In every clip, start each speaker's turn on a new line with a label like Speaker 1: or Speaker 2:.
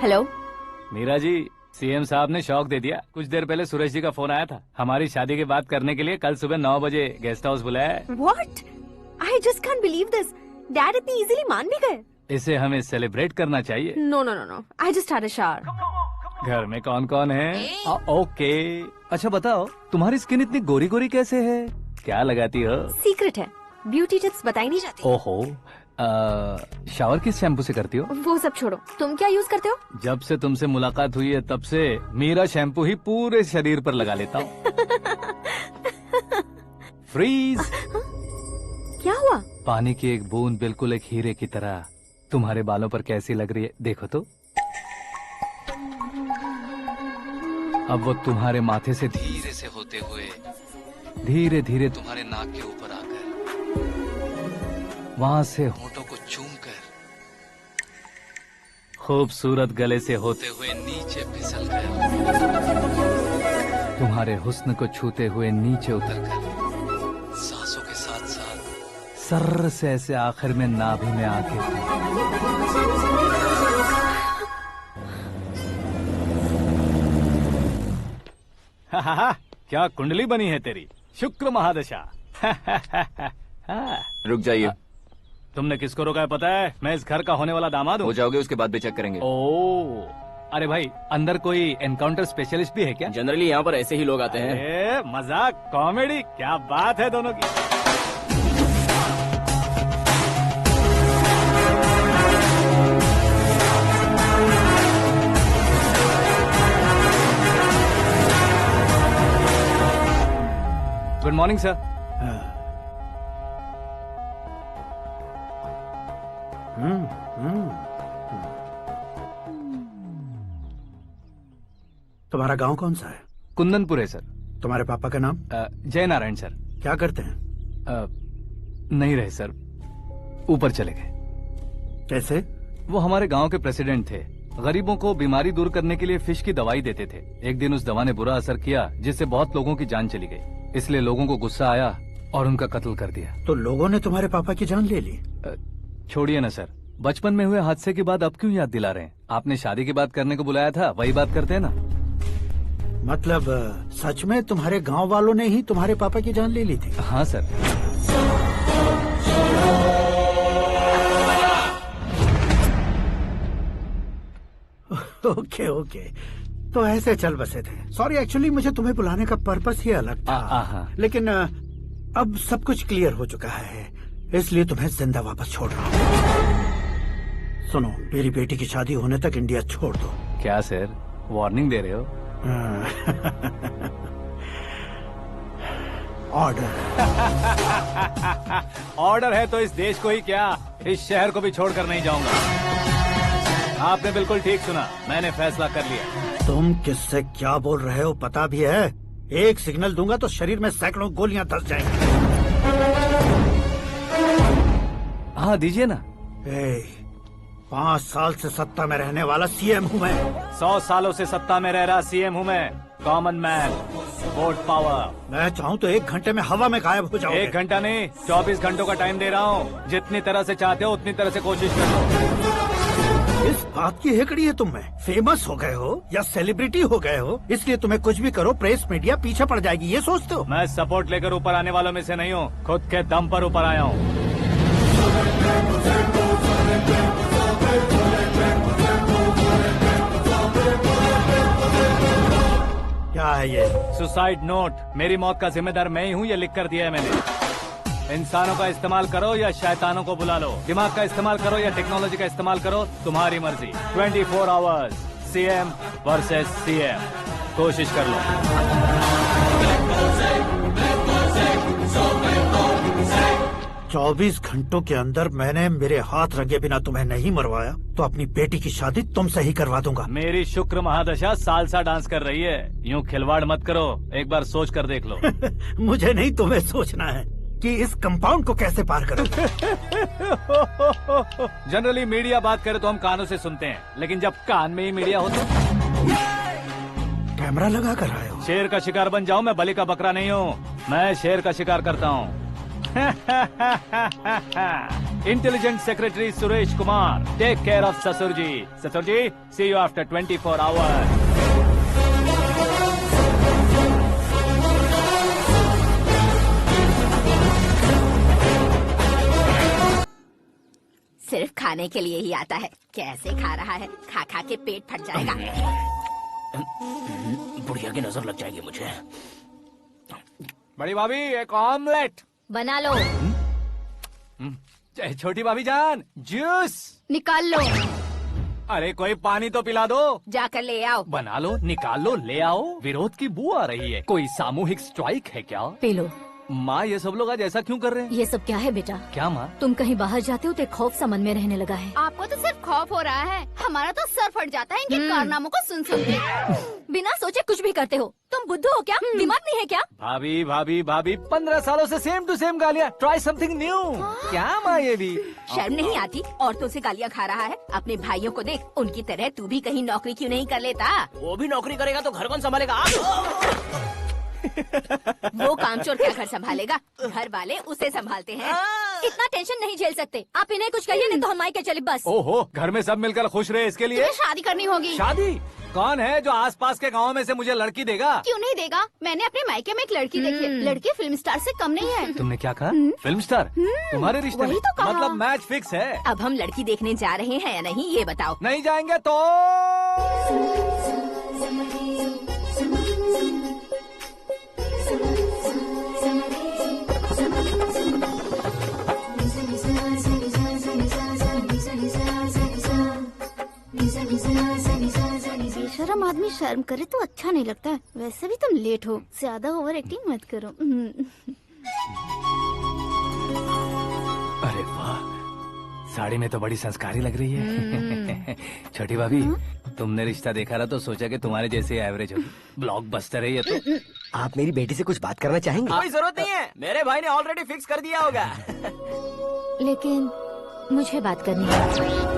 Speaker 1: Hello.
Speaker 2: Meera ji, CM साहब ने शौक दे दिया। कुछ देर पहले सुरेश जी का फोन आया था, हमारी शादी की बात करने के लिए कल सुबह 9 बजे गेस्ट हाउस बुलाया है।
Speaker 1: What? I just can't believe this. Dad इतनी इजीली मान भी गए।
Speaker 2: इसे हमें सेलिब्रेट करना चाहिए।
Speaker 1: No, no, no, no. I just had a shower.
Speaker 2: घर में कौन कौन है? ओके। अच्छा बताओ, तुम्हारी स्किन इतनी गोरी गोरी कैसे है? क्या लगाती हो?
Speaker 1: सीक्रेट है, ब्यूटी टिप्स बताई नहीं जाती।
Speaker 2: ओहो, शावर किस शैम्पू से करती हो?
Speaker 1: वो सब छोड़ो, तुम क्या यूज करते हो?
Speaker 2: जब से तुमसे मुलाकात हुई है तब से मीरा शैम्पू ही पूरे शरीर पर लगा लेता हूँ। फ्रीज।
Speaker 1: क्या हुआ?
Speaker 2: पानी की एक बूंद बिल्कुल एक हीरे की तरह तुम्हारे बालों पर कैसी लग रही है, देखो तो। अब वो तुम्हारे माथे से धीरे से होते हुए धीरे धीरे तुम्हारे नाक के ऊपर आकर वहां से होठों को चूमकर खूबसूरत गले से होते हुए नीचे फिसलकर तुम्हारे हुस्न को छूते हुए नीचे उतरकर सांसों के साथ साथ सर्र से ऐसे आखिर में नाभि में आके क्या कुंडली बनी है तेरी, शुक्र महादशा।
Speaker 3: रुक जाइए।
Speaker 2: तुमने किसको रोका है पता है? मैं इस घर का होने वाला दामाद हूँ।
Speaker 3: हो जाओगे उसके बाद भी चेक करेंगे।
Speaker 2: ओ, अरे भाई, अंदर कोई एनकाउंटर स्पेशलिस्ट भी है क्या?
Speaker 3: जनरली यहाँ पर ऐसे ही लोग आते हैं।
Speaker 2: मजाक, कॉमेडी, क्या बात है दोनों की। Good morning sir.
Speaker 4: तुम्हारा गांव कौन सा है?
Speaker 2: कुंदनपुर है सर।
Speaker 4: तुम्हारे पापा का नाम?
Speaker 2: जय नारायण सर।
Speaker 4: क्या करते हैं?
Speaker 2: नहीं रहे सर, ऊपर चले गए।
Speaker 4: कैसे?
Speaker 2: वो हमारे गांव के प्रेसिडेंट थे। गरीबों को बीमारी दूर करने के लिए फिश की दवाई देते थे। एक दिन उस दवा ने बुरा असर किया जिससे बहुत लोगों की जान चली गई। इसलिए लोगों को गुस्सा आया और उनका कत्ल कर दिया।
Speaker 4: तो लोगों ने तुम्हारे पापा की जान ले ली?
Speaker 2: छोड़िए ना सर, बचपन में हुए हादसे की बात अब क्यों याद दिला रहे हैं? आपने शादी की बात करने को बुलाया था, वही बात करते हैं ना।
Speaker 4: मतलब सच में तुम्हारे गांव वालों ने ही तुम्हारे पापा की जान ले ली थी?
Speaker 2: हाँ सर।
Speaker 4: ओके ओके, तो ऐसे चल बसे थे। सॉरी, एक्चुअली मुझे तुम्हें बुलाने का पर्पस ही अलग था। लेकिन अब सब कुछ क्लियर हो चुका है, इसलिए तुम्हें जिंदा वापस छोड़ रहा हूँ। सुनो, मेरी बेटी की शादी होने तक इंडिया छोड़ दो।
Speaker 2: क्या सर, वार्निंग दे रहे हो?
Speaker 4: ऑर्डर।
Speaker 2: ऑर्डर है तो इस देश को ही क्या, इस शहर को भी छोड़कर नहीं जाऊंगा। आपने बिल्कुल ठीक सुना, मैंने फैसला कर लिया।
Speaker 4: तुम किससे क्या बोल रहे हो पता भी है? एक सिग्नल दूंगा तो शरीर में सैकड़ों गोलियां धस जाएंगी।
Speaker 2: हाँ दीजिए ना।
Speaker 4: 5 साल से सत्ता में रहने वाला सीएम हूँ मैं।
Speaker 2: 100 सालों से सत्ता में रह रहा सीएम हूँ मैं। Common man, vote power.
Speaker 4: मैं चाहूँ तो 1 घंटे में हवा में गायब हो जाऊँ।
Speaker 2: 1 घंटा नहीं, 24 घंटों का टाइम दे रहा हूँ। जितनी तरह से चाहते हो उतनी तरह से कोशिश कर लो।
Speaker 4: इस बात की हेकड़ी है तुम में? फेमस हो गए हो या सेलिब्रिटी हो गए हो, इसलिए तुम्हें कुछ भी करो प्रेस मीडिया पीछे पड़ जाएगी, ये सोचते हो?
Speaker 2: मैं सपोर्ट लेकर ऊपर आने वालों में से नहीं हूँ, खुद के दम पर ऊपर आया हूँ।
Speaker 4: क्या है ये?
Speaker 2: Suicide note. मेरी मौत का जिम्मेदार मैं ही हूँ, ये लिख कर दिया है मैंने। इंसानों का इस्तेमाल करो या शैतानों को बुला लो, दिमाग का इस्तेमाल करो या टेक्नोलॉजी का इस्तेमाल करो, तुम्हारी मर्जी। 24 आवर्स, सीएम वर्सेस सीएम, कोशिश कर लो।
Speaker 4: 24 घंटों के अंदर मैंने मेरे हाथ रंगे बिना तुम्हें नहीं मरवाया तो अपनी बेटी की शादी तुमसे ही करवा दूंगा।
Speaker 2: मेरी शुक्र महादशा सालसा डांस कर रही है, यूँ खिलवाड़ मत करो, एक बार सोच कर देख लो।
Speaker 4: मुझे नहीं, तुम्हें सोचना है कि इस कंपाउंड को कैसे पार करो।
Speaker 2: जनरली मीडिया बात करे तो हम कानों से सुनते हैं, लेकिन जब कान में ही मीडिया हो तो
Speaker 4: कैमरा लगा कर आए हो।
Speaker 2: शेर का शिकार बन जाऊं, मैं बलि का बकरा नहीं हूँ, मैं शेर का शिकार करता हूँ। Intelligent secretary Suresh Kumar, take care of ससुर जी। ससुर जी, सी यू आफ्टर 24 आवर्स।
Speaker 1: सिर्फ खाने के लिए ही आता है। कैसे खा रहा है, खा खा के पेट फट जाएगा।
Speaker 3: बुढ़िया की नजर लग जाएगी मुझे।
Speaker 2: बड़ी भाभी एक ऑमलेट।
Speaker 1: बना लो।
Speaker 2: छोटी भाभी जान जूस
Speaker 1: निकाल लो।
Speaker 2: अरे कोई पानी तो पिला दो।
Speaker 1: जाकर ले आओ।
Speaker 2: बना लो, निकाल लो, ले आओ। विरोध की बू आ रही है। कोई सामूहिक स्ट्राइक है क्या?
Speaker 5: P low.
Speaker 2: माँ ये सब लोग आज ऐसा क्यों कर रहे हैं?
Speaker 5: ये सब क्या है बेटा?
Speaker 2: क्या माँ?
Speaker 5: तुम कहीं बाहर जाते हो तो एक खौफ सा मन में रहने लगा है।
Speaker 1: आपको तो सिर्फ खौफ हो रहा है, हमारा तो सर फट जाता है इनके कारनामों को सुन सुन के।
Speaker 5: बिना सोचे कुछ भी करते हो। तुम बुद्धू हो क्या? दिमाग नहीं है क्या?
Speaker 2: भाभी भाभी भाभी 15 सालों से सेम टू सेम गालियाँ। Try something new. क्या माँ ये भी?
Speaker 1: शर्म नहीं आती? औरतों से गालियाँ खा रहा है। अपने भाइयों को देख, उनकी तरह तू भी कहीं नौकरी क्यों नहीं कर लेता?
Speaker 3: वो भी नौकरी करेगा तो घर कौन संभालेगा?
Speaker 1: वो कामचोर क्या घर संभालेगा? घर वाले उसे संभालते हैं।
Speaker 5: इतना टेंशन नहीं झेल सकते आप। इन्हें कुछ कहिए नहीं तो हम मायके चले बस।
Speaker 2: ओहो, घर में सब मिलकर खुश रहे इसके लिए।
Speaker 1: तुम्हें शादी करनी होगी।
Speaker 2: शादी? कौन है जो आसपास के गाँव में से मुझे लड़की देगा?
Speaker 1: क्यों नहीं देगा? मैंने अपने मायके में एक लड़की देखी है। लड़की फिल्म स्टार से कम नहीं है।
Speaker 2: तुमने क्या कहा? Film star? तुम्हारे रिश्ते में?
Speaker 1: वही तो कहा।
Speaker 2: मतलब मैच फिक्स है।
Speaker 1: अब हम लड़की देखने जा रहे हैं या नहीं ये बताओ।
Speaker 2: नहीं जाएंगे तो?
Speaker 6: बेशरम आदमी शर्म करे तो अच्छा नहीं लगता। वैसे भी तुम लेट हो, ज्यादा ओवर एक्टिंग मत करो।
Speaker 2: अरे वाह, साड़ी में तो बड़ी संस्कारी लग रही है। छोटी भाभी, तुमने रिश्ता देखा ना तो सोचा कि तुम्हारे जैसे एवरेज होगी। ब्लॉकबस्टर है ये तो।
Speaker 7: आप मेरी बेटी से कुछ बात करना चाहेंगे?
Speaker 3: कोई जरूरत नहीं है, मेरे भाई ने ऑलरेडी फिक्स कर दिया होगा।
Speaker 5: लेकिन मुझे बात करनी है।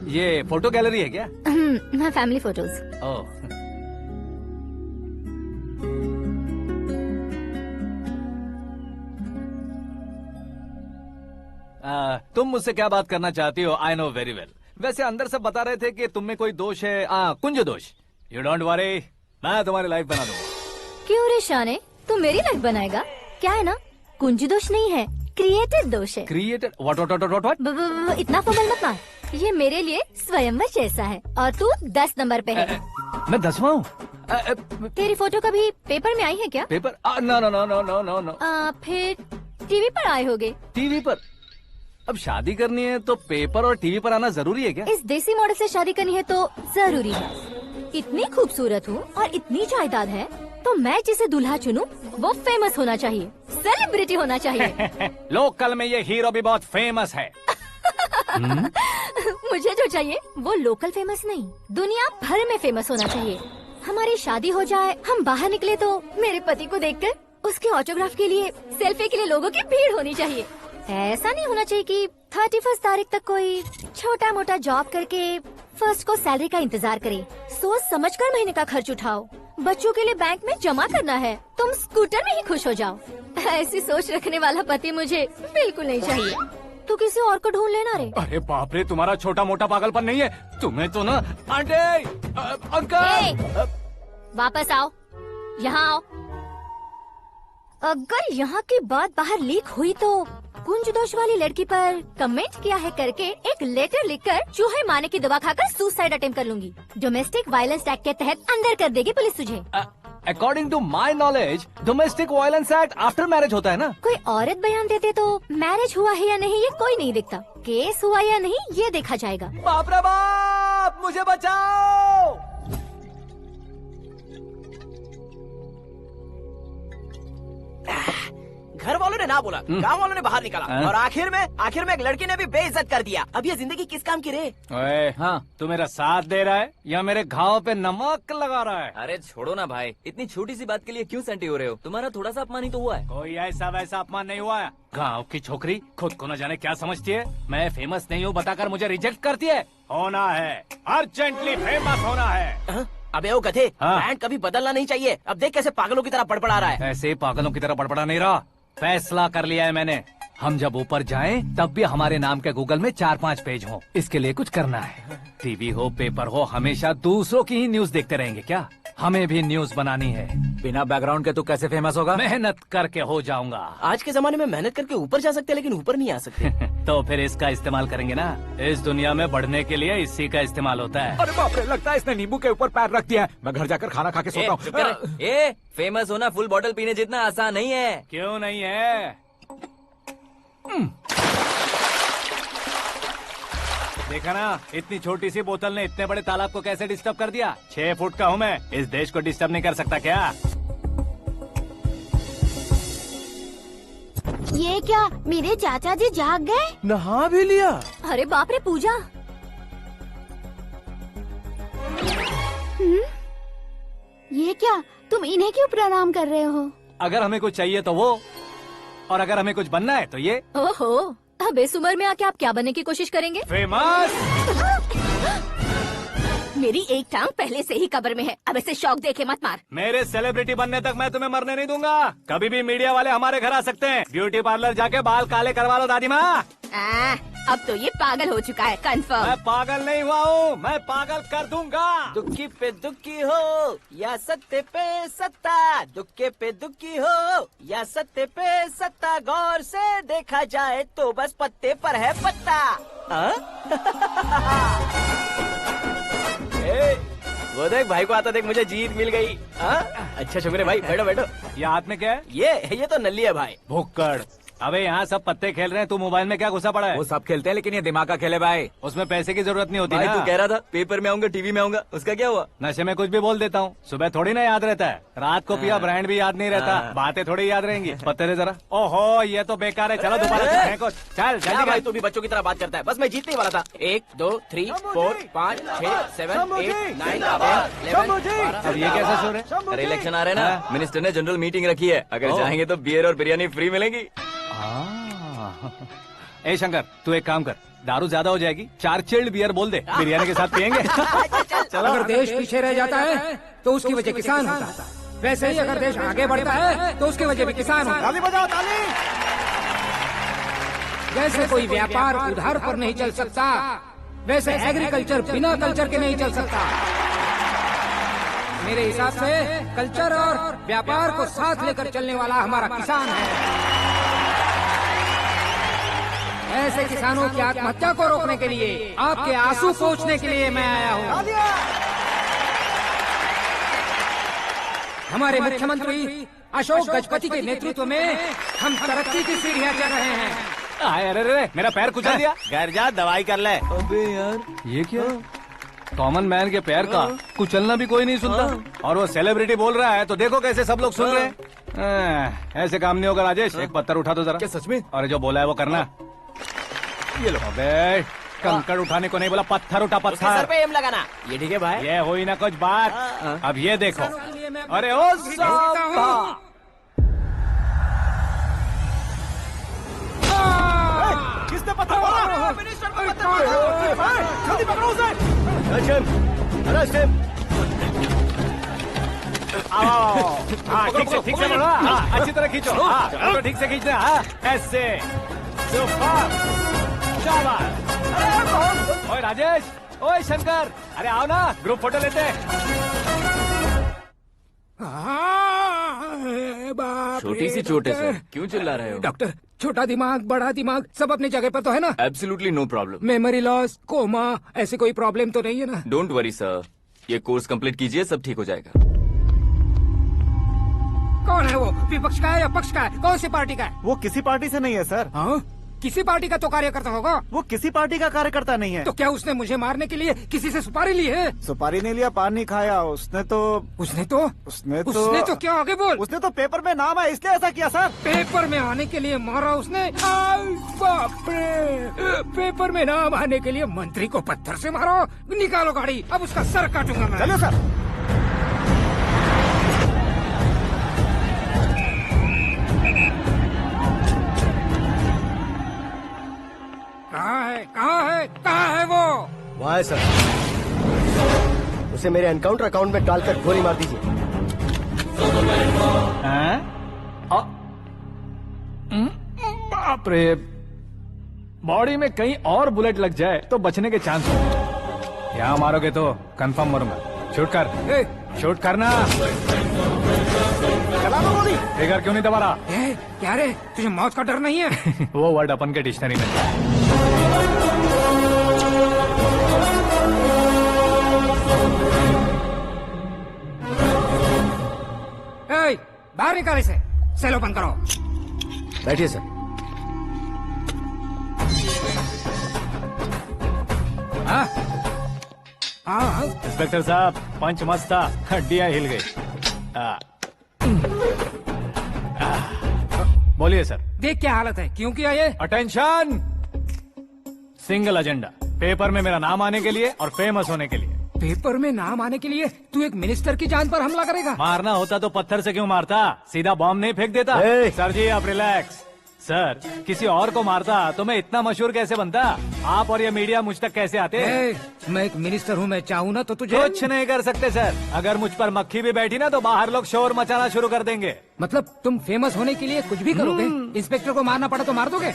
Speaker 2: ये फोटो गैलरी है क्या?
Speaker 5: हाँ, फैमिली फोटोज।
Speaker 2: ओह, तुम मुझसे क्या बात करना चाहती हो? I know very well. वैसे अंदर सब बता रहे थे कि तुम में कोई दोष है। कुंज दोष। यू डोंट वरी, मैं तुम्हारी लाइफ बना दूंगा।
Speaker 5: क्यों रे शाने, तू मेरी लाइफ बनाएगा? क्या है ना, कुंज दोष नहीं है, क्रिएटेड दोष है।
Speaker 2: क्रिएटेड? व्हाट?
Speaker 5: इतना फबल मत मार। ये मेरे लिए स्वयंवर जैसा है और तू 10 नंबर पे है।
Speaker 2: मैं 10वां हूँ?
Speaker 5: तेरी फोटो कभी पेपर में आई है क्या?
Speaker 2: Paper? No no no no no no no.
Speaker 5: फिर टीवी पर आए होगे।
Speaker 2: टीवी पर? अब शादी करनी है तो पेपर और टीवी पर आना जरूरी है क्या?
Speaker 5: इस देसी मॉडल से शादी करनी है तो जरूरी है। इतनी खूबसूरत हूँ और इतनी जायदाद है तो मैं जिसे दूल्हा चुनूं वो फेमस होना चाहिए, सेलिब्रिटी होना चाहिए।
Speaker 2: लोकल में ये हीरो भी बहुत फेमस है।
Speaker 5: मुझे जो चाहिए वो लोकल फेमस नहीं, दुनिया भर में फेमस होना चाहिए। हमारी शादी हो जाए, हम बाहर निकले तो मेरे पति को देखकर उसके ऑटोग्राफ के लिए, सेल्फी के लिए लोगों की भीड़ होनी चाहिए। ऐसा नहीं होना चाहिए कि 31 तारीख तक कोई छोटा मोटा जॉब करके फर्स्ट को सैलरी का इंतजार करे। सोच समझकर महीने का खर्च उठाओ। बच्चों के लिए बैंक में जमा करना है, तुम स्कूटर में ही खुश हो जाओ। ऐसी सोच रखने वाला पति मुझे बिल्कुल नहीं चाहिए। तू किसी और को ढूंढ लेना रे।
Speaker 2: अरे बाप रे, तुम्हारा छोटा मोटा पागलपन नहीं है? तुम्हें तो ना आंटी, अंकल।
Speaker 5: वापस आओ, यहाँ आओ। अगर यहाँ की बात बाहर लीक हुई तो कुंज दोष वाली लड़की पर कमेंट किया है करके एक लेटर लिखकर चूहे मारने की दवा खाकर सुसाइड अटेम्प्ट कर लूंगी। डोमेस्टिक वायलेंस एक्ट के तहत अंदर कर देगी पुलिस तुझे।
Speaker 2: According to my knowledge domestic violence act after marriage होता है ना?
Speaker 5: कोई औरत बयान देते तो मैरिज हुआ है या नहीं ये कोई नहीं देखता, केस हुआ या नहीं ये देखा जाएगा।
Speaker 2: बाप रे बाप, मुझे बचाओ।
Speaker 3: घर वालों ने ना बोला, गांव वालों ने बाहर निकाला और आखिर में एक लड़की ने भी बेइज्जत कर दिया। अब ये जिंदगी किस काम की रे?
Speaker 2: ओए, हाँ, तू मेरा साथ दे रहा है या मेरे घाव पे नमक लगा रहा है?
Speaker 3: अरे छोड़ो ना भाई, इतनी छोटी सी बात के लिए क्यों सेंटी हो रहे हो? तुम्हारा थोड़ा सा अपमान ही तो हुआ है।
Speaker 2: कोई ऐसा वैसा अपमान नहीं हुआ है। गाँव की छोकरी खुद को न जाने क्या समझती है। मैं फेमस नहीं हूँ बताकर मुझे रिजेक्ट करती है। होना है, अर्जेंटली फेमस होना है।
Speaker 3: अबे ओ गधे,
Speaker 2: हाँ।
Speaker 3: ब्रांड कभी बदलना नहीं चाहिए। अब देख कैसे पागलों की तरह बड़बड़ा रहा है।
Speaker 2: ऐसे ही पागलों की तरह बड़बड़ा नहीं रहा। फैसला कर लिया है मैंने। हम जब ऊपर जाएं तब भी हमारे नाम के गूगल में 4-5 पेज हो। इसके लिए कुछ करना है। टीवी हो, पेपर हो, हमेशा दूसरों की ही न्यूज देखते रहेंगे क्या? हमें भी न्यूज बनानी है।
Speaker 8: बिना बैकग्राउंड के तू कैसे फेमस होगा?
Speaker 2: मेहनत करके हो जाऊंगा।
Speaker 3: आज के जमाने में मेहनत करके ऊपर जा सकते हैं, लेकिन ऊपर नहीं आ सकते।
Speaker 2: तो फिर इसका इस्तेमाल करेंगे ना। इस दुनिया में बढ़ने के लिए इसी का इस्तेमाल होता है।
Speaker 8: अरे बाप रे, लगता है इसने नींबू के ऊपर पैर रख दिया है। मैं घर जाकर खाना खा के सोता हूँ।
Speaker 7: ए, फेमस होना फुल बॉटल पीने जितना आसान नहीं है।
Speaker 2: क्यों नहीं है? देखा ना, इतनी छोटी सी बोतल ने इतने बड़े तालाब को कैसे डिस्टर्ब कर दिया। 6 फुट का हूँ मैं, इस देश को डिस्टर्ब नहीं कर सकता क्या?
Speaker 6: ये क्या, मेरे चाचा जी जाग गए?
Speaker 3: नहा भी लिया।
Speaker 5: अरे बाप रे पूजा,
Speaker 6: ये क्या, तुम इन्हें क्यों प्रणाम कर रहे हो?
Speaker 2: अगर हमें कुछ चाहिए तो वो, और अगर हमें कुछ बनना है तो ये।
Speaker 5: ओहो, अब इस उम्र में आके आप क्या बनने की कोशिश करेंगे?
Speaker 2: फेमस।
Speaker 1: मेरी एक टांग पहले से ही कब्र में है, अब इसे शौक देके मत मार।
Speaker 2: मेरे सेलिब्रिटी बनने तक मैं तुम्हें मरने नहीं दूंगा। कभी भी मीडिया वाले हमारे घर आ सकते हैं। ब्यूटी पार्लर जाके बाल काले करवा लो दादी माँ।
Speaker 1: अब तो ये पागल हो चुका है, कंफर्म।
Speaker 2: मैं पागल नहीं हुआ हूँ, मैं पागल कर दूंगा।
Speaker 3: दुखी पे दुखी हो या सत्य पे सत्ता, दुखे पे दुखी हो या सत्य पे सत्ता, गौर से देखा जाए तो बस पत्ते पर है पत्ता। वो देख भाई को आता देख, मुझे जीत मिल गई। अच्छा शुक्र भाई, बैठो बैठो।
Speaker 2: ये हाथ में क्या है?
Speaker 3: ये तो नल्ली है भाई।
Speaker 2: भुक्कड़। अबे यहाँ सब पत्ते खेल रहे हैं, तू मोबाइल में क्या घुसा पड़ा है?
Speaker 8: वो सब खेलते हैं, लेकिन ये दिमाग का खेल है भाई।
Speaker 2: उसमें पैसे की जरूरत नहीं होती
Speaker 7: भाई
Speaker 2: ना।
Speaker 7: तू कह रहा था पेपर में आऊंगा, टीवी में आऊंगा, उसका क्या हुआ?
Speaker 2: नशे में कुछ भी बोल देता हूँ, सुबह थोड़ी ना याद रहता है। रात को पिया ब्रांड भी याद नहीं रहता, बातें थोड़ी याद रहेंगी। पत्ते दे जरा। ओहो, ये तो बेकार है। चलो दोबारा से फेंको। चल
Speaker 3: क्या
Speaker 2: जल्दी
Speaker 3: भाई,
Speaker 2: कर।
Speaker 3: तू भी बच्चों की तरह बात करता है। बस मैं जीतने ही वाला था। 1 2 3 4 5 6 7 8 9 10 11
Speaker 2: अब ये कैसे शोर है?
Speaker 7: अरे इलेक्शन आ रहे हैं ना, मिनिस्टर ने जनरल मीटिंग रखी है। अगर चाहेंगे तो बियर और बिरयानी फ्री मिलेंगी।
Speaker 2: ए शंकर, तू एक काम कर, दारू ज्यादा हो जाएगी, 4 चिल्ड बियर बोल दे, बिरयानी के साथ पियेंगे। चलो।
Speaker 9: अगर देश पीछे रह जाता है तो उसकी वजह किसान होता है, वैसे ही अगर देश आगे बढ़ता है तो उसकी वजह भी किसान होता है।
Speaker 4: ताली बजाओ, ताली।
Speaker 9: जैसे कोई व्यापार उधार पर नहीं चल सकता, वैसे एग्रीकल्चर बिना कल्चर के नहीं चल सकता। मेरे हिसाब से कल्चर और व्यापार को साथ लेकर चलने वाला हमारा किसान है। ऐसे किसानों की आत्महत्या को रोकने के लिए, आपके आंसू पोंछने के लिए मैं आया हूँ। हमारे मुख्यमंत्री अशोक गजपति के नेतृत्व में हम तरक्की की सीढ़ियाँ चढ़ रहे हैं।
Speaker 2: अरे अरे, मेरा पैर कुचल दिया। घर जा, दवाई कर ले।
Speaker 7: अबे यार,
Speaker 2: ये क्या? कॉमन मैन के पैर का कुचलना भी कोई नहीं सुनता, और वो सेलिब्रिटी बोल रहा है तो देखो कैसे सब लोग सुन रहे हैं। ऐसे काम नहीं होगा राजेश, एक पत्थर उठा दो जरा।
Speaker 7: क्या सच में?
Speaker 2: और जो बोला है वो करना। ये लो। अबे कंकड़ उठाने को नहीं बोला, पत्थर उठा,
Speaker 3: उसके सर
Speaker 2: पत्थर।
Speaker 3: पे एम लगाना। ये ठीक है भाई।
Speaker 2: ये हुई ना कुछ बात। अब ये देखो। अरे ओ साहब,
Speaker 4: किसने पत्थर मारा? मिनिस्टर को पत्थर मारा। जल्दी पकड़ो उसे।
Speaker 2: हाँ ठीक से पकड़ो। हाँ अच्छी तरह खींचो। हाँ तो ठीक से खींचना। हाँ ऐसे। सुपर। शाबाश। ओए राजेश, ओए शंकर, अरे आओ ना, ग्रुप फोटो लेते हैं।
Speaker 7: छोटी सी चोट है सर, क्यों चिल्ला रहे हो?
Speaker 9: डॉक्टर, छोटा दिमाग बड़ा दिमाग सब अपनी जगह पर तो है ना?
Speaker 7: Absolutely no problem.
Speaker 9: Memory loss, coma, ऐसी कोई प्रॉब्लम तो नहीं है ना?
Speaker 7: डोंट वरी सर, ये कोर्स कंप्लीट कीजिए, सब ठीक हो जाएगा।
Speaker 9: कौन है वो? विपक्ष का है या पक्ष का है? कौन सी पार्टी का है?
Speaker 4: वो किसी पार्टी से नहीं है सर।
Speaker 9: हाँ? किसी पार्टी का तो कार्यकर्ता होगा।
Speaker 4: वो किसी पार्टी का कार्यकर्ता नहीं है।
Speaker 9: तो क्या उसने मुझे मारने के लिए किसी से सुपारी ली है?
Speaker 4: सुपारी नहीं लिया, पान नहीं खाया। उसने तो
Speaker 9: क्या आगे बोल?
Speaker 4: उसने तो पेपर में नाम है इसलिए ऐसा किया सर।
Speaker 9: पेपर में आने के लिए मारा उसने? आई बाप रे! पेपर में नाम आने के लिए मंत्री को पत्थर से मारो? निकालो गाड़ी, अब उसका सर काटूंगा मैं।
Speaker 4: चलो सर।
Speaker 9: कहाँ है वो?
Speaker 7: वहाँ है सर।
Speaker 10: उसे मेरे एनकाउंटर अकाउंट में डालकर गोली मार दीजिए।
Speaker 2: बाप रे, बॉडी में कहीं और बुलेट लग जाए तो बचने के चांस हो। यहाँ मारोगे तो कंफर्म मरूंगा। शूट कर, शूट करना।
Speaker 4: चला दो गोली।
Speaker 2: फिगर क्यों नहीं दबा रहा?
Speaker 9: क्या रे, तुझे मौत का डर नहीं है?
Speaker 2: वो वर्ड अपन के डिक्शनरी में है।
Speaker 9: बाहर निकाल इसे। सेल ओपन करो।
Speaker 10: बैठिए सर।
Speaker 2: इंस्पेक्टर साहब, पंच मस्त था, हड्डियां हिल गई। बोलिए सर।
Speaker 9: देख क्या हालत है, क्यों किया ये?
Speaker 2: अटेंशन, सिंगल एजेंडा, पेपर में मेरा नाम आने के लिए और फेमस होने के लिए।
Speaker 9: पेपर में नाम आने के लिए तू एक मिनिस्टर की जान पर हमला करेगा?
Speaker 2: मारना होता तो पत्थर से क्यों मारता, सीधा बॉम्ब नहीं फेंक देता। सर जी आप रिलैक्स। सर, किसी और को मारता तो मैं इतना मशहूर कैसे बनता? आप और ये मीडिया मुझ तक कैसे आते?
Speaker 9: मैं एक मिनिस्टर हूँ, मैं चाहूँ ना तो तुझे
Speaker 2: कुछ नहीं कर सकते सर। अगर मुझ पर मक्खी भी बैठी ना तो बाहर लोग शोर मचाना शुरू कर देंगे।
Speaker 9: मतलब तुम फेमस होने के लिए कुछ भी करोगे? इंस्पेक्टर को मारना पड़ा तो मार दोगे?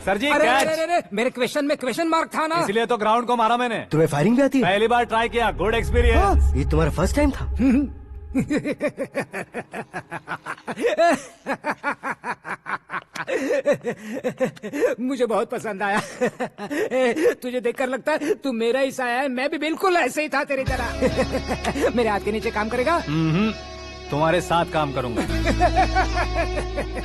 Speaker 2: सर जी
Speaker 9: अरे, मेरे क्वेश्चन में क्वेश्चन मार्क था ना,
Speaker 2: इसलिए तो ग्राउंड को मारा मैंने।
Speaker 10: तुम्हें फायरिंग भी आती है?
Speaker 2: पहली बार ट्राई किया, गुड एक्सपीरियंस।
Speaker 10: ये तुम्हारा फर्स्ट टाइम था?
Speaker 9: मुझे बहुत पसंद आया। तुझे देखकर लगता है तू मेरा ही साया है। मैं भी बिल्कुल ऐसे ही था तेरी तरह। मेरे हाथ के नीचे काम करेगा?
Speaker 2: तुम्हारे साथ काम करूंगा।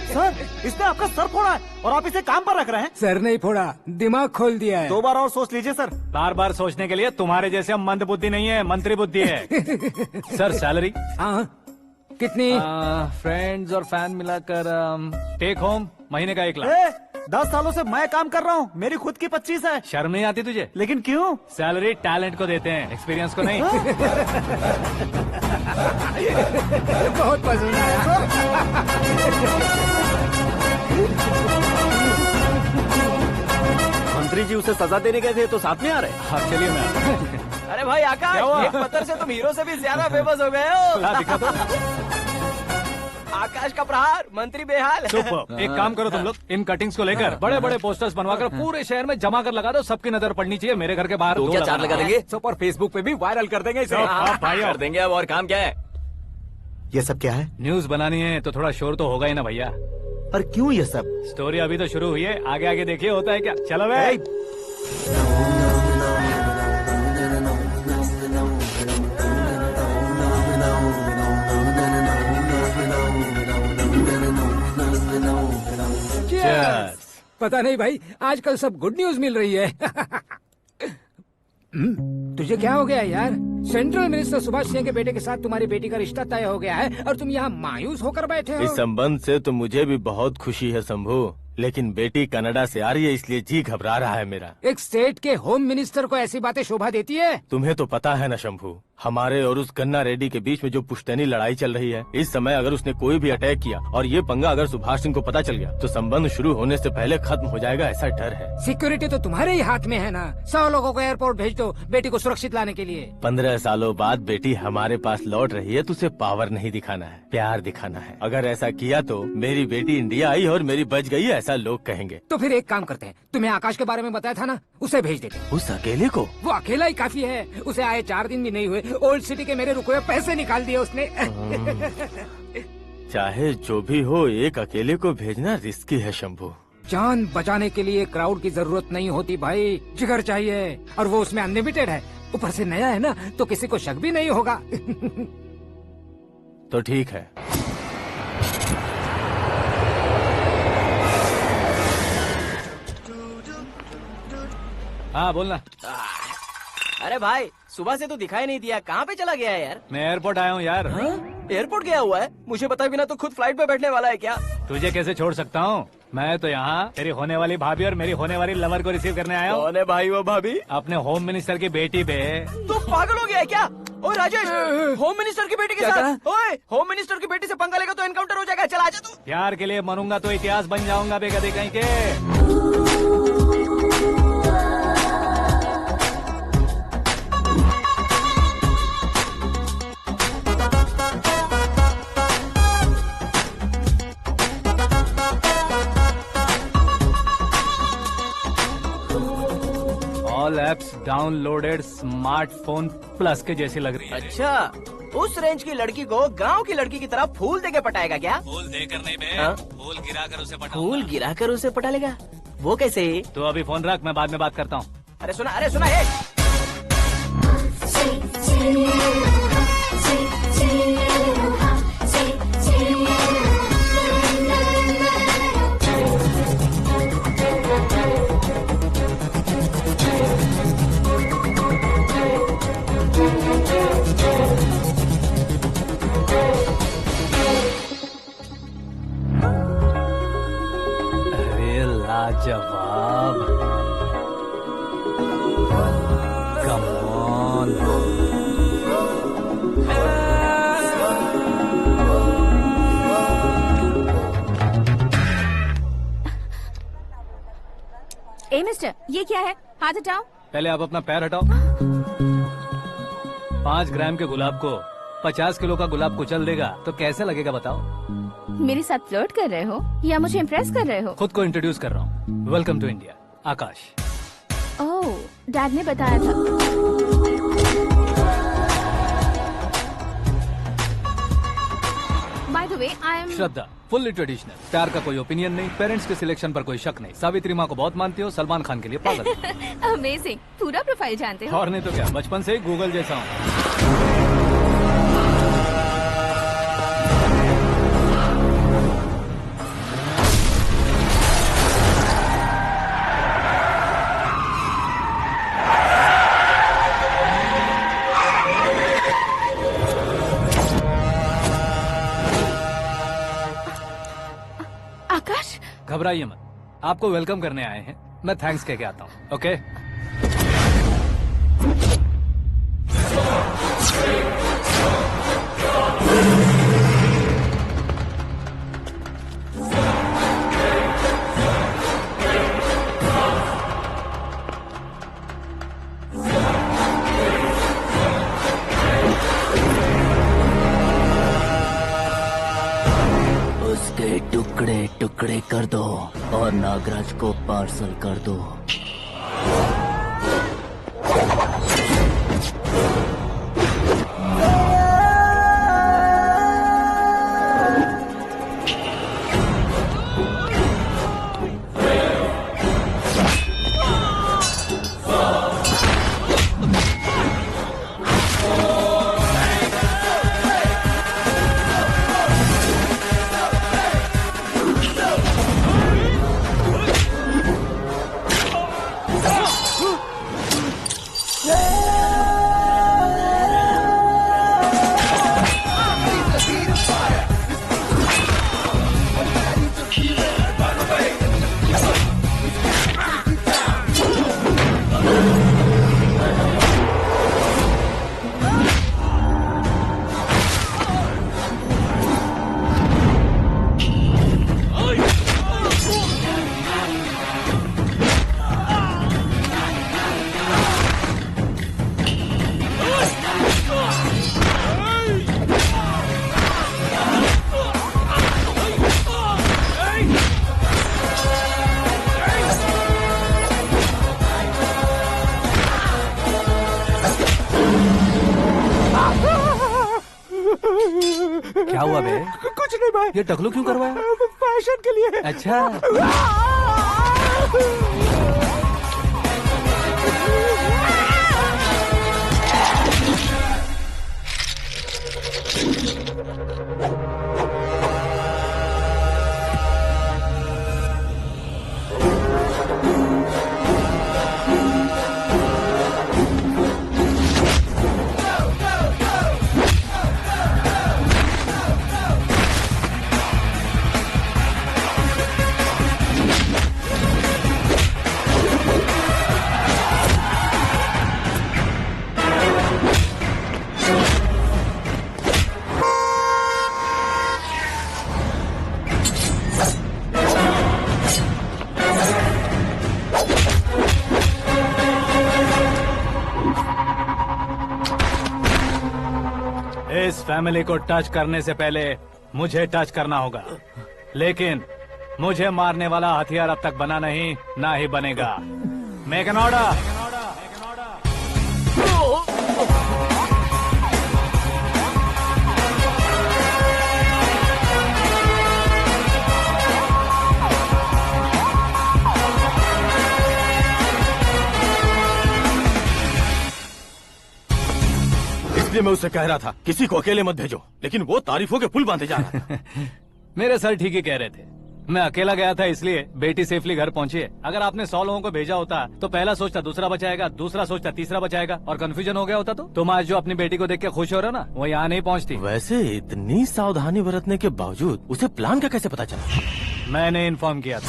Speaker 3: सर, इसने आपका सर फोड़ा है और आप इसे काम पर रख रहे हैं।
Speaker 9: सर नहीं फोड़ा, दिमाग खोल दिया है।
Speaker 3: 2 बार और सोच लीजिए सर।
Speaker 2: बार बार सोचने के लिए तुम्हारे जैसे मंद बुद्धि नहीं है, मंत्री बुद्धि है। Sir salary?
Speaker 9: हाँ, कितनी?
Speaker 2: फ्रेंड्स और फैन मिलाकर टेक होम महीने का 1 लाख।
Speaker 3: 10 सालों से मैं काम कर रहा हूँ, मेरी खुद की 25 है।
Speaker 2: शर्म नहीं आती तुझे?
Speaker 3: लेकिन क्यों?
Speaker 2: सैलरी टैलेंट को देते हैं, एक्सपीरियंस को नहीं।
Speaker 9: बहुत पसंद आया।
Speaker 3: मंत्री जी उसे सजा देने गए थे तो साथ में आ रहे?
Speaker 2: हाँ चलिए मैं।
Speaker 3: अरे भाई आकाश, एक पत्थर से तुम हीरो से भी ज्यादा फेमस हो गए हो।
Speaker 2: दिखा दो।
Speaker 3: आकाश का प्रहार, मंत्री बेहाल।
Speaker 2: सुपर। एक काम करो तुम लोग, इन कटिंग्स को लेकर बड़े बड़े पोस्टर्स बनवाकर पूरे शहर में जमा कर लगा दो। सबकी नजर पड़नी चाहिए मेरे घर के बाहर।
Speaker 7: तो क्या 4 लगा देंगे?
Speaker 8: सुपर, फेसबुक पे भी वायरल कर देंगे इसे।
Speaker 7: भाई कर देंगे। अब और काम क्या है?
Speaker 10: ये सब क्या है?
Speaker 2: न्यूज बनानी है तो थोड़ा शोर तो होगा ही ना भैया।
Speaker 10: पर क्यों ये सब?
Speaker 2: स्टोरी अभी तो शुरू हुई है, आगे आगे देखिए होता है क्या। चलो भाई।
Speaker 9: पता नहीं भाई, आजकल सब गुड न्यूज मिल रही है। तुझे क्या हो गया यार? सेंट्रल मिनिस्टर सुभाष सिंह के बेटे के साथ तुम्हारी बेटी का रिश्ता तय हो गया है और तुम यहाँ मायूस होकर बैठे हो।
Speaker 11: इस संबंध से तो मुझे भी बहुत खुशी है शंभू, लेकिन बेटी कनाडा से आ रही है इसलिए जी घबरा रहा है मेरा।
Speaker 9: एक स्टेट के होम मिनिस्टर को ऐसी बातें शोभा देती है?
Speaker 11: तुम्हें तो पता है ना शंभू, हमारे और उस गन्ना रेड्डी के बीच में जो पुश्तैनी लड़ाई चल रही है। इस समय अगर उसने कोई भी अटैक किया और ये पंगा अगर सुभाष सिंह को पता चल गया तो संबंध शुरू होने से पहले खत्म हो जाएगा, ऐसा डर है।
Speaker 9: सिक्योरिटी तो तुम्हारे ही हाथ में है ना। 100 लोगों को एयरपोर्ट भेज दो बेटी को सुरक्षित लाने के लिए।
Speaker 11: 15 सालों बाद बेटी हमारे पास लौट रही है तो उसे पावर नहीं दिखाना है, प्यार दिखाना है। अगर ऐसा किया तो मेरी बेटी इंडिया आई और मेरी बच गई, ऐसा लोग कहेंगे।
Speaker 9: तो फिर एक काम करते हैं, तुम्हें आकाश के बारे में बताया था ना, उसे भेज देते।
Speaker 11: उस अकेले को?
Speaker 9: वो अकेला ही काफी है। उसे आए 4 दिन भी नहीं हुए, ओल्ड सिटी के मेरे रुके हुए पैसे निकाल दिए उसने।
Speaker 11: चाहे जो भी हो, एक अकेले को भेजना रिस्की है शंभू।
Speaker 9: जान बचाने के लिए क्राउड की जरूरत नहीं होती भाई, जिगर चाहिए, और वो उसमें अनलिमिटेड है। ऊपर से नया है ना तो किसी को शक भी नहीं होगा।
Speaker 11: तो ठीक है।
Speaker 2: हाँ बोलना।
Speaker 3: अरे भाई, सुबह से तो दिखाई नहीं दिया, कहाँ पे चला गया है यार?
Speaker 2: मैं एयरपोर्ट आया हूँ यार।
Speaker 3: एयरपोर्ट गया हुआ है? मुझे बताए बिना तो खुद फ्लाइट पे बैठने वाला है क्या?
Speaker 2: तुझे कैसे छोड़ सकता हूँ? मैं तो यहाँ तेरी होने वाली भाभी और मेरी होने वाली लवर को रिसीव करने आया हूँ।
Speaker 3: कौन है भाई वो भाभी?
Speaker 2: अपने होम मिनिस्टर की बेटी पे।
Speaker 3: तो पागल हो गया है क्या? ओए राजेश, होम मिनिस्टर की बेटी के साथ? ओए, होम मिनिस्टर की बेटी से पंगा लेगा तो एनकाउंटर हो जाएगा। चला आजा तू।
Speaker 2: प्यार के लिए मरूंगा तो इतिहास बन जाऊंगा बेगदे कहीं के। एप्स डाउनलोडेड स्मार्टफोन प्लस के जैसी लग रही है।
Speaker 3: अच्छा, उस रेंज की लड़की को गांव की लड़की की तरह फूल देके पटाएगा क्या?
Speaker 2: फूल देकर नहीं बे,
Speaker 3: हाँ?
Speaker 2: फूल गिराकर उसे पटा।
Speaker 3: फूल गिराकर उसे पटा लेगा? वो कैसे?
Speaker 2: तो अभी फोन रख, मैं बाद में बात करता हूँ।
Speaker 3: अरे सुना हे।
Speaker 2: अरे लाजवाब, कम ऑन।
Speaker 1: ए मिस्टर, ये क्या है? हाथ हटाओ।
Speaker 2: पहले आप अपना पैर हटाओ। 5 ग्राम के गुलाब को 50 किलो का गुलाब कुचल देगा तो कैसे लगेगा बताओ?
Speaker 1: मेरे साथ फ्लर्ट कर रहे हो या मुझे इम्प्रेस कर रहे हो?
Speaker 2: खुद को इंट्रोड्यूस कर रहा हूँ। Welcome to India, Akash.
Speaker 1: Oh, dad ने बताया था। By the way, I am
Speaker 2: Shraddha, fully traditional. प्यार का कोई ओपिनियन नहीं, पेरेंट्स के सिलेक्शन पर कोई शक नहीं। सावित्री माँ को बहुत मानती हो, सलमान खान के लिए पागल।
Speaker 1: अमेजिंग, पूरा प्रोफाइल जानते हो।
Speaker 2: और नहीं तो क्या, बचपन से ही गूगल जैसा हूँ।
Speaker 1: आकाश,
Speaker 2: घबराइए मत, आपको वेलकम करने आए हैं। मैं थैंक्स कह के आता हूँ, ओके?
Speaker 3: उसके टुकड़े टुकड़े कर दो और नागराज को पार्सल कर दो। क्या हुआ बे?
Speaker 8: कुछ नहीं भाई।
Speaker 2: ये टकलू क्यों करवाया?
Speaker 8: फैशन के लिए।
Speaker 2: अच्छा, इस फैमिली को टच करने से पहले मुझे टच करना होगा, लेकिन मुझे मारने वाला हथियार अब तक बना नहीं, ना ही बनेगा। Make an order.
Speaker 11: इसलिए मैं उससे कह रहा था किसी को अकेले मत भेजो, लेकिन वो तारीफों के पुल बांधे जा रहा था।
Speaker 2: मेरे सर ठीक ही कह रहे थे। मैं अकेला गया था इसलिए बेटी सेफली घर पहुंची है। अगर आपने 100 लोगों को भेजा होता तो पहला सोचता दूसरा बचाएगा, दूसरा सोचता तीसरा बचाएगा, और कंफ्यूजन हो गया होता तो तुम आज जो अपनी बेटी को देख के खुश हो रहे हो ना, वो यहाँ नहीं पहुँचती।
Speaker 11: वैसे इतनी सावधानी बरतने के बावजूद उसे प्लान का कैसे पता चला?
Speaker 2: मैंने इन्फॉर्म किया था।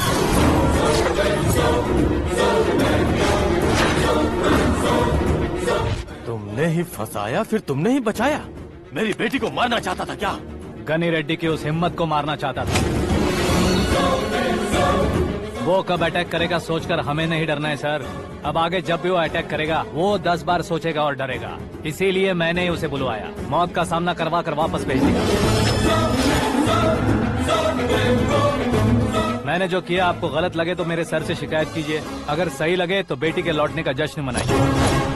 Speaker 11: तुमने ही फंसाया, फिर तुमने ही बचाया। मेरी बेटी को मारना चाहता था क्या?
Speaker 2: गनी रेड्डी की उस हिम्मत को मारना चाहता था। वो कब अटैक करेगा सोचकर हमें नहीं डरना है सर। अब आगे जब भी वो अटैक करेगा वो 10 बार सोचेगा और डरेगा। इसीलिए मैंने ही उसे बुलवाया। मौत का सामना करवा कर वापस भेज दिया। मैंने जो किया आपको गलत लगे तो मेरे सर से शिकायत कीजिए, अगर सही लगे तो बेटी के लौटने का जश्न मनाइए।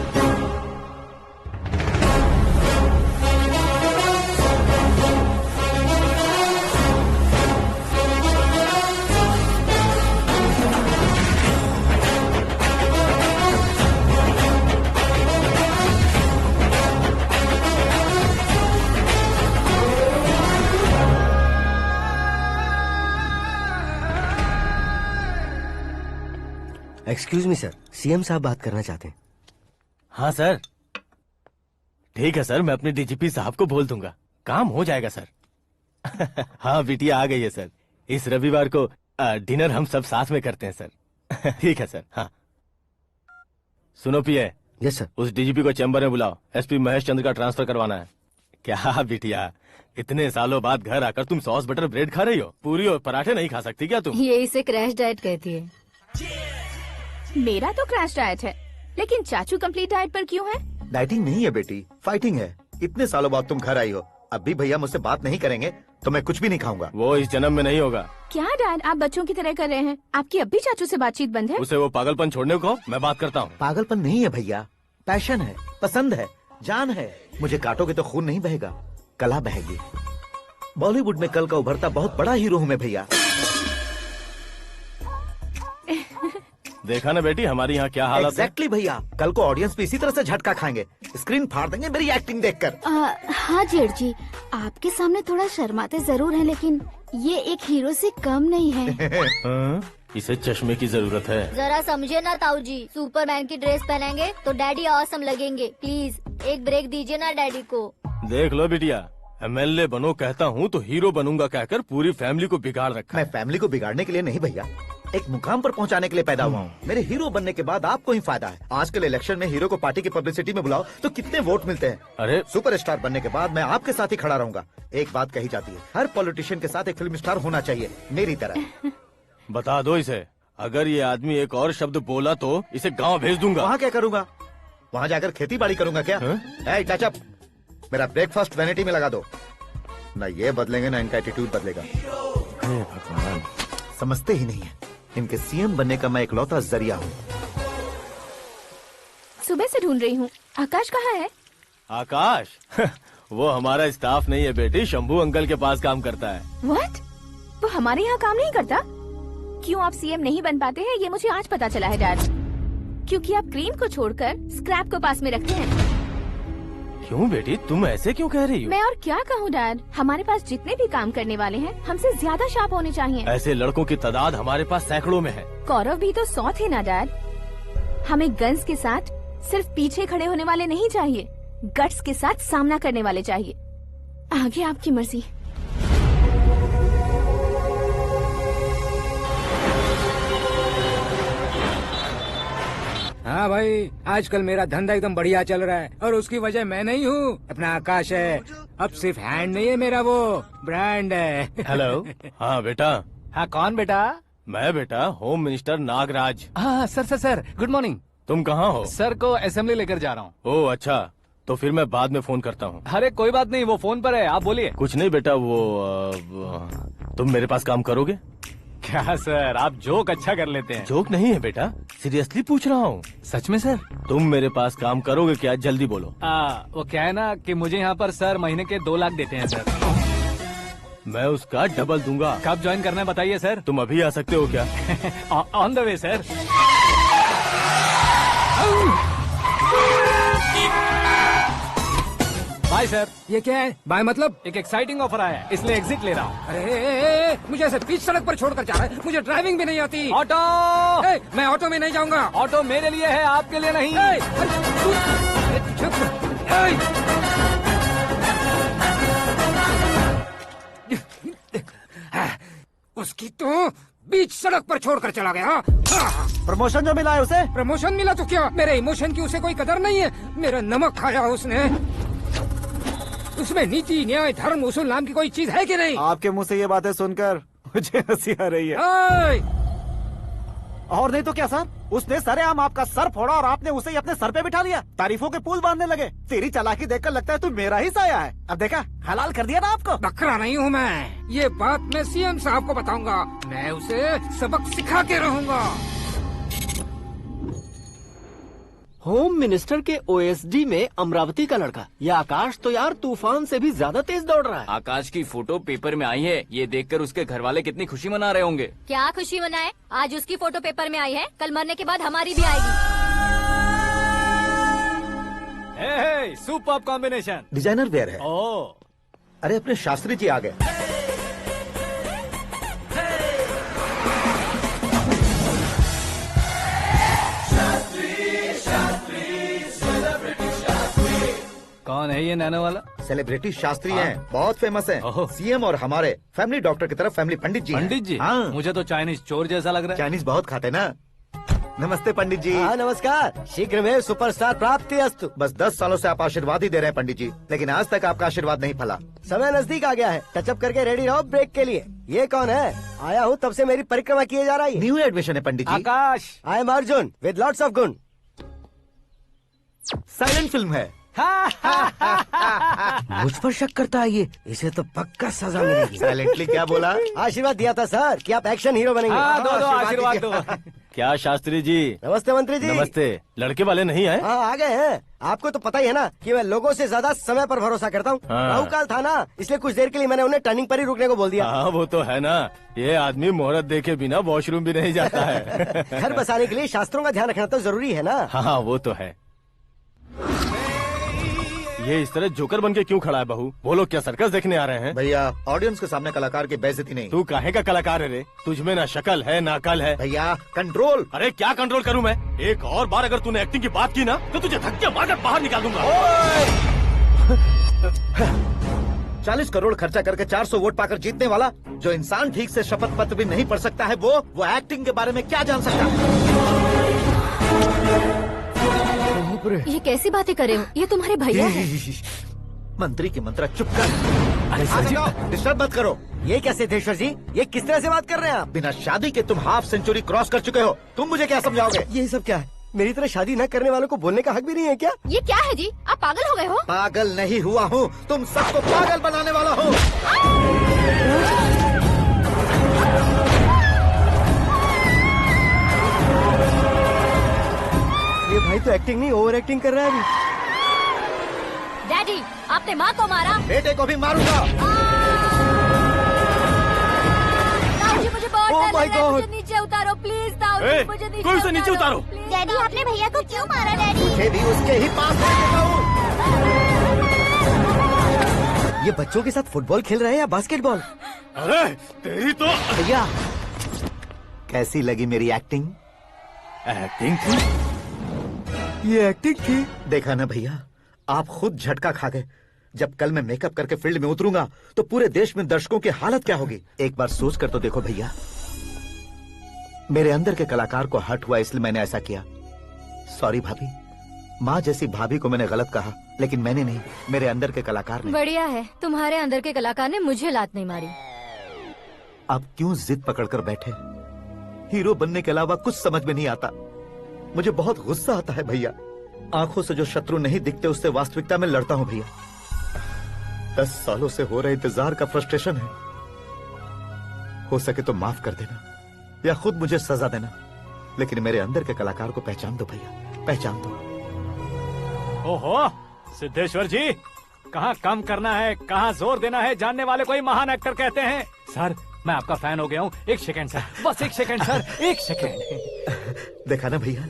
Speaker 10: एक्सक्यूज मी सर, सीएम साहब बात करना चाहते हैं।
Speaker 11: हाँ सर, ठीक है सर, मैं अपने डीजीपी साहब को बोल दूंगा, काम हो जाएगा सर। हाँ बिटिया आ गई है सर। इस रविवार को डिनर हम सब साथ में करते हैं सर। ठीक है सर। हाँ सुनो पिए।
Speaker 10: Yes sir.
Speaker 11: उस डीजीपी को चैम्बर में बुलाओ, एसपी महेश चंद्र का ट्रांसफर करवाना है। क्या बिटिया, इतने सालों बाद घर आकर तुम सॉस बटर ब्रेड खा रही हो? पूरी और पराठे नहीं खा सकती क्या तुम?
Speaker 5: ये इसे क्रैश डाइट कहती है।
Speaker 1: मेरा तो क्रैश डाइट है, लेकिन चाचू कंप्लीट डाइट पर क्यों है?
Speaker 10: डाइटिंग नहीं है बेटी, फाइटिंग है। इतने सालों बाद तुम घर आई हो, अब भी भैया मुझसे बात नहीं करेंगे तो मैं कुछ भी नहीं खाऊंगा।
Speaker 11: वो इस जन्म में नहीं होगा।
Speaker 1: क्या डैड, आप बच्चों की तरह कर रहे हैं? आपकी अब भी चाचू से बातचीत बंद है?
Speaker 11: उसे वो पागलपन छोड़ने को मैं बात करता हूँ।
Speaker 10: पागलपन नहीं है भैया, पैशन है, पसंद है, जान है। मुझे काटोगे तो खून नहीं बहेगा, कला बहेगी। बॉलीवुड में कल का उभरता बहुत बड़ा हीरो हूँ मैं भैया।
Speaker 11: देखा ना बेटी हमारी यहाँ क्या हालत है।
Speaker 10: एग्जैक्टली भैया, कल को ऑडियंस भी इसी तरह से झटका खाएंगे, स्क्रीन फाड़ देंगे मेरी एक्टिंग देखकर।
Speaker 6: हाँ जेठ जी, आपके सामने थोड़ा शर्माते जरूर हैं, लेकिन ये एक हीरो से कम नहीं है।
Speaker 11: इसे चश्मे की जरूरत है।
Speaker 5: जरा समझे ना ताऊ जी, सुपरमैन की ड्रेस पहनेंगे तो डैडी ऑसम लगेंगे। प्लीज एक ब्रेक दीजिए ना डैडी को।
Speaker 11: देख लो बिटिया, एमएलए बनो कहता हूँ तो हीरो बनूंगा कहकर पूरी फैमिली को बिगाड़ रखा।
Speaker 10: मैं फैमिली को बिगाड़ने के लिए नहीं भैया, एक मुकाम पर पहुंचाने के लिए पैदा हुआ हूँ। मेरे हीरो बनने के बाद आपको ही फायदा है। आजकल इलेक्शन में हीरो को पार्टी की पब्लिसिटी में बुलाओ तो कितने वोट मिलते हैं।
Speaker 11: अरे
Speaker 10: सुपरस्टार बनने के बाद मैं आपके साथ ही खड़ा रहूंगा। एक बात कही जाती है, हर पॉलिटिशियन के साथ एक फिल्म स्टार होना चाहिए, मेरी तरह।
Speaker 11: बता दो इसे, अगर ये आदमी एक और शब्द बोला तो इसे गाँव भेज दूंगा।
Speaker 10: वहाँ क्या करूँगा? वहाँ जाकर खेती बाड़ी करूँगा क्या? टचअप, मेरा ब्रेकफास्ट वैनिटी में लगा दो। न ये बदलेंगे न इनका एटीट्यूड बदलेगा। भगवान, समझते ही नहीं है, इनके सीएम बनने का मैं इकलौता जरिया हूँ।
Speaker 1: सुबह से ढूंढ रही हूँ। आकाश कहाँ है?
Speaker 11: आकाश? वो हमारा स्टाफ नहीं है बेटी, शंभू अंकल के पास काम करता है।
Speaker 1: व्हाट? वो हमारे यहाँ काम नहीं करता? क्यों आप सीएम नहीं बन पाते हैं ये मुझे आज पता चला है डैड। क्योंकि आप क्रीम को छोड़कर स्क्रैप को पास में रखते हैं।
Speaker 11: क्यों बेटी, तुम ऐसे क्यों कह रही हो?
Speaker 1: मैं और क्या कहूँ डैड, हमारे पास जितने भी काम करने वाले हैं हमसे ज्यादा शार्प होने चाहिए।
Speaker 11: ऐसे लड़कों की तादाद हमारे पास सैकड़ों में है।
Speaker 1: कौरव भी तो 100 थे ना डैड। हमें गन्स के साथ सिर्फ पीछे खड़े होने वाले नहीं चाहिए, गट्स के साथ सामना करने वाले चाहिए। आगे आपकी मर्जी।
Speaker 9: हाँ भाई, आजकल मेरा धंधा एकदम बढ़िया चल रहा है और उसकी वजह मैं नहीं हूँ, अपना आकाश है। अब सिर्फ हैंड नहीं है मेरा, वो ब्रांड है।
Speaker 11: हेलो। हाँ बेटा।
Speaker 2: हाँ कौन बेटा?
Speaker 11: मैं बेटा होम मिनिस्टर नागराज।
Speaker 2: हाँ सर गुड मॉर्निंग।
Speaker 11: तुम कहाँ हो?
Speaker 2: सर को असेंबली लेकर जा रहा हूँ।
Speaker 11: ओह अच्छा, तो फिर मैं बाद में फोन करता हूँ।
Speaker 2: अरे कोई बात नहीं, वो फोन पर है, आप बोलिए।
Speaker 11: कुछ नहीं बेटा, तुम मेरे पास काम करोगे?
Speaker 2: क्या सर, आप जोक अच्छा कर लेते हैं।
Speaker 11: जोक नहीं है बेटा, सीरियसली पूछ रहा हूँ।
Speaker 2: सच में सर?
Speaker 11: तुम मेरे पास काम करोगे क्या? जल्दी बोलो।
Speaker 2: वो क्या है ना कि मुझे यहाँ पर सर महीने के 2 लाख देते हैं सर।
Speaker 11: मैं उसका डबल दूंगा।
Speaker 2: कब ज्वाइन करना है बताइए सर।
Speaker 11: तुम अभी आ सकते हो क्या?
Speaker 2: On the way sir. Bye sir.
Speaker 9: ये क्या है? बाय मतलब?
Speaker 2: एक एक्साइटिंग ऑफर आया है, इसलिए एग्जिट ले रहा हूँ।
Speaker 9: अरे मुझे ऐसे बीच सड़क पर छोड़कर जा रहा है, मुझे ड्राइविंग भी नहीं आती।
Speaker 2: ऑटो।
Speaker 9: मैं ऑटो में नहीं जाऊंगा।
Speaker 2: ऑटो मेरे लिए है, आपके लिए नहीं।
Speaker 9: उसकी तो बीच सड़क पर छोड़कर चला गया।
Speaker 3: प्रमोशन जो मिला है उसे?
Speaker 9: प्रमोशन मिला तो क्या, मेरे इमोशन की उसे कोई कदर नहीं है। मेरा नमक खाया उसने। उसमें नीति, न्याय, धर्म, उसूल नाम की कोई चीज है कि नहीं?
Speaker 3: आपके मुंह से ये बातें सुनकर मुझे हंसी आ रही है। और नहीं तो क्या सर, उसने सरेआम आपका सर फोड़ा और आपने उसे ही अपने सर पे बिठा लिया। तारीफों के पुल बांधने लगे। तेरी चालाकी देखकर लगता है तू मेरा ही साया है। अब देखा, हलाल कर दिया ना आपको।
Speaker 9: बकरा नहीं हूँ मैं, ये बात मैं सीएम साहब को बताऊंगा। मैं उसे सबक सिखा के रहूंगा।
Speaker 12: होम मिनिस्टर के ओएसडी में अमरावती का लड़का, ये आकाश तो यार तूफान से भी ज्यादा तेज दौड़ रहा है।
Speaker 7: आकाश की फोटो पेपर में आई है, ये देखकर उसके घर वाले कितनी खुशी मना रहे होंगे।
Speaker 5: क्या खुशी मनाए? आज उसकी फोटो पेपर में आई है, कल मरने के बाद हमारी भी आएगी।
Speaker 2: Super combination.
Speaker 10: डिजाइनर वेयर है।
Speaker 2: ओह,
Speaker 10: अरे अपने शास्त्री जी आ गए।
Speaker 2: कौन है ये नैनो वाला?
Speaker 10: सेलिब्रिटी शास्त्री हैं, बहुत फेमस हैं। सीएम और हमारे फैमिली डॉक्टर की तरफ फैमिली पंडित जी हैं।
Speaker 2: पंडित जी?
Speaker 10: हाँ।
Speaker 2: मुझे तो चाइनीज चोर जैसा लग रहा है।
Speaker 10: चाइनीज बहुत खाते ना। नमस्ते पंडित जी।
Speaker 12: हाँ नमस्कार, शीघ्र में सुपरस्टार प्राप्ति अस्तु।
Speaker 10: बस 10 सालों से आप आशीर्वाद ही दे रहे हैं पंडित जी, लेकिन आज तक आपका आशीर्वाद नहीं फला।
Speaker 12: समय नजदीक आ गया है, टचअप करके रेडी रहो ब्रेक के लिए। ये कौन है? आया हूँ तब से मेरी परिक्रमा किए जा रही है।
Speaker 10: न्यू एडमिशन है Pandit ji.
Speaker 2: Akash.
Speaker 12: I am Arjun with lots of गुण।
Speaker 10: साइलेंट फिल्म है।
Speaker 12: मुझ पर शक करता है ये, इसे तो पक्का सजा मिलेगी।
Speaker 10: साइलेंटली क्या बोला?
Speaker 12: आशीर्वाद दिया था सर कि आप एक्शन हीरो बनेंगे।
Speaker 2: हाँ, दो आशीर्वाद दो।
Speaker 11: क्या शास्त्री जी?
Speaker 12: नमस्ते मंत्री जी।
Speaker 11: नमस्ते। लड़के वाले नहीं आए?
Speaker 12: हाँ आ गए हैं। आपको तो पता ही है ना कि मैं लोगों से ज्यादा समय पर भरोसा करता हूँ।
Speaker 11: हाँ।
Speaker 12: राहु काल था ना, इसलिए कुछ देर के लिए मैंने उन्हें टर्निंग पर ही रुकने को बोल दिया।
Speaker 11: हाँ वो तो है ना, ये आदमी मुहूर्त देखे बिना वॉशरूम भी नहीं जाता है।
Speaker 12: घर बसाने के लिए शास्त्रों का ध्यान रखना तो जरूरी है ना।
Speaker 11: हाँ वो तो है। ये इस तरह जोकर बन के क्यों खड़ा है बहू? वो लोग क्या सर्कस देखने आ रहे हैं?
Speaker 10: भैया ऑडियंस के सामने कलाकार की बेइज्जती नहीं।
Speaker 11: तू काहे का कलाकार है रे? तुझ में ना शक्ल है ना अकल है।
Speaker 10: भैया कंट्रोल।
Speaker 11: अरे क्या कंट्रोल करूं मैं? एक और बार अगर तूने एक्टिंग की बात की ना तो तुझे धक्के मारकर बाहर निकाल दूंगा।
Speaker 10: 40 करोड़ खर्चा करके 400 वोट पाकर जीतने वाला, जो इंसान ठीक से शपथ पत्र भी नहीं पढ़ सकता है, वो एक्टिंग के बारे में क्या जान सकता है?
Speaker 5: ये कैसी बातें कर रहे हो? ये तुम्हारे भैया हैं।
Speaker 10: मंत्री की मंत्रा चुप कर। डिस्टर्ब मत करो।
Speaker 12: ये क्या सिद्धेश्वर जी, ये किस तरह से बात कर रहे हैं आप?
Speaker 10: बिना शादी के तुम हाफ सेंचुरी क्रॉस कर चुके हो, तुम मुझे क्या समझाओगे?
Speaker 12: ये सब क्या है? मेरी तरह शादी न करने वालों को बोलने का हक भी नहीं है क्या?
Speaker 5: ये क्या है जी? आप पागल हो गए हो?
Speaker 10: पागल नहीं हुआ हूँ, तुम सबको पागल बनाने वाला हूँ।
Speaker 12: ये भाई तो एक्टिंग नहीं ओवर एक्टिंग कर रहा है अभी।
Speaker 5: डैडी, आपने माँ को मारा।
Speaker 10: बेटे को भी मारूंगा।
Speaker 5: ताऊ जी मुझे बहुत
Speaker 12: Oh
Speaker 5: डर
Speaker 12: my
Speaker 5: लग रहा है,
Speaker 12: God!
Speaker 5: मुझे नीचे उतारो प्लीज। ताऊ जी मुझे नीचे
Speaker 11: कोई उसे नीचे उतारो।
Speaker 6: डैडी आपने भैया को क्यों मारा डैडी?
Speaker 10: मुझे भी उसके ही पास लेके जाऊं।
Speaker 12: ये बच्चों के साथ फुटबॉल खेल रहे हैं या बास्केटबॉल?
Speaker 11: अरे तेरी तो
Speaker 10: भैया कैसी लगी मेरी एक्टिंग?
Speaker 11: एक्टिंग थी?
Speaker 12: ये एक्टिंग थी?
Speaker 10: देखा ना भैया, आप खुद झटका खा गए। जब कल मैं मेकअप करके फील्ड में उतरूंगा तो पूरे देश में दर्शकों की हालत क्या होगी? एक बार सोच कर तो देखो भैया। मेरे अंदर के कलाकार को हर्ट हुआ इसलिए मैंने ऐसा किया। सॉरी भाभी। माँ जैसी भाभी को मैंने गलत कहा, लेकिन मैंने नहीं, मेरे अंदर के कलाकार ने।
Speaker 5: बढ़िया है, तुम्हारे अंदर के कलाकार ने मुझे लात नहीं मारी।
Speaker 10: आप क्यों जिद पकड़कर बैठे? हीरो बनने के अलावा कुछ समझ में नहीं आता। मुझे बहुत गुस्सा आता है भैया। आंखों से जो शत्रु नहीं दिखते उससे वास्तविकता में लड़ता हूं भैया। 10 सालों से हो रहे इंतजार का फ्रस्ट्रेशन है। हो सके तो माफ कर देना या खुद मुझे सजा देना, लेकिन मेरे अंदर के कलाकार को पहचान दो भैया, पहचान दो।
Speaker 2: ओहो सिद्धेश्वर जी, कहाँ कम करना है कहाँ जोर देना है, जानने वाले को ही महान एक्टर कहते हैं। सर मैं आपका फैन हो गया हूँ। एक सेकंड सर, बस एक सेकंड सर, एक सेकंड।
Speaker 10: देखा ना भैया,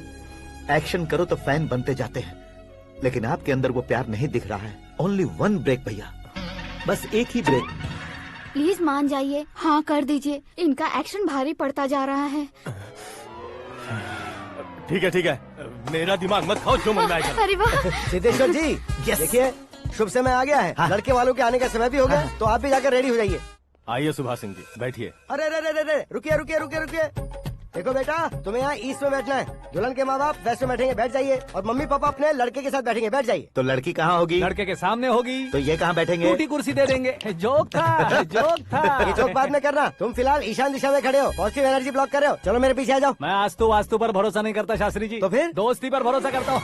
Speaker 10: एक्शन करो तो फैन बनते जाते हैं, लेकिन आपके अंदर वो प्यार नहीं दिख रहा है ओनली वन ब्रेक भैया, बस एक ही ब्रेक।
Speaker 6: प्लीज मान जाइए, हाँ कर दीजिए। इनका एक्शन भारी पड़ता जा रहा है।
Speaker 11: ठीक है, मेरा दिमाग मत खाओ, जो मंगाएगा।
Speaker 6: अरे वाह
Speaker 13: सिद्धेश्वर जी, देखिए शुभ समय आ गया है।
Speaker 10: हाँ।
Speaker 13: लड़के वालों के आने का समय भी हो गया, तो आप भी जाकर रेडी हो जाइए।
Speaker 11: आइए सुभाष सिंह जी, बैठिए।
Speaker 13: अरे रुकिए। देखो बेटा, तुम्हें यहाँ ईस्ट में बैठना है। दुल्हन के माँ बाप वेस्ट में बैठेंगे, बैठ जाइए। और मम्मी पापा अपने लड़के के साथ बैठेंगे, बैठ जाइए।
Speaker 10: तो लड़की कहाँ होगी?
Speaker 2: लड़के के सामने होगी।
Speaker 10: तो ये कहाँ बैठेंगे?
Speaker 2: टूटी कुर्सी दे देंगे। जोक था।
Speaker 13: ये जोक बाद में करना। तुम फिलहाल ईशान दिशा में खड़े हो, पॉजिटिव एनर्जी ब्लॉक कर रहे हो। चलो मेरे पीछे आ जाओ।
Speaker 2: मैं वास्तु पर भरोसा नहीं करता शास्त्री जी।
Speaker 13: तो फिर
Speaker 2: दोस्ती पर भरोसा करता हूँ।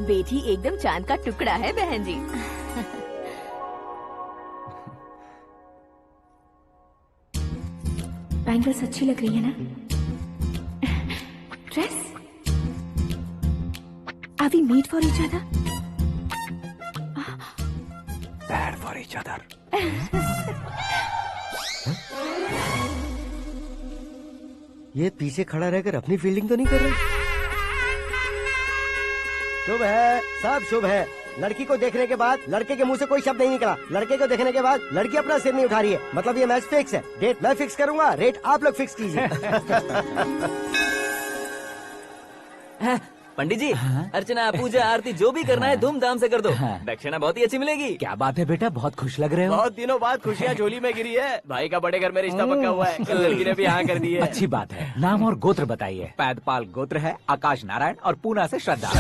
Speaker 1: बेटी एकदम चांद का टुकड़ा है बहन जी। बैंगल्स अच्छी लग रही है ना? Dress? Are we made for each other?
Speaker 8: Bad for each other.
Speaker 13: ये पीछे खड़ा रहकर अपनी फील्डिंग तो नहीं कर रहा? शुभ है, सब शुभ है। लड़की को देखने के बाद लड़के के मुंह से कोई शब्द नहीं निकला। लड़के को देखने के बाद लड़की अपना सिर नहीं उठा रही है, मतलब ये मैच फिक्स है। डेट मैं फिक्स करूंगा, रेट आप लोग फिक्स कीजिए।
Speaker 7: पंडित जी, अर्चना, पूजा, आरती जो भी करना है धूमधाम से कर दो। दक्षिणा बहुत ही अच्छी मिलेगी।
Speaker 8: क्या बात है बेटा, बहुत खुश लग रहे हो।
Speaker 12: बहुत दिनों बाद खुशियाँ झोली में गिरी है। भाई का बड़े घर में रिश्ता पक्का हुआ है। कल लड़की ने भी हाँ कर दी है।
Speaker 8: अच्छी बात है। नाम और गोत्र बताइए। पैदपाल गोत्र है, आकाश नारायण, और पूना से श्रद्धा।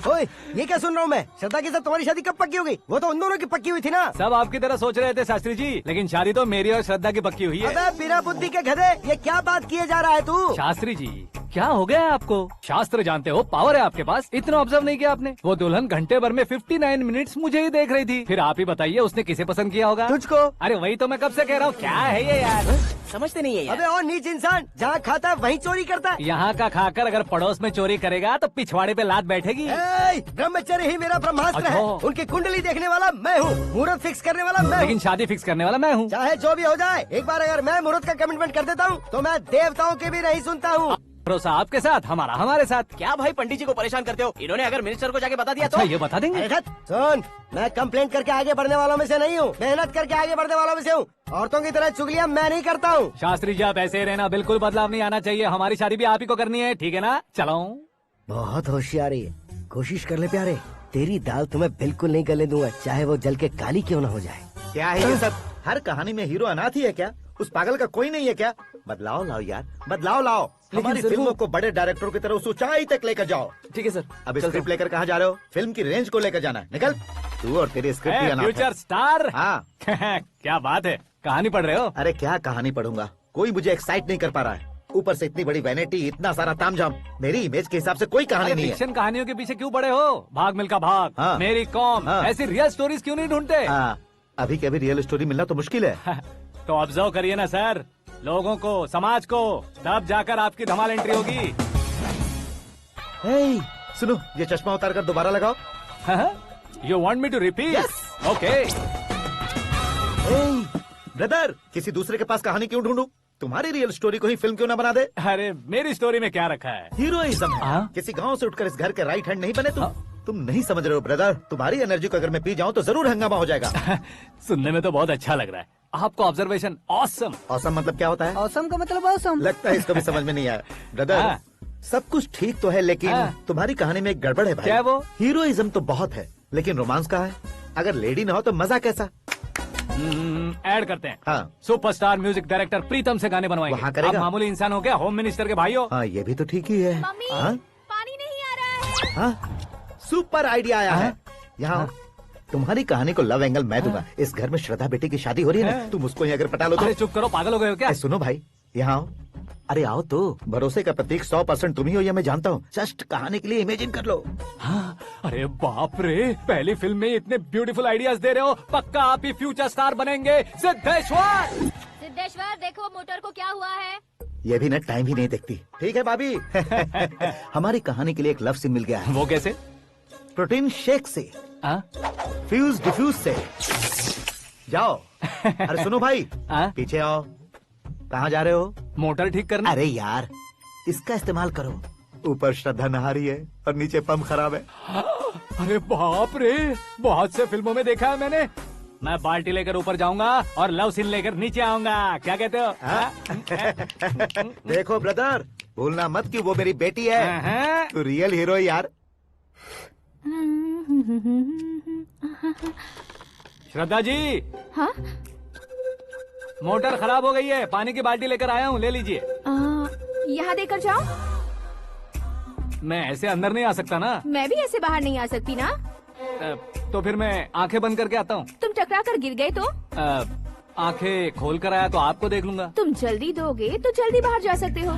Speaker 13: ओए, ये क्या सुन रहा हूँ मैं? श्रद्धा के साथ तुम्हारी शादी कब पक्की हो गई? वो तो उन दोनों की पक्की हुई थी ना।
Speaker 2: सब आपकी तरह सोच रहे थे शास्त्री जी, लेकिन शादी तो मेरी और श्रद्धा की पक्की हुई है।
Speaker 13: अबे बिना बुद्धि के गधे, ये क्या बात किए जा रहा है तू?
Speaker 2: शास्त्री जी, क्या हो गया है आपको? शास्त्र जानते हो, पावर है आपके पास। इतना ऑब्जर्व नहीं किया आपने? वो दुल्हन घंटे भर में 59 मिनट्स मुझे ही देख रही थी। फिर आप ही बताइए उसने किसे पसंद किया होगा?
Speaker 13: तुझको।
Speaker 2: अरे वही तो मैं कब से कह रहा हूँ, क्या है ये यार?
Speaker 12: समझते नहीं है यार।
Speaker 13: अबे और नीच इंसान, जहाँ खाता है वहीं चोरी करता है।
Speaker 2: यहाँ का खाकर अगर पड़ोस में चोरी करेगा तो पिछवाड़े पे लात बैठेगी।
Speaker 13: ब्रह्मचर्य ही मेरा ब्रह्मास्त्र
Speaker 2: अच्छा।
Speaker 13: है। उनकी कुंडली देखने वाला मैं हूँ, मुहूर्त फिक्स करने वाला मैं हूँ।
Speaker 2: लेकिन शादी फिक्स करने वाला मैं हूँ।
Speaker 13: चाहे जो भी हो जाए, एक बार अगर मैं मुहूर्त का कमिटमेंट कर देता हूँ तो मैं देवताओं के भी नहीं सुनता हूँ।
Speaker 2: भरोसा आपके साथ, हमारा हमारे साथ।
Speaker 12: क्या भाई पंडित जी को परेशान करते हो? इन्होंने अगर मिनिस्टर को जाके बता दिया
Speaker 2: अच्छा,
Speaker 12: तो
Speaker 2: ये बता देंगे?
Speaker 13: अरे सुन, मैं कंप्लेंट करके आगे बढ़ने वालों में से नहीं हूँ, मेहनत करके आगे बढ़ने वालों में से हूँ। औरतों की तरह चुगलियाँ मैं नहीं करता हूँ।
Speaker 2: शास्त्री जी, आप ऐसे ही रहना, बिल्कुल बदलाव नहीं आना चाहिए। हमारी शादी भी आप ही को करनी है, ठीक है ना? चलो।
Speaker 13: बहुत होशियारी है, कोशिश कर ले प्यारे। तेरी दाल तुम्हें बिल्कुल नहीं गलने दूंगा, चाहे वो जल के काली क्यों न हो जाए।
Speaker 10: क्या है ये सब? हर कहानी में हीरो अनाथ ही है क्या? उस पागल का कोई नहीं है क्या? बदलाव लाओ यार, बदलाव लाओ। हमारी फिल्मों को बड़े डायरेक्टरों की तरह उस ऊंचाई तक लेकर जाओ।
Speaker 7: ठीक है सर।
Speaker 10: अब स्क्रिप्ट लेकर कहाँ जा रहे हो? फिल्म की रेंज को लेकर जाना है। निकल तू और तेरी स्क्रिप्ट भी अनाथ है।
Speaker 2: Future star.
Speaker 10: हाँ।
Speaker 2: क्या बात है, कहानी पढ़ रहे हो?
Speaker 10: अरे क्या कहानी पढ़ूंगा, कोई मुझे एक्साइट नहीं कर पा रहा है। ऊपर से इतनी बड़ी वैनिटी, इतना सारा तामझाम। मेरी इमेज के हिसाब से कोई कहानी नहीं है।
Speaker 2: फिक्शन कहानियों के पीछे क्यों पड़े हो? भाग मिल्खा भाग,
Speaker 10: हाँ।
Speaker 2: मेरी कॉम,
Speaker 10: हाँ।
Speaker 2: ऐसी रियल स्टोरीज क्यों नहीं ढूंढते?
Speaker 10: हाँ, अभी के अभी रियल स्टोरी मिलना तो मुश्किल है।
Speaker 2: तो ऑब्जर्व करिए ना सर, लोगों को, समाज को, तब जाकर आपकी धमाल एंट्री होगी।
Speaker 10: सुनो, ये चश्मा उतार कर दोबारा लगाओ।
Speaker 2: You want me to repeat? Okay.
Speaker 10: Brother, किसी दूसरे के पास कहानी क्यों ढूंढूं? तुम्हारी रियल स्टोरी को ही फिल्म क्यों ना बना दे?
Speaker 2: अरे मेरी स्टोरी में क्या रखा है?
Speaker 10: हीरोइज्म है। किसी गांव से उठकर इस घर के राइट हैंड नहीं बने तुम। तुम नहीं समझ रहे हो ब्रदर, तुम्हारी एनर्जी को अगर मैं पी जाऊं तो जरूर हंगामा हो जाएगा।
Speaker 2: सुनने में तो बहुत अच्छा लग रहा है। आपको ऑब्जर्वेशन ऑसम।
Speaker 10: ऑसम मतलब क्या होता है?
Speaker 13: ऑसम का मतलब ऑसम।
Speaker 10: लगता है इसको भी समझ में नहीं आया। ब्रदर, सब कुछ ठीक तो है, लेकिन तुम्हारी कहानी में एक गड़बड़ है भाई।
Speaker 2: क्या है वो?
Speaker 10: हीरोइज्म तो बहुत है, लेकिन रोमांस का है। अगर लेडी ना हो तो मजा कैसा?
Speaker 2: ऐड करते हैं।
Speaker 10: हाँ।
Speaker 2: सुपरस्टार म्यूजिक डायरेक्टर प्रीतम से गाने बनवाएंगे।
Speaker 10: वहाँ करेगा?
Speaker 2: आप मामूली इंसान हो क्या? होम मिनिस्टर के भाई हो।
Speaker 10: हाँ, ये भी तो ठीक ही है।
Speaker 1: मम्मी,
Speaker 10: हाँ?
Speaker 1: पानी नहीं आ रहा है।
Speaker 10: हाँ? सुपर आइडिया आया है। यहाँ तुम्हारी कहानी को लव एंगल मैं दूंगा। इस घर में श्रद्धा बेटी की शादी हो रही है ना, तुम उसको ही अगर पटा लो तो।
Speaker 2: अरे चुप करो, पागल हो गए हो क्या?
Speaker 10: सुनो भाई, यहाँ आओ। अरे आओ तो, भरोसे का प्रतीक 100% तुम ही हो, ये मैं जानता हूँ। जस्ट कहानी के लिए इमेजिन कर लो।
Speaker 2: हाँ, अरे बाप रे, पहली फिल्म में इतने ब्यूटीफुल आइडियाज दे रहे हो, पक्का आप ही फ्यूचर स्टार बनेंगे। सिद्धेश्वर,
Speaker 5: सिद्धेश्वर देखो मोटर को क्या हुआ है।
Speaker 10: ये भी ना टाइम ही नहीं देखती। ठीक है भाभी। हमारी कहानी के लिए एक लव सीन मिल गया है।
Speaker 2: वो कैसे?
Speaker 10: प्रोटीन शेक से, फ्यूज डिफ्यूज से। जाओ। अरे सुनो भाई, पीछे आओ। कहाँ जा रहे हो?
Speaker 2: मोटर ठीक करना।
Speaker 10: अरे यार, इसका इस्तेमाल करो। ऊपर श्रद्धा नहा रही है और नीचे पंप खराब है।
Speaker 2: अरे बाप रे, बहुत से फिल्मों में देखा है मैंने। मैं बाल्टी लेकर ऊपर जाऊंगा और लव सीन लेकर नीचे आऊंगा। क्या कहते हो?
Speaker 10: देखो ब्रदर, भूलना मत कि वो मेरी बेटी है। तू रियल हीरो है यार।
Speaker 2: श्रद्धा जी।
Speaker 1: हाँ?
Speaker 2: मोटर खराब हो गई है, पानी की बाल्टी लेकर आया हूँ, ले लीजिए।
Speaker 1: यहाँ देकर जाओ।
Speaker 2: मैं ऐसे अंदर नहीं आ सकता ना।
Speaker 1: मैं भी ऐसे बाहर नहीं आ सकती ना।
Speaker 2: तो फिर मैं आंखें बंद करके आता हूँ।
Speaker 1: तुम टकरा कर गिर गए तो?
Speaker 2: आंखें खोल कर आया तो आपको देख लूंगा।
Speaker 1: तुम जल्दी दोगे तो जल्दी बाहर जा सकते हो।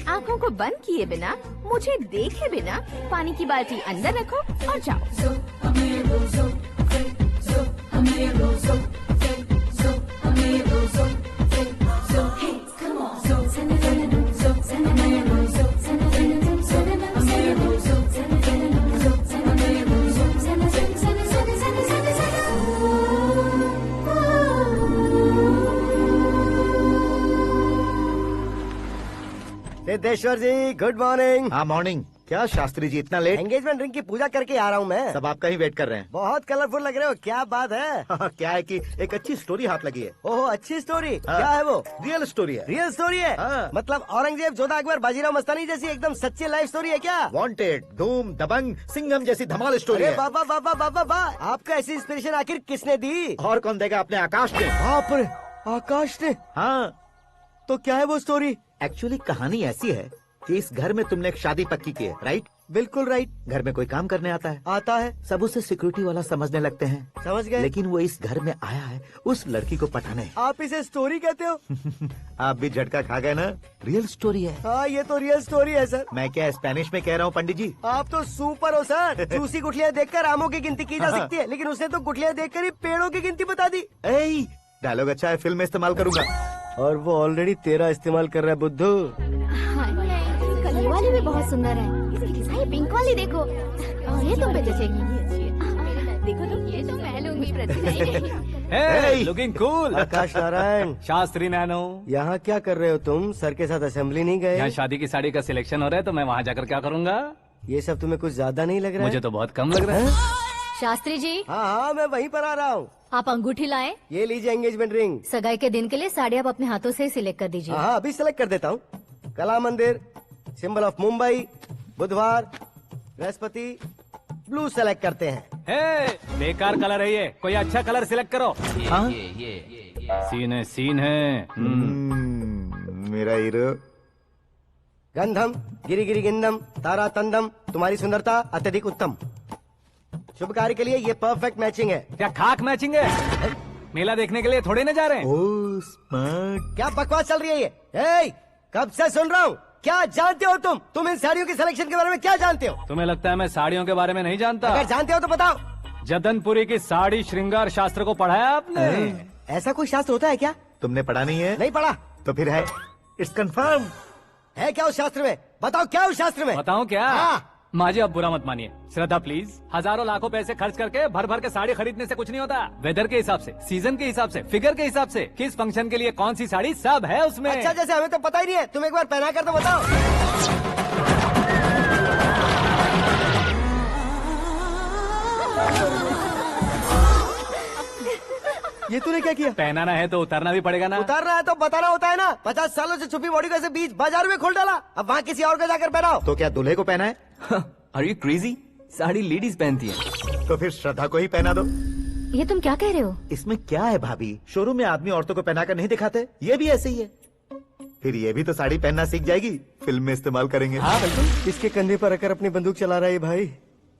Speaker 1: आंखों को बंद किए बिना, मुझे देखे बिना पानी की बाल्टी अंदर रखो और जाओ।
Speaker 13: सिद्धेश्वर जी गुड मॉर्निंग।
Speaker 10: हाँ मॉर्निंग। क्या शास्त्री जी इतना लेट?
Speaker 13: एंगेजमेंट रिंग की पूजा करके आ रहा हूँ मैं।
Speaker 10: सब आपका ही वेट कर रहे हैं।
Speaker 13: बहुत कलरफुल लग रहे हो, क्या बात है?
Speaker 10: क्या है कि एक अच्छी स्टोरी हाथ लगी है।
Speaker 13: ओह अच्छी स्टोरी। क्या है वो?
Speaker 10: रियल स्टोरी है।
Speaker 13: रियल स्टोरी है? मतलब औरंगजेब, जोधा अकबर, बाजीराव मस्तानी जैसी एकदम सच्ची लाइफ स्टोरी है क्या?
Speaker 10: वांटेड, धूम, दबंग, सिंघम जैसी धमाल स्टोरी है।
Speaker 13: बाबा बाबा बाबा बा, आपको ऐसी इंस्पिरेशन आखिर किसने दी?
Speaker 10: और कौन देगा? अपने आकाश ने।
Speaker 13: बाप रे, आकाश ने?
Speaker 10: हाँ।
Speaker 13: तो क्या है वो स्टोरी?
Speaker 10: एक्चुअली कहानी ऐसी है कि इस घर में तुमने एक शादी पक्की की है, राइट?
Speaker 13: बिल्कुल राइट।
Speaker 10: घर में कोई काम करने आता है?
Speaker 13: आता है।
Speaker 10: सब उसे सिक्योरिटी वाला समझने लगते हैं।
Speaker 13: समझ गए।
Speaker 10: लेकिन वो इस घर में आया है उस लड़की को पटाने।
Speaker 13: आप इसे स्टोरी कहते हो?
Speaker 10: आप भी झटका खा गए ना। रियल स्टोरी है।
Speaker 13: हाँ ये तो रियल स्टोरी है सर।
Speaker 10: मैं क्या स्पेनिश में कह रहा हूँ पंडित जी?
Speaker 13: आप तो सुपर हो सर। चूसी गुठलियाँ देखकर आमों की गिनती की जा सकती है, लेकिन उसने तो गुठलियाँ देखकर ही पेड़ों की गिनती बता दी।
Speaker 10: डायलॉग अच्छा है, फिल्म में इस्तेमाल करूंगा।
Speaker 13: और वो ऑलरेडी तेरा इस्तेमाल कर रहा है बुद्धू।
Speaker 6: ये वाली भी बहुत सुंदर है। ये पिंक वाली देखो, और ये तुम पे जचेगी।
Speaker 1: देखो तो ये तो मैं लूंगी
Speaker 2: लुकिंग कूल।
Speaker 13: आकाश नारायण।
Speaker 2: शास्त्री नैनो।
Speaker 13: यहाँ क्या कर रहे हो तुम? सर के साथ असेंबली नहीं गए?
Speaker 2: यहाँ शादी की साड़ी का सिलेक्शन हो रहा है तो मैं वहाँ जाकर क्या करूँगा?
Speaker 13: ये सब तुम्हें कुछ ज्यादा नहीं लग रहा है?
Speaker 2: मुझे तो बहुत कम लग रहा है।
Speaker 5: शास्त्री जी।
Speaker 13: हाँ मैं वहीं पर आ रहा हूँ।
Speaker 5: आप अंगूठी लाए।
Speaker 13: ये लीजिए एंगेजमेंट रिंग।
Speaker 5: सगाई के दिन के लिए साड़ी आप अपने हाथों से सिलेक्ट कर दीजिए।
Speaker 13: हाँ अभी सिलेक्ट कर देता हूँ। कला मंदिर, सिंबल ऑफ मुंबई, बुधवार, बृहस्पति, ब्लू सेलेक्ट करते हैं।
Speaker 2: बेकार कलर है ये, कोई अच्छा कलर सिलेक्ट करो। ये सीन है।
Speaker 10: मेरा हीरो।
Speaker 13: गंधम गिरी गिरी गिंदम तारा तंदम, तुम्हारी सुंदरता अत्यधिक उत्तम। शुभ कार्य के लिए ये परफेक्ट मैचिंग है।
Speaker 2: क्या खाक मैचिंग है? मेला देखने के लिए थोड़े न जा रहे हैं।
Speaker 10: Oh smart.
Speaker 13: क्या बकवास चल रही है ये? कब से सुन रहा हूँ। क्या जानते हो तुम इन साड़ियों की सिलेक्शन के बारे में क्या जानते हो?
Speaker 2: तुम्हें लगता है मैं साड़ियों के बारे में नहीं जानता?
Speaker 13: अगर जानते हो तो बताओ।
Speaker 2: जदनपुरी की साड़ी श्रृंगार शास्त्र को पढ़ा है आपने?
Speaker 13: ऐसा कोई शास्त्र होता है क्या?
Speaker 10: तुमने पढ़ा नहीं है?
Speaker 13: नहीं पढ़ा।
Speaker 10: तो फिर है। It's confirm.
Speaker 13: है क्या उस शास्त्र में? बताओ क्या उस शास्त्र में?
Speaker 2: बताऊं क्या?
Speaker 13: हाँ।
Speaker 2: माजी अब बुरा मत मानिए। श्रद्धा प्लीज, हजारों लाखों पैसे खर्च करके भर भर के साड़ी खरीदने से कुछ नहीं होता। वेदर के हिसाब से, सीजन के हिसाब से, फिगर के हिसाब से, किस फंक्शन के लिए कौन सी साड़ी, सब है उसमें।
Speaker 13: अच्छा जैसे हमें तो पता ही नहीं है, तुम एक बार पहना कर तो बताओ। ये तूने क्या किया?
Speaker 2: पहनाना है तो उतारना भी पड़ेगा ना।
Speaker 13: उतारना है तो बताना होता है ना। 50 सालों से छुपी बॉडी को ऐसे बीच बाजार में खोल डाला, अब वहाँ किसी और को जाकर पहनाओ।
Speaker 10: तो क्या दूल्हे को पहना है?
Speaker 7: Are you crazy? Sari ladies पहनती है।
Speaker 10: तो फिर श्रद्धा को ही पहना दो।
Speaker 5: ये तुम क्या कह रहे हो?
Speaker 10: इसमें क्या है भाभी? शोरूम में आदमी औरतों को पहनाकर नहीं दिखाते, ये भी ऐसे ही है। फिर ये भी तो साड़ी पहनना सीख जाएगी, फिल्म में इस्तेमाल करेंगे।
Speaker 2: हाँ बिल्कुल।
Speaker 13: इसके कंधे पर रखकर अपनी बंदूक चला रहा है भाई।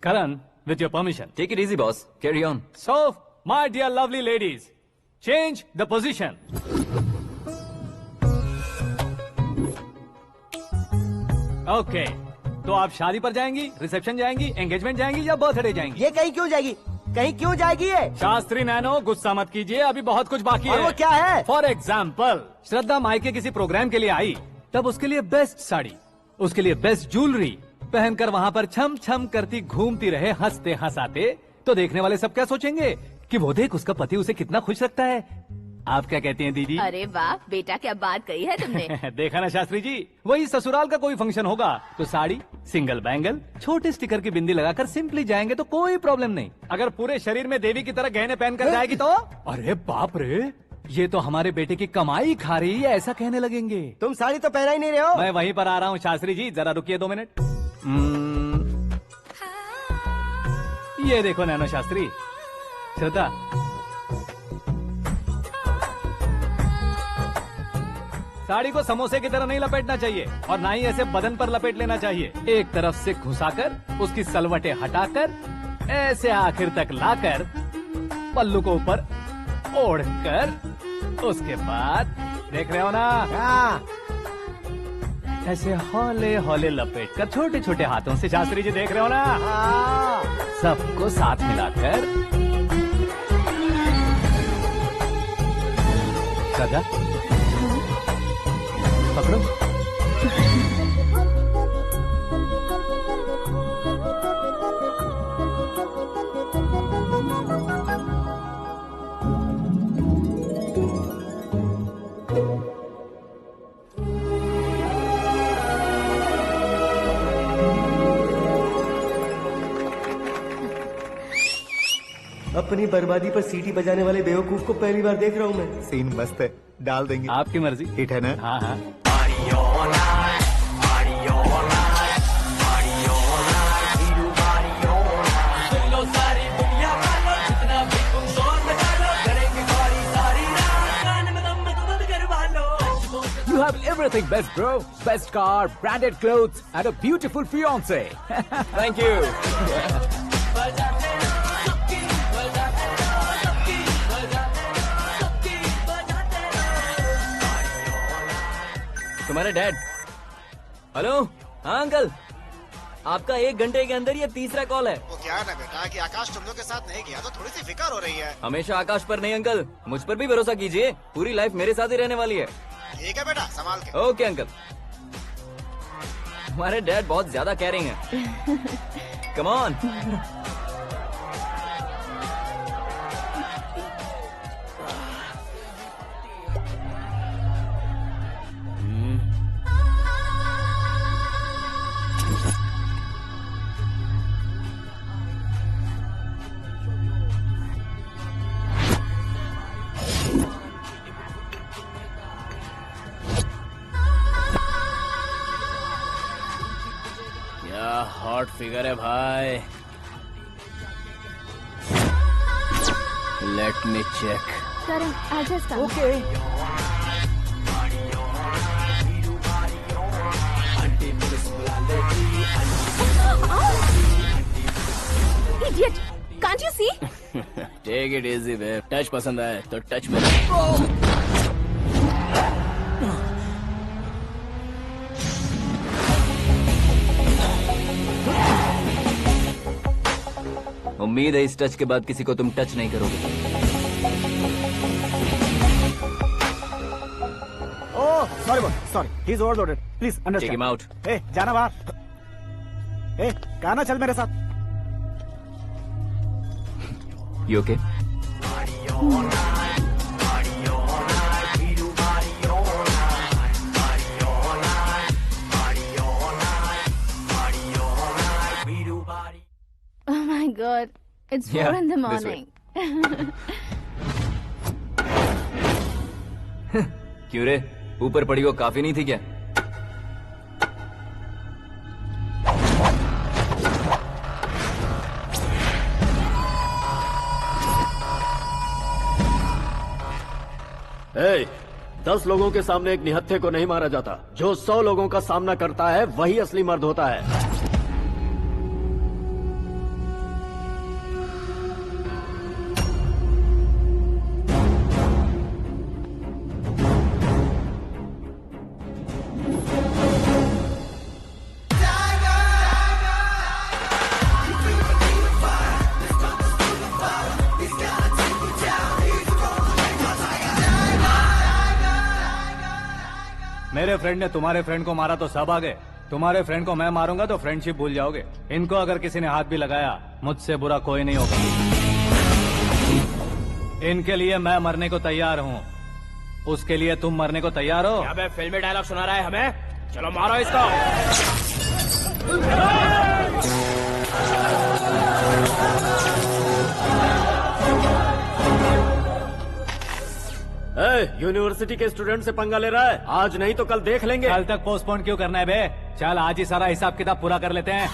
Speaker 2: Karan, with your permission.
Speaker 7: Take it easy boss, carry on.
Speaker 2: So my dear lovely ladies, change the position. Okay, तो आप शादी पर जाएंगी, रिसेप्शन जाएंगी, एंगेजमेंट जाएंगी या बर्थडे जाएंगी?
Speaker 13: ये कहीं क्यों जाएगी? कहीं क्यों जाएगी ये?
Speaker 2: शास्त्री नैनो, गुस्सा मत कीजिए, अभी बहुत कुछ बाकी
Speaker 13: और
Speaker 2: है।
Speaker 13: वो क्या है?
Speaker 2: फॉर एग्जाम्पल, श्रद्धा मायके किसी प्रोग्राम के लिए आई, तब उसके लिए बेस्ट साड़ी, उसके लिए बेस्ट ज्वेलरी पहनकर वहाँ पर छम छम करती घूमती रहे हंसते हंसाते, तो देखने वाले सब क्या सोचेंगे कि वो देख उसका पति उसे कितना खुश रखता है। आप क्या कहती हैं दीदी?
Speaker 1: अरे वाह बेटा, क्या बात कही है तुमने।
Speaker 2: देखा ना शास्त्री जी, वही ससुराल का कोई फंक्शन होगा तो साड़ी, सिंगल बैंगल, छोटे स्टिकर की बिंदी लगाकर सिंपली जाएंगे तो कोई प्रॉब्लम नहीं। अगर पूरे शरीर में देवी की तरह गहने पहनकर जाएगी तो अरे बाप रे, ये तो हमारे बेटे की कमाई खा रही है, ऐसा कहने लगेंगे।
Speaker 13: तुम साड़ी तो पहना ही नहीं रहे हो।
Speaker 2: मैं वहीं पर आ रहा हूँ शास्त्री जी, जरा रुकिए 2 मिनट। ये देखो नैनो शास्त्री, श्रद्धा, साड़ी को समोसे की तरह नहीं लपेटना चाहिए और ना ही ऐसे बदन पर लपेट लेना चाहिए। एक तरफ से घुसाकर, उसकी सलवटें हटाकर, ऐसे आखिर तक लाकर, पल्लू को ऊपर ओढ़कर, उसके बाद देख रहे हो ना, ऐसे हौले हौले लपेट कर छोटे छोटे हाथों से, शास्त्री जी देख रहे हो ना, सबको साथ मिलाकर, श्रद्धा पकड़ो।
Speaker 13: अपनी बर्बादी पर सीटी बजाने वाले बेवकूफ को पहली बार देख रहा हूँ मैं।
Speaker 10: सीन मस्त है, डाल देंगे।
Speaker 2: आपकी मर्जी।
Speaker 10: हिट है ना?
Speaker 2: हाँ हाँ।
Speaker 8: You have everything best, bro. Best car, branded clothes, and a beautiful fiance.
Speaker 7: Thank you. तुम्हारे डैड। हेलो, हाँ अंकल, आपका 1 घंटे के अंदर ये तीसरा कॉल है।
Speaker 3: वो क्या है ना बेटा कि आकाश तुम लोग के साथ नहीं गया तो थोड़ी सी फिक्र हो रही है।
Speaker 7: हमेशा आकाश पर नहीं अंकल, मुझ पर भी भरोसा कीजिए, पूरी लाइफ मेरे साथ ही रहने वाली है।
Speaker 3: ठीक है बेटा, संभाल के।
Speaker 7: Okay uncle. हमारे डैड बहुत ज्यादा केयरिंग है। Come on.
Speaker 11: क्या हॉट फिगर है भाई। Let me check.
Speaker 1: Karan, I'll just come. Idiot! Can't you see?
Speaker 11: Take it easy babe. Touch पसंद आए तो टच में।
Speaker 7: उम्मीद है इस टच के बाद किसी को तुम टच नहीं करोगे।
Speaker 3: Oh sorry sorry, he is overloaded, please understand.
Speaker 7: Take him out.
Speaker 3: ए जाना बाहर। ए गाना चल मेरे साथ।
Speaker 7: You okay?
Speaker 1: Oh my God, it's 4
Speaker 7: Yeah,
Speaker 1: in the
Speaker 7: this way.
Speaker 1: morning.
Speaker 7: क्यों रे, ऊपर पड़ी वो काफी नहीं थी क्या?
Speaker 12: ए, 10 लोगों के सामने एक निहत्थे को नहीं मारा जाता। जो 100 लोगों का सामना करता है वही असली मर्द होता है।
Speaker 2: मेरे फ्रेंड ने तुम्हारे फ्रेंड को मारा तो सब आ गए, तुम्हारे फ्रेंड को मैं मारूंगा तो फ्रेंडशिप भूल जाओगे। इनको अगर किसी ने हाथ भी लगाया, मुझसे बुरा कोई नहीं होगा। इनके लिए मैं मरने को तैयार हूँ, उसके लिए तुम मरने को तैयार हो?
Speaker 8: अबे फिल्मी डायलॉग सुना रहा है हमें? चलो मारो इसको।
Speaker 12: यूनिवर्सिटी के स्टूडेंट से पंगा ले रहा है, आज नहीं तो कल देख लेंगे।
Speaker 2: कल तक पोस्टपोन क्यों करना है बे? चल आज ही सारा हिसाब किताब पूरा कर लेते हैं।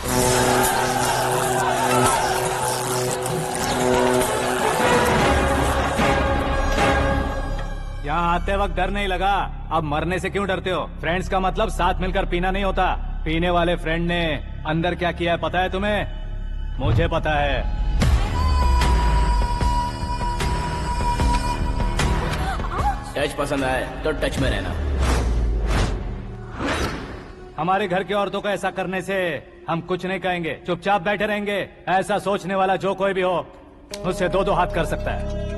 Speaker 2: यहाँ आते वक्त डर नहीं लगा, अब मरने से क्यों डरते हो? फ्रेंड्स का मतलब साथ मिलकर पीना नहीं होता। पीने वाले फ्रेंड ने अंदर क्या किया है पता है तुम्हें? मुझे पता है।
Speaker 8: टच पसंद आए तो टच में रहना।
Speaker 2: हमारे घर की औरतों को ऐसा करने से हम कुछ नहीं कहेंगे, चुपचाप बैठे रहेंगे। ऐसा सोचने वाला जो कोई भी हो, उससे दो दो हाथ कर सकता है।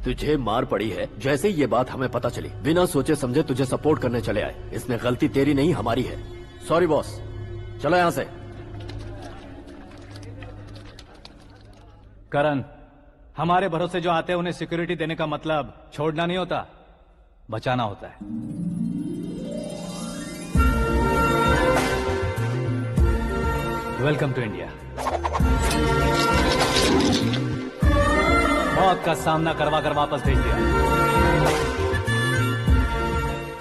Speaker 12: तुझे मार पड़ी है जैसे ये बात हमें पता चली, बिना सोचे समझे तुझे सपोर्ट करने चले आए। इसमें गलती तेरी नहीं हमारी है। सॉरी बॉस, चलो यहाँ से।
Speaker 2: करण, हमारे भरोसे जो आते हैं उन्हें सिक्योरिटी देने का मतलब छोड़ना नहीं होता, बचाना होता है। Welcome to India. मौत का सामना करवा कर वापस भेज दिया।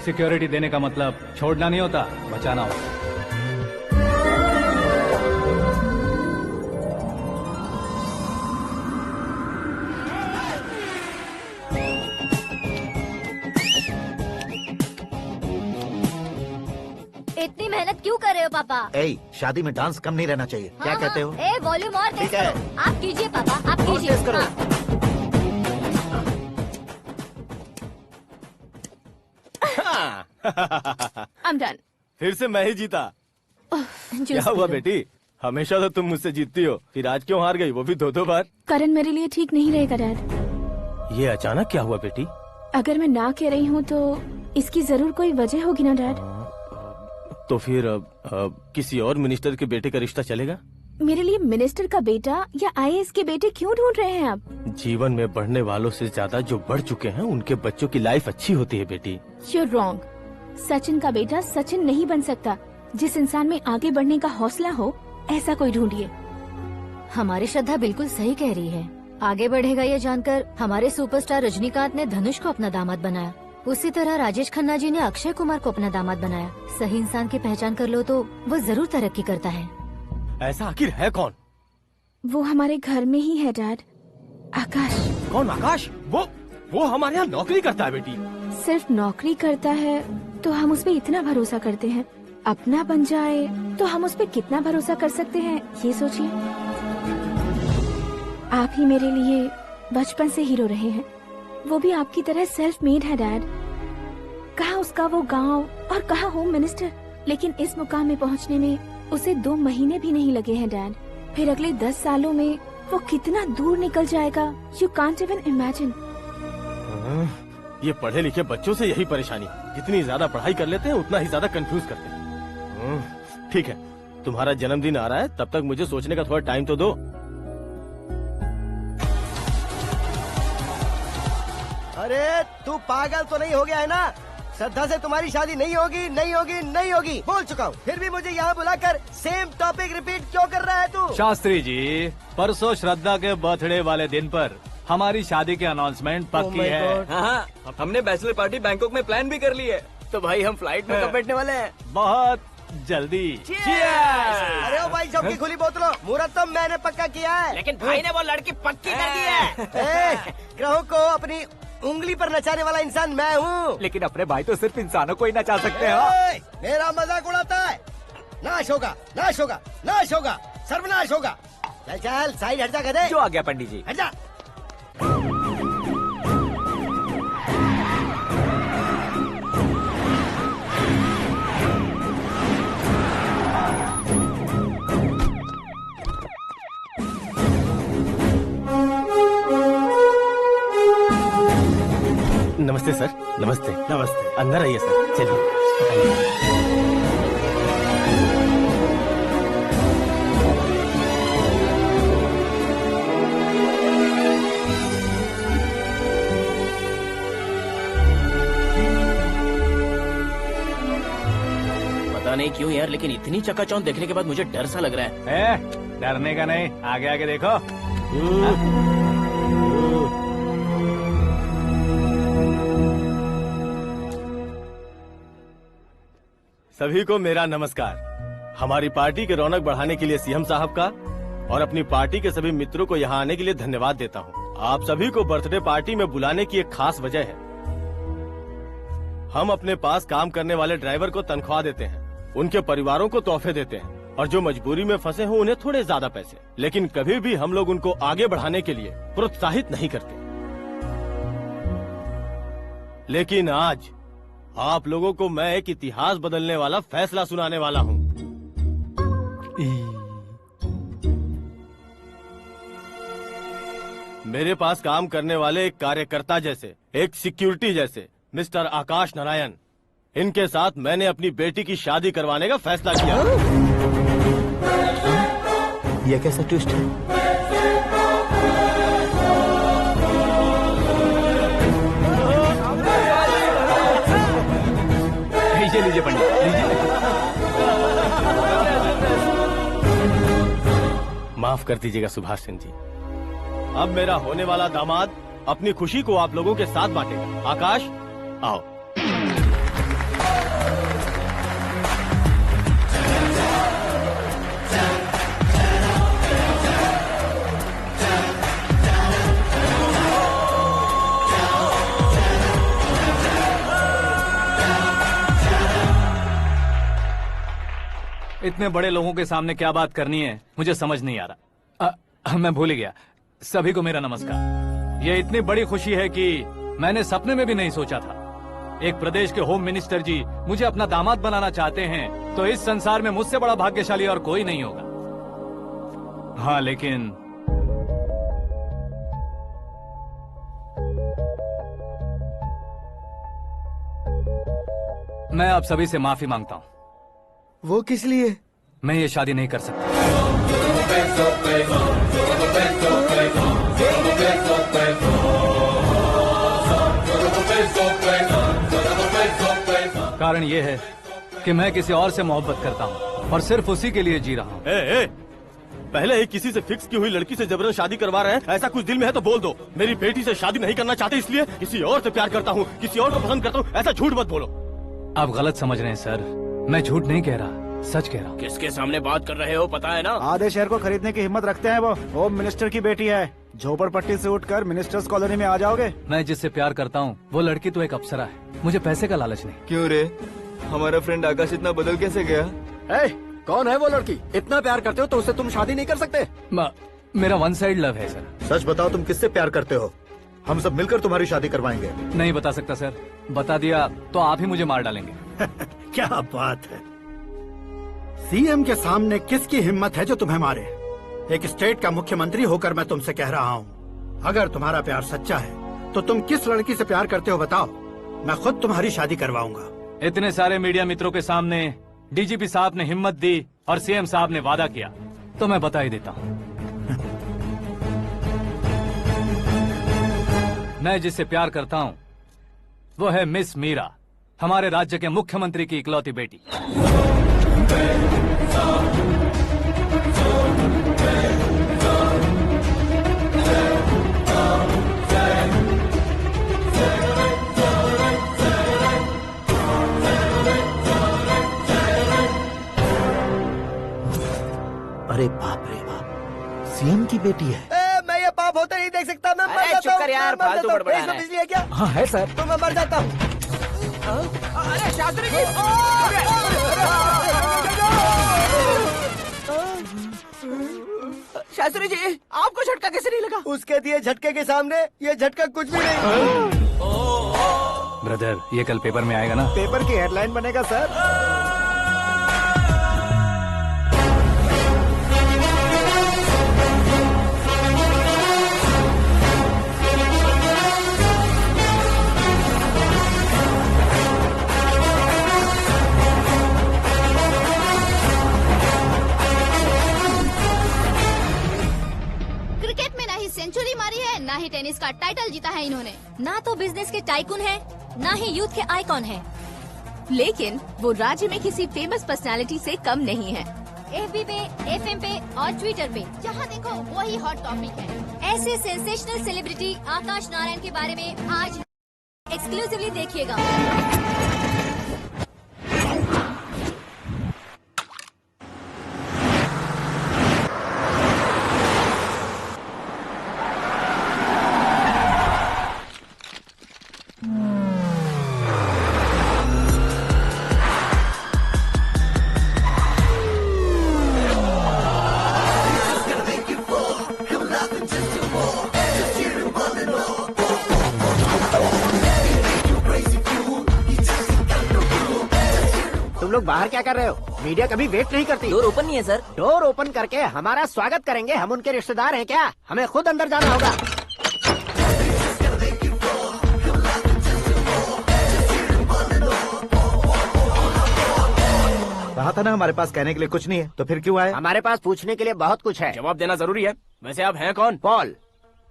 Speaker 2: सिक्योरिटी देने का मतलब छोड़ना नहीं होता, बचाना होता है।
Speaker 5: इतनी मेहनत क्यों कर रहे हो पापा?
Speaker 10: ए, शादी में डांस कम नहीं रहना चाहिए। क्या कहते हो?
Speaker 5: ए, वॉल्यूम और तेज
Speaker 10: ठीक है।
Speaker 5: करो। आप कीजिए पापा, आप कीजिए।
Speaker 10: तेज करो।
Speaker 1: I'm done.
Speaker 11: फिर से मैं ही जीता। क्या हुआ बेटी? हमेशा तो तुम मुझसे जीतती हो, फिर आज क्यों हार गई, वो भी दो दो बार?
Speaker 1: करण मेरे लिए ठीक नहीं रहेगा डैड।
Speaker 11: ये अचानक क्या हुआ बेटी?
Speaker 1: अगर मैं ना कह रही हूँ तो इसकी जरूर कोई वजह होगी ना डैड।
Speaker 11: तो फिर किसी और मिनिस्टर के बेटे का रिश्ता चलेगा?
Speaker 1: मेरे लिए मिनिस्टर का बेटा या आईएएस के बेटे क्यों ढूंढ रहे हैं आप?
Speaker 11: जीवन में बढ़ने वालों से ज्यादा जो बढ़ चुके हैं उनके बच्चों की लाइफ अच्छी होती है बेटी।
Speaker 1: You're wrong. सचिन का बेटा सचिन नहीं बन सकता। जिस इंसान में आगे बढ़ने का हौसला हो, ऐसा कोई ढूंढिए।
Speaker 5: हमारी श्रद्धा बिल्कुल सही कह रही है। आगे बढ़ेगा ये जानकर हमारे सुपरस्टार रजनीकांत ने धनुष को अपना दामाद बनाया। उसी तरह राजेश खन्ना जी ने अक्षय कुमार को अपना दामाद बनाया। सही इंसान की पहचान कर लो तो वो जरूर तरक्की करता है।
Speaker 11: ऐसा आखिर है कौन?
Speaker 1: वो हमारे घर में ही है डैड, आकाश।
Speaker 11: कौन आकाश? वो हमारे यहाँ नौकरी करता है बेटी।
Speaker 1: सिर्फ नौकरी करता है तो हम उस पे इतना भरोसा करते हैं, अपना बन जाए तो हम उस पे कितना भरोसा कर सकते हैं, ये सोचिए। आप ही मेरे लिए बचपन से हीरो रहे हैं, वो भी आपकी तरह सेल्फ मेड है डैड। कहाँ उसका वो गांव और कहाँ होम मिनिस्टर, लेकिन इस मुकाम में पहुँचने में उसे 2 महीने भी नहीं लगे हैं डैड। फिर अगले 10 सालों में वो कितना दूर निकल जाएगा, यू कांट इवन इमेजिन।
Speaker 11: ये पढ़े लिखे बच्चों से यही परेशानी, जितनी ज्यादा पढ़ाई कर लेते हैं उतना ही ज्यादा कंफ्यूज करते हैं। ठीक है, तुम्हारा जन्मदिन आ रहा है, तब तक मुझे सोचने का थोड़ा टाइम तो दो।
Speaker 13: अरे तू पागल तो नहीं हो गया है ना? श्रद्धा से तुम्हारी शादी नहीं होगी, नहीं होगी, नहीं होगी, बोल चुका हूँ। फिर भी मुझे यहाँ बुलाकर सेम टॉपिक रिपीट क्यों कर रहा है तू?
Speaker 2: शास्त्री जी, परसों श्रद्धा के बर्थडे वाले दिन पर हमारी शादी की अनाउंसमेंट पक्की है।
Speaker 7: हाँ, हमने बैचलर पार्टी बैंकॉक में प्लान भी कर ली है।
Speaker 12: तो भाई हम फ्लाइट में कब बैठने वाले हैं?
Speaker 2: बहुत जल्दी।
Speaker 13: अरे ओ भाई, सबकी खुली बोतलों, मुहूर्त तो मैंने पक्का किया है।
Speaker 12: लेकिन भाई ने वो लड़की पक्की कर दी है।
Speaker 13: ग्रहों को अपनी उंगली पर नचाने वाला इंसान मैं हूँ।
Speaker 8: लेकिन अपने भाई तो सिर्फ इंसानों को ही नचा सकते हैं।
Speaker 13: मेरा मजाक उड़ाता है? नाश होगा, नाश होगा, नाश होगा, सर्वनाश होगा। चल चल साइड हट जा गधे।
Speaker 8: जो आ गया पंडित जी।
Speaker 13: हट जा।
Speaker 11: नमस्ते सर। नमस्ते।
Speaker 4: नमस्ते।
Speaker 11: अंदर आइए सर, चलिए।
Speaker 12: पता नहीं क्यों यार, लेकिन इतनी चकाचौंध देखने के बाद मुझे डर सा लग रहा है।
Speaker 2: डरने का नहीं, आगे आगे देखो।
Speaker 11: सभी को मेरा नमस्कार। हमारी पार्टी के रौनक बढ़ाने के लिए सीएम साहब का और अपनी पार्टी के सभी मित्रों को यहाँ आने के लिए धन्यवाद देता हूँ। आप सभी को बर्थडे पार्टी में बुलाने की एक खास वजह है। हम अपने पास काम करने वाले ड्राइवर को तनख्वाह देते हैं, उनके परिवारों को तोहफे देते हैं और जो मजबूरी में फंसे हो उन्हें थोड़े ज्यादा पैसे, लेकिन कभी भी हम लोग उनको आगे बढ़ाने के लिए प्रोत्साहित नहीं करते। लेकिन आज आप लोगों को मैं एक इतिहास बदलने वाला फैसला सुनाने वाला हूँ। मेरे पास काम करने वाले एक कार्यकर्ता जैसे, एक सिक्योरिटी जैसे मिस्टर आकाश नारायण, इनके साथ मैंने अपनी बेटी की शादी करवाने का फैसला किया।
Speaker 10: यह कैसा ट्विस्ट है?
Speaker 2: लीजिए पंडित, लीजिए।
Speaker 11: माफ कर दीजिएगा सुभाष सिंह जी। अब मेरा होने वाला दामाद अपनी खुशी को आप लोगों के साथ बांटेगा। आकाश, आओ।
Speaker 2: इतने बड़े लोगों के सामने क्या बात करनी है मुझे समझ नहीं आ रहा। मैं भूल ही गया। सभी को मेरा नमस्कार। ये इतनी बड़ी खुशी है कि मैंने सपने में भी नहीं सोचा था। एक प्रदेश के होम मिनिस्टर जी मुझे अपना दामाद बनाना चाहते हैं तो इस संसार में मुझसे बड़ा भाग्यशाली और कोई नहीं होगा। हाँ, लेकिन मैं आप सभी से माफी मांगता हूँ।
Speaker 10: वो किस लिए?
Speaker 2: मैं ये शादी नहीं कर सकता। कारण ये है कि मैं किसी और से मोहब्बत करता हूँ और सिर्फ उसी के लिए जी रहा हूँ।
Speaker 11: पहले ही किसी से फिक्स की हुई लड़की से जबरन शादी करवा रहे हैं। ऐसा कुछ दिल में है तो बोल दो। मेरी बेटी से शादी नहीं करना चाहते इसलिए किसी और से प्यार करता हूँ, किसी और को पसंद करता हूँ, ऐसा झूठ मत बोलो।
Speaker 2: आप गलत समझ रहे हैं सर, मैं झूठ नहीं कह रहा, सच कह रहा हूँ।
Speaker 12: किसके सामने बात कर रहे हो पता है ना?
Speaker 3: आधे शहर को खरीदने की हिम्मत रखते हैं वो। होम मिनिस्टर की बेटी है। झोपड़पट्टी से उठकर मिनिस्टर्स कॉलोनी में आ जाओगे।
Speaker 2: मैं जिससे प्यार करता हूँ वो लड़की तो एक अप्सरा है। मुझे पैसे का लालच नहीं।
Speaker 7: क्यों रे, हमारा फ्रेंड आकाश इतना बदल कैसे गया?
Speaker 12: कौन है वो लड़की? इतना प्यार करते हो तो उससे तुम शादी नहीं कर सकते?
Speaker 2: मेरा वन साइड लव है सर।
Speaker 10: सच बताओ, तुम किससे प्यार करते हो? हम सब मिलकर तुम्हारी शादी करवाएंगे।
Speaker 2: नहीं बता सकता सर, बता दिया तो आप ही मुझे मार डालेंगे।
Speaker 4: क्या बात है, सीएम के सामने किसकी हिम्मत है जो तुम्हें मारे? एक स्टेट का मुख्यमंत्री होकर मैं तुमसे कह रहा हूँ, अगर तुम्हारा प्यार सच्चा है तो तुम किस लड़की से प्यार करते हो बताओ, मैं खुद तुम्हारी शादी करवाऊंगा।
Speaker 2: इतने सारे मीडिया मित्रों के सामने डीजीपी साहब ने हिम्मत दी और सीएम साहब ने वादा किया तो मैं बता ही देता हूँ। मैं जिससे प्यार करता हूँ वो है मिस मीरा, हमारे राज्य के मुख्यमंत्री की इकलौती बेटी।
Speaker 10: अरे बाप रे बाप, सीएम की बेटी है।
Speaker 13: मैं ये पाप होते नहीं देख सकता। मैं मर जाता हूँ।
Speaker 12: यार, फालतू बड़बड़ा रहा है।
Speaker 13: बिजली है क्या?
Speaker 8: हाँ है सर।
Speaker 13: तो मैं मर जाता हूँ।
Speaker 9: अरे शास्त्री जी,
Speaker 13: शास्त्री जी, आपको झटका कैसे नहीं लगा? उसके दिए झटके के सामने ये झटका कुछ भी नहीं।
Speaker 2: ब्रदर, ये कल पेपर में आएगा ना?
Speaker 3: पेपर की हेडलाइन बनेगा सर।
Speaker 6: टाइटल जीता है इन्होंने।
Speaker 5: ना तो बिजनेस के टाइकून है, ना ही यूथ के आइकॉन है।
Speaker 1: लेकिन वो राज्य में किसी फेमस पर्सनालिटी से कम नहीं है।
Speaker 5: FB पे, FM पे और ट्विटर पे
Speaker 6: जहाँ देखो वही हॉट टॉपिक है।
Speaker 5: ऐसे सेंसेशनल सेलिब्रिटी आकाश नारायण के बारे में आज एक्सक्लूसिवली देखिएगा।
Speaker 13: तुम लोग बाहर क्या कर रहे हो? मीडिया कभी वेट नहीं करती।
Speaker 7: डोर ओपन नहीं है सर।
Speaker 13: डोर ओपन करके हमारा स्वागत करेंगे? हम उनके रिश्तेदार हैं क्या? हमें खुद अंदर जाना होगा।
Speaker 10: कहा था ना हमारे पास कहने के लिए कुछ नहीं है, तो फिर क्यों आए?
Speaker 13: हमारे पास पूछने के लिए बहुत कुछ है।
Speaker 12: जवाब देना जरूरी है। वैसे आप हैं कौन?
Speaker 13: पॉल,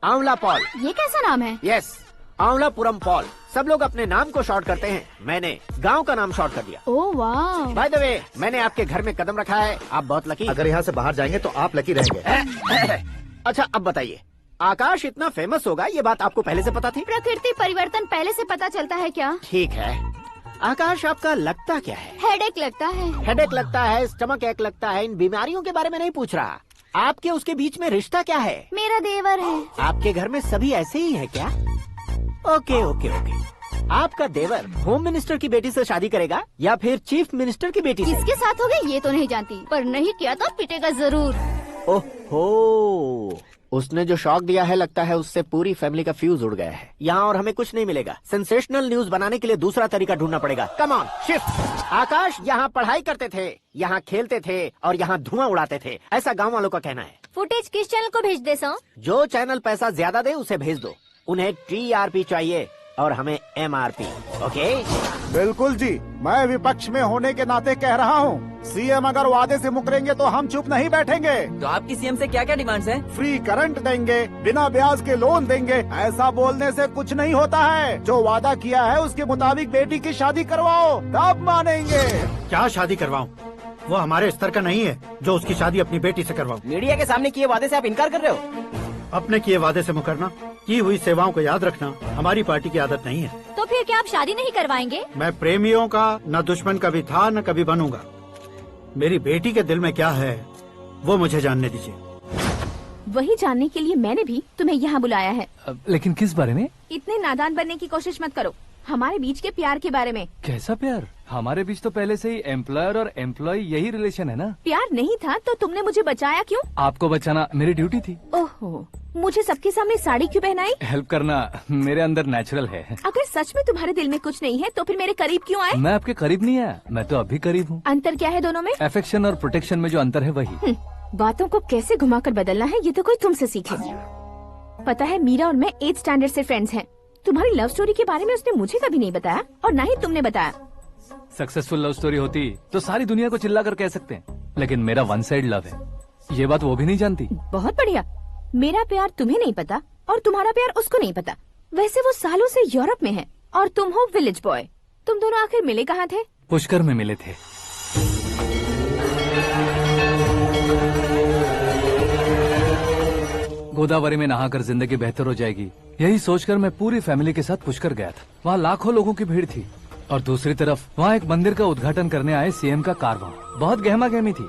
Speaker 13: आंवला पॉल।
Speaker 6: ये कैसा नाम है?
Speaker 13: Yes, Amvalapuram Paul. सब लोग अपने नाम को शॉर्ट करते हैं, मैंने गांव का नाम शॉर्ट कर दिया।
Speaker 6: ओह वाह।
Speaker 13: बाय द वे, मैंने आपके घर में कदम रखा है, आप बहुत लकी।
Speaker 10: अगर यहाँ से बाहर जाएंगे तो आप लकी रहेंगे।
Speaker 13: अच्छा अब बताइए, आकाश इतना फेमस होगा ये बात आपको पहले से पता थी?
Speaker 6: प्रकृति परिवर्तन पहले से पता चलता है क्या?
Speaker 13: ठीक है, आकाश आपका लगता क्या है?
Speaker 6: हेडेक लगता है।
Speaker 13: हेडेक लगता है, स्टमक एक लगता है। इन बीमारियों के बारे में नहीं पूछ रहा, आपके उसके बीच में रिश्ता क्या है?
Speaker 6: मेरा देवर है।
Speaker 13: आपके घर में सभी ऐसे ही है क्या? Okay okay okay. आपका देवर होम मिनिस्टर की बेटी से शादी करेगा या फिर चीफ मिनिस्टर की बेटी से?
Speaker 6: किसके साथ होगा ये तो नहीं जानती, पर नहीं किया तो पिटेगा जरूर।
Speaker 13: ओहो, उसने जो शॉक दिया है लगता है उससे पूरी फैमिली का फ्यूज उड़ गया है। यहाँ और हमें कुछ नहीं मिलेगा। सेंसेशनल न्यूज बनाने के लिए दूसरा तरीका ढूंढना पड़ेगा। Come on shift. आकाश यहाँ पढ़ाई करते थे, यहाँ खेलते थे और यहाँ धुआं उड़ाते थे, ऐसा गाँव वालों का कहना है।
Speaker 5: फुटेज किस चैनल को भेज दे सो?
Speaker 13: जो चैनल पैसा ज्यादा दे उसे भेज दो। उन्हें TRP चाहिए और हमें MRP। ओके?
Speaker 3: बिल्कुल जी, मैं विपक्ष में होने के नाते कह रहा हूँ, सीएम अगर वादे से मुकरेंगे तो हम चुप नहीं बैठेंगे।
Speaker 7: तो आपकी सीएम से क्या क्या डिमांड्स हैं?
Speaker 3: फ्री करंट देंगे, बिना ब्याज के लोन देंगे। ऐसा बोलने से कुछ नहीं होता है। जो वादा किया है उसके मुताबिक बेटी की शादी करवाओ, तब मानेंगे।
Speaker 4: क्या शादी करवाऊं? वो हमारे स्तर का नहीं है जो उसकी शादी अपनी बेटी से करवाऊं।
Speaker 7: मीडिया के सामने किए वादे से आप इनकार कर रहे हो?
Speaker 4: अपने किए वादे से मुकरना, की हुई सेवाओं को याद रखना हमारी पार्टी की आदत नहीं है।
Speaker 5: तो फिर क्या आप शादी नहीं करवाएंगे?
Speaker 4: मैं प्रेमियों का न दुश्मन कभी था न कभी बनूंगा। मेरी बेटी के दिल में क्या है वो मुझे जानने दीजिए।
Speaker 1: वही जानने के लिए मैंने भी तुम्हें यहाँ बुलाया है।
Speaker 2: लेकिन किस बारे में?
Speaker 1: इतने नादान बनने की कोशिश मत करो। हमारे बीच के प्यार के बारे में।
Speaker 2: कैसा प्यार? हमारे बीच तो पहले से ही एम्प्लॉयर और एम्प्लॉय यही रिलेशन है ना।
Speaker 1: प्यार नहीं था तो तुमने मुझे बचाया क्यों?
Speaker 2: आपको बचाना मेरी ड्यूटी थी।
Speaker 1: ओहो, मुझे सबके सामने साड़ी क्यों पहनाई?
Speaker 2: हेल्प करना मेरे अंदर नेचुरल है।
Speaker 1: अगर सच में तुम्हारे दिल में कुछ नहीं है तो फिर मेरे करीब क्यों आए?
Speaker 2: मैं आपके करीब नहीं आया, मैं तो अभी करीब हूँ।
Speaker 1: अंतर क्या है दोनों में?
Speaker 2: अफेक्शन और प्रोटेक्शन में जो अंतर है वही।
Speaker 1: बातों को कैसे घुमाकर बदलना है ये तो कोई तुमसे सीखे। पता है, मीरा और मैं 8th स्टैंडर्ड से फ्रेंड्स हैं। तुम्हारी लव स्टोरी के बारे में उसने मुझे कभी नहीं बताया और ना ही तुमने बताया।
Speaker 2: सक्सेसफुल लव स्टोरी होती तो सारी दुनिया को चिल्ला कर कह सकते हैं, लेकिन मेरा वन साइड लव है, ये बात वो भी नहीं जानती।
Speaker 1: बहुत बढ़िया। मेरा प्यार तुम्हें नहीं पता और तुम्हारा प्यार उसको नहीं पता। वैसे वो सालों से यूरोप में है और तुम हो विलेज बॉय। तुम दोनों आखिर मिले कहाँ थे?
Speaker 2: पुष्कर में मिले थे। गोदावरी में नहाकर जिंदगी बेहतर हो जाएगी, यही सोचकर मैं पूरी फैमिली के साथ पुष्कर गया था। वहाँ लाखों लोगों की भीड़ थी और दूसरी तरफ वहाँ एक मंदिर का उद्घाटन करने आए सीएम का कारवां। बहुत गहमा गहमी थी।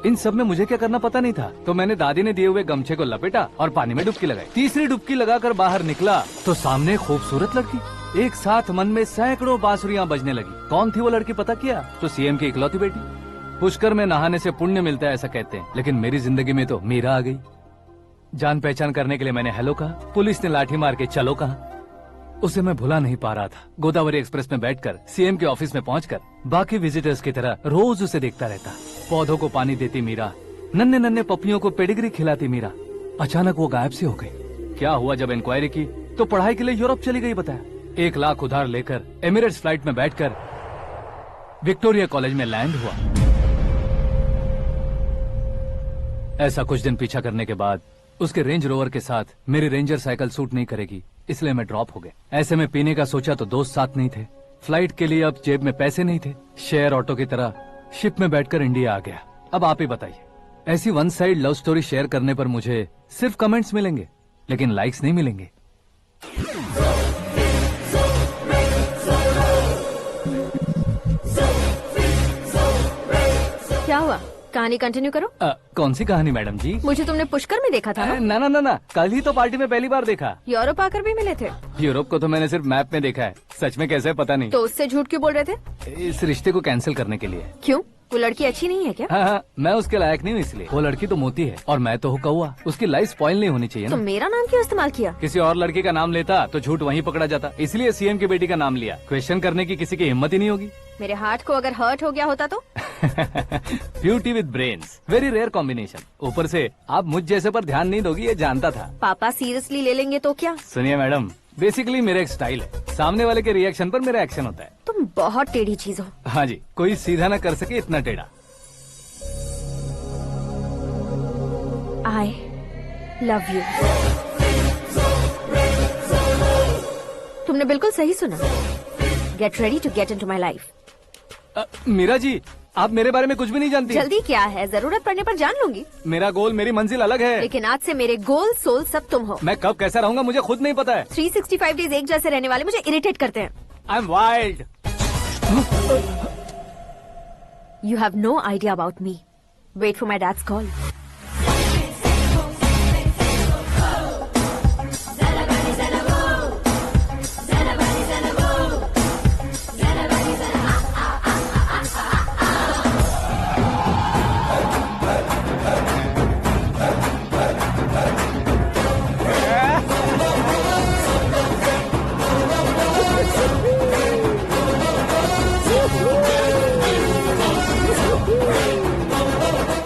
Speaker 2: इन सब में मुझे क्या करना पता नहीं था, तो मैंने दादी ने दिए हुए गमछे को लपेटा और पानी में डुबकी लगाई। तीसरी डुबकी लगाकर बाहर निकला तो सामने खूबसूरत लड़की। एक साथ मन में सैकड़ों बांसुरियां बजने लगी। कौन थी वो लड़की पता किया? तो सीएम की इकलौती बेटी। पुष्कर में नहाने से पुण्य मिलता है ऐसा कहते हैं, लेकिन मेरी जिंदगी में तो मीरा आ गई। जान पहचान करने के लिए मैंने हेलो कहा, पुलिस ने लाठी मार के चलो कहा। उसे मैं भुला नहीं पा रहा था। गोदावरी एक्सप्रेस में बैठकर सीएम के ऑफिस में पहुंचकर बाकी विजिटर्स की तरह रोज उसे देखता रहता। पौधों को पानी देती मीरा, नन्हे नन्हे पपियों को पेडिग्री खिलाती मीरा। अचानक वो गायब सी हो गई। क्या हुआ? जब इंक्वायरी की तो पढ़ाई के लिए यूरोप चली गई बताया। 1 लाख उधार लेकर एमिरेट्स फ्लाइट में बैठकर विक्टोरिया कॉलेज में लैंड हुआ। ऐसा कुछ दिन पीछा करने के बाद उसके रेंज रोवर के साथ मेरी रेंजर साइकिल सूट नहीं करेगी। इसलिए मैं ड्रॉप हो गया। ऐसे में पीने का सोचा तो दोस्त साथ नहीं थे, फ्लाइट के लिए अब जेब में पैसे नहीं थे, शेयर ऑटो की तरह शिप में बैठकर इंडिया आ गया। अब आप ही बताइए, ऐसी one side love story share करने पर मुझे सिर्फ कमेंट्स मिलेंगे लेकिन लाइक्स नहीं मिलेंगे।
Speaker 5: क्या हुआ, कहानी कंटिन्यू करो।
Speaker 2: कौन सी कहानी मैडम जी?
Speaker 5: मुझे तुमने पुष्कर में देखा था ना?
Speaker 2: ना ना ना, कल ही तो पार्टी में पहली बार देखा।
Speaker 5: यूरोप आकर भी मिले थे?
Speaker 2: यूरोप को तो मैंने सिर्फ मैप में देखा है, सच में कैसे पता नहीं।
Speaker 5: तो उससे झूठ क्यों बोल रहे थे?
Speaker 2: इस रिश्ते को कैंसिल करने के लिए।
Speaker 5: क्यों, वो लड़की अच्छी नहीं है क्या?
Speaker 2: हाँ, मैं उसके लायक नहीं हूँ इसलिए। वो लड़की तो मोती है और मैं तो हूँ कौवा, उसकी लाइफ स्पॉइल नहीं होनी चाहिए
Speaker 5: तो
Speaker 2: ना।
Speaker 5: मेरा नाम क्यों इस्तेमाल किया?
Speaker 2: किसी और लड़की का नाम लेता तो झूठ वहीं पकड़ा जाता, इसलिए सीएम की बेटी का नाम लिया। क्वेश्चन करने की किसी की हिम्मत ही नहीं होगी।
Speaker 5: मेरे हार्ट को अगर हर्ट हो गया होता तो?
Speaker 2: Beauty with brains, very rare combination. ऊपर से आप मुझ जैसे पर ध्यान नहीं दोगी ये जानता था।
Speaker 5: पापा सीरियसली ले लेंगे तो क्या?
Speaker 2: सुनिए मैडम, बेसिकली मेरा एक स्टाइल है, सामने वाले के रिएक्शन पर मेरा एक्शन होता है।
Speaker 5: तुम बहुत टेढ़ी चीज हो।
Speaker 2: हाँ जी, कोई सीधा न कर सके इतना टेढ़ा।
Speaker 5: I love you। तुमने बिल्कुल सही सुना। Get ready to get into my life।
Speaker 2: Meera ji, आप मेरे बारे में कुछ भी नहीं जानती।
Speaker 5: जल्दी क्या है, जरूरत पड़ने पर जान लूंगी।
Speaker 2: मेरा गोल, मेरी मंजिल अलग है।
Speaker 5: लेकिन आज से मेरे गोल सोल सब तुम हो।
Speaker 2: मैं कब कैसा रहूंगा मुझे खुद नहीं पता है।
Speaker 5: 365 डेज एक जैसे रहने वाले मुझे इरिटेट करते हैं।
Speaker 2: I'm wild।
Speaker 5: You have no idea about me। Wait for my dad's call।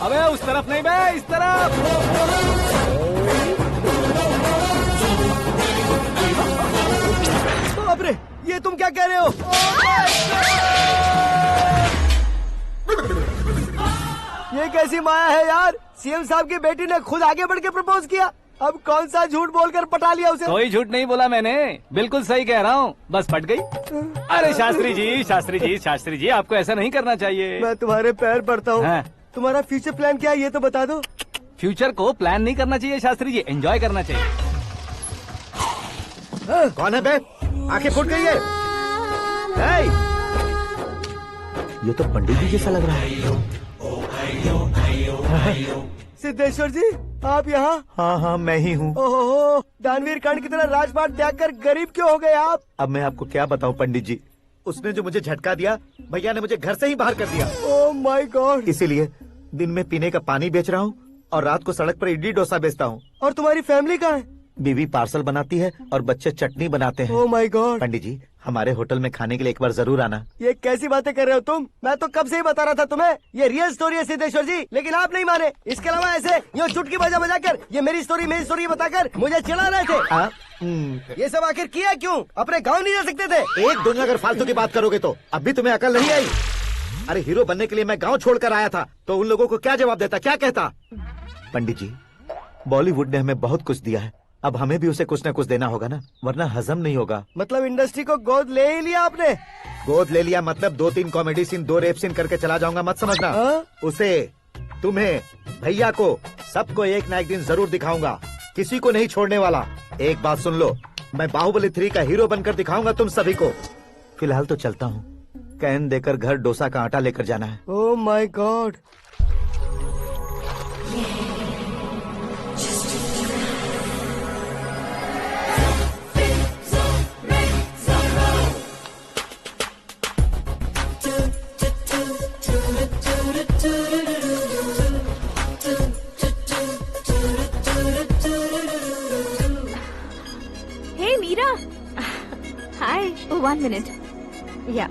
Speaker 2: अबे उस तरफ नहीं बे, इस तरफ।
Speaker 11: बाप रे, ये तुम क्या कह रहे हो? ये कैसी माया है यार? सीएम साहब की बेटी ने खुद आगे बढ़ के प्रपोज किया, अब कौन सा झूठ बोलकर पटा लिया उसे?
Speaker 2: कोई झूठ नहीं बोला मैंने, बिल्कुल सही कह रहा हूँ, बस पट गई। अरे शास्त्री जी, शास्त्री जी, शास्त्री जी, आपको ऐसा नहीं करना चाहिए।
Speaker 11: मैं तुम्हारे पैर पड़ता हूँ।
Speaker 2: हाँ।
Speaker 11: तुम्हारा फ्यूचर प्लान क्या है ये तो बता दो।
Speaker 2: फ्यूचर को प्लान नहीं करना चाहिए शास्त्री जी, एंजॉय करना चाहिए।
Speaker 10: कौन है बे? आंखें फूट गई है। हे! ये तो पंडित जी जैसा लग रहा है।
Speaker 11: सिद्धेश्वर जी, आप यहाँ?
Speaker 10: हाँ हाँ, मैं ही हूँ।
Speaker 11: ओहो, दानवीर कर्ण की तरह राजपाट त्याग कर गरीब क्यों हो गए आप?
Speaker 10: अब मैं आपको क्या बताऊँ पंडित जी, उसने जो मुझे झटका दिया, भैया ने मुझे घर से ही बाहर कर दिया।
Speaker 11: Oh my God.
Speaker 10: इसीलिए दिन में पीने का पानी बेच रहा हूँ और रात को सड़क पर इडली डोसा बेचता हूँ।
Speaker 11: और तुम्हारी फैमिली कहाँ है?
Speaker 10: बीवी पार्सल बनाती है और बच्चे चटनी बनाते हैं।
Speaker 11: Oh my God.
Speaker 10: पंडित जी, हमारे होटल में खाने के लिए एक बार जरूर आना।
Speaker 11: ये कैसी बातें कर रहे हो तुम? मैं तो कब से ही बता रहा था तुम्हें, ये रियल स्टोरी है सिद्धेश्वर जी, लेकिन आप नहीं माने। इसके अलावा ऐसे यूँ चुटकी बजा कर ये मेरी स्टोरी बताकर मुझे चिढ़ा रहे थे। ये सब आखिर किया क्यों? अपने गाँव नहीं जा सकते थे?
Speaker 10: एक दिन अगर फालतू की बात करोगे तो अब भी तुम्हें अकल नहीं आई। अरे हीरो बनने के लिए मैं गाँव छोड़कर आया था, तो उन लोगों को क्या जवाब देता, क्या कहता? पंडित जी, बॉलीवुड ने हमें बहुत कुछ दिया है, अब हमें भी उसे कुछ न कुछ देना होगा ना, वरना हजम नहीं होगा।
Speaker 11: मतलब इंडस्ट्री को गोद ले ही लिया आपने?
Speaker 10: गोद ले लिया मतलब 2-3 कॉमेडी सीन, 2 रेप सीन करके चला जाऊंगा मत समझना। उसे, तुम्हें, भैया को, सबको एक ना एक दिन जरूर दिखाऊंगा, किसी को नहीं छोड़ने वाला। एक बात सुन लो, मैं बाहुबली 3 का हीरो बनकर दिखाऊंगा तुम सभी को। फिलहाल तो चलता हूँ, कैन देकर घर डोसा का आटा लेकर जाना है।
Speaker 11: Oh my God.
Speaker 1: Hey Meera. Hi. Oh, 1 minute. Yeah.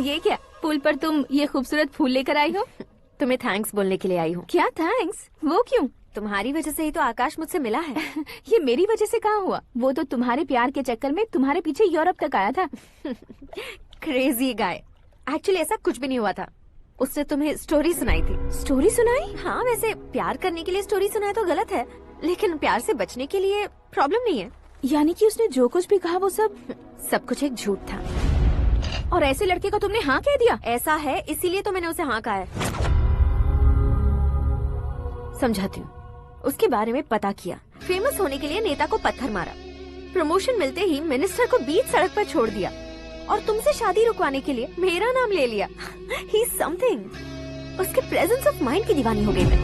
Speaker 1: ये क्या पुल पर तुम ये खूबसूरत फूल लेकर आई हो?
Speaker 5: तुम्हें थैंक्स बोलने के लिए आई हूँ।
Speaker 1: क्या थैंक्स? वो क्यों?
Speaker 5: तुम्हारी वजह से ही तो आकाश मुझसे मिला है।
Speaker 1: ये मेरी वजह से कहाँ हुआ? वो तो तुम्हारे प्यार के चक्कर में तुम्हारे पीछे यूरोप तक आया था।
Speaker 5: Crazy guy. एक्चुअली ऐसा कुछ भी नहीं हुआ था। उसने तुम्हें स्टोरी सुनाई थी।
Speaker 1: स्टोरी सुनाई?
Speaker 5: हाँ, वैसे प्यार करने के लिए स्टोरी सुनाए तो गलत है, लेकिन प्यार से बचने के लिए प्रॉब्लम नहीं है।
Speaker 1: यानी कि उसने जो कुछ भी कहा वो सब
Speaker 5: कुछ एक झूठ था।
Speaker 1: और ऐसे लड़के को तुमने हाँ कह दिया?
Speaker 5: ऐसा है, इसीलिए तो मैंने उसे हाँ कहा है। समझाती हूँ। उसके बारे में पता किया, फेमस होने के लिए नेता को पत्थर मारा, प्रमोशन मिलते ही मिनिस्टर को बीच सड़क पर छोड़ दिया और तुमसे शादी रुकवाने के लिए मेरा नाम ले लिया। He is something. उसके प्रेजेंस ऑफ माइंड की दीवानी हो गई मैं।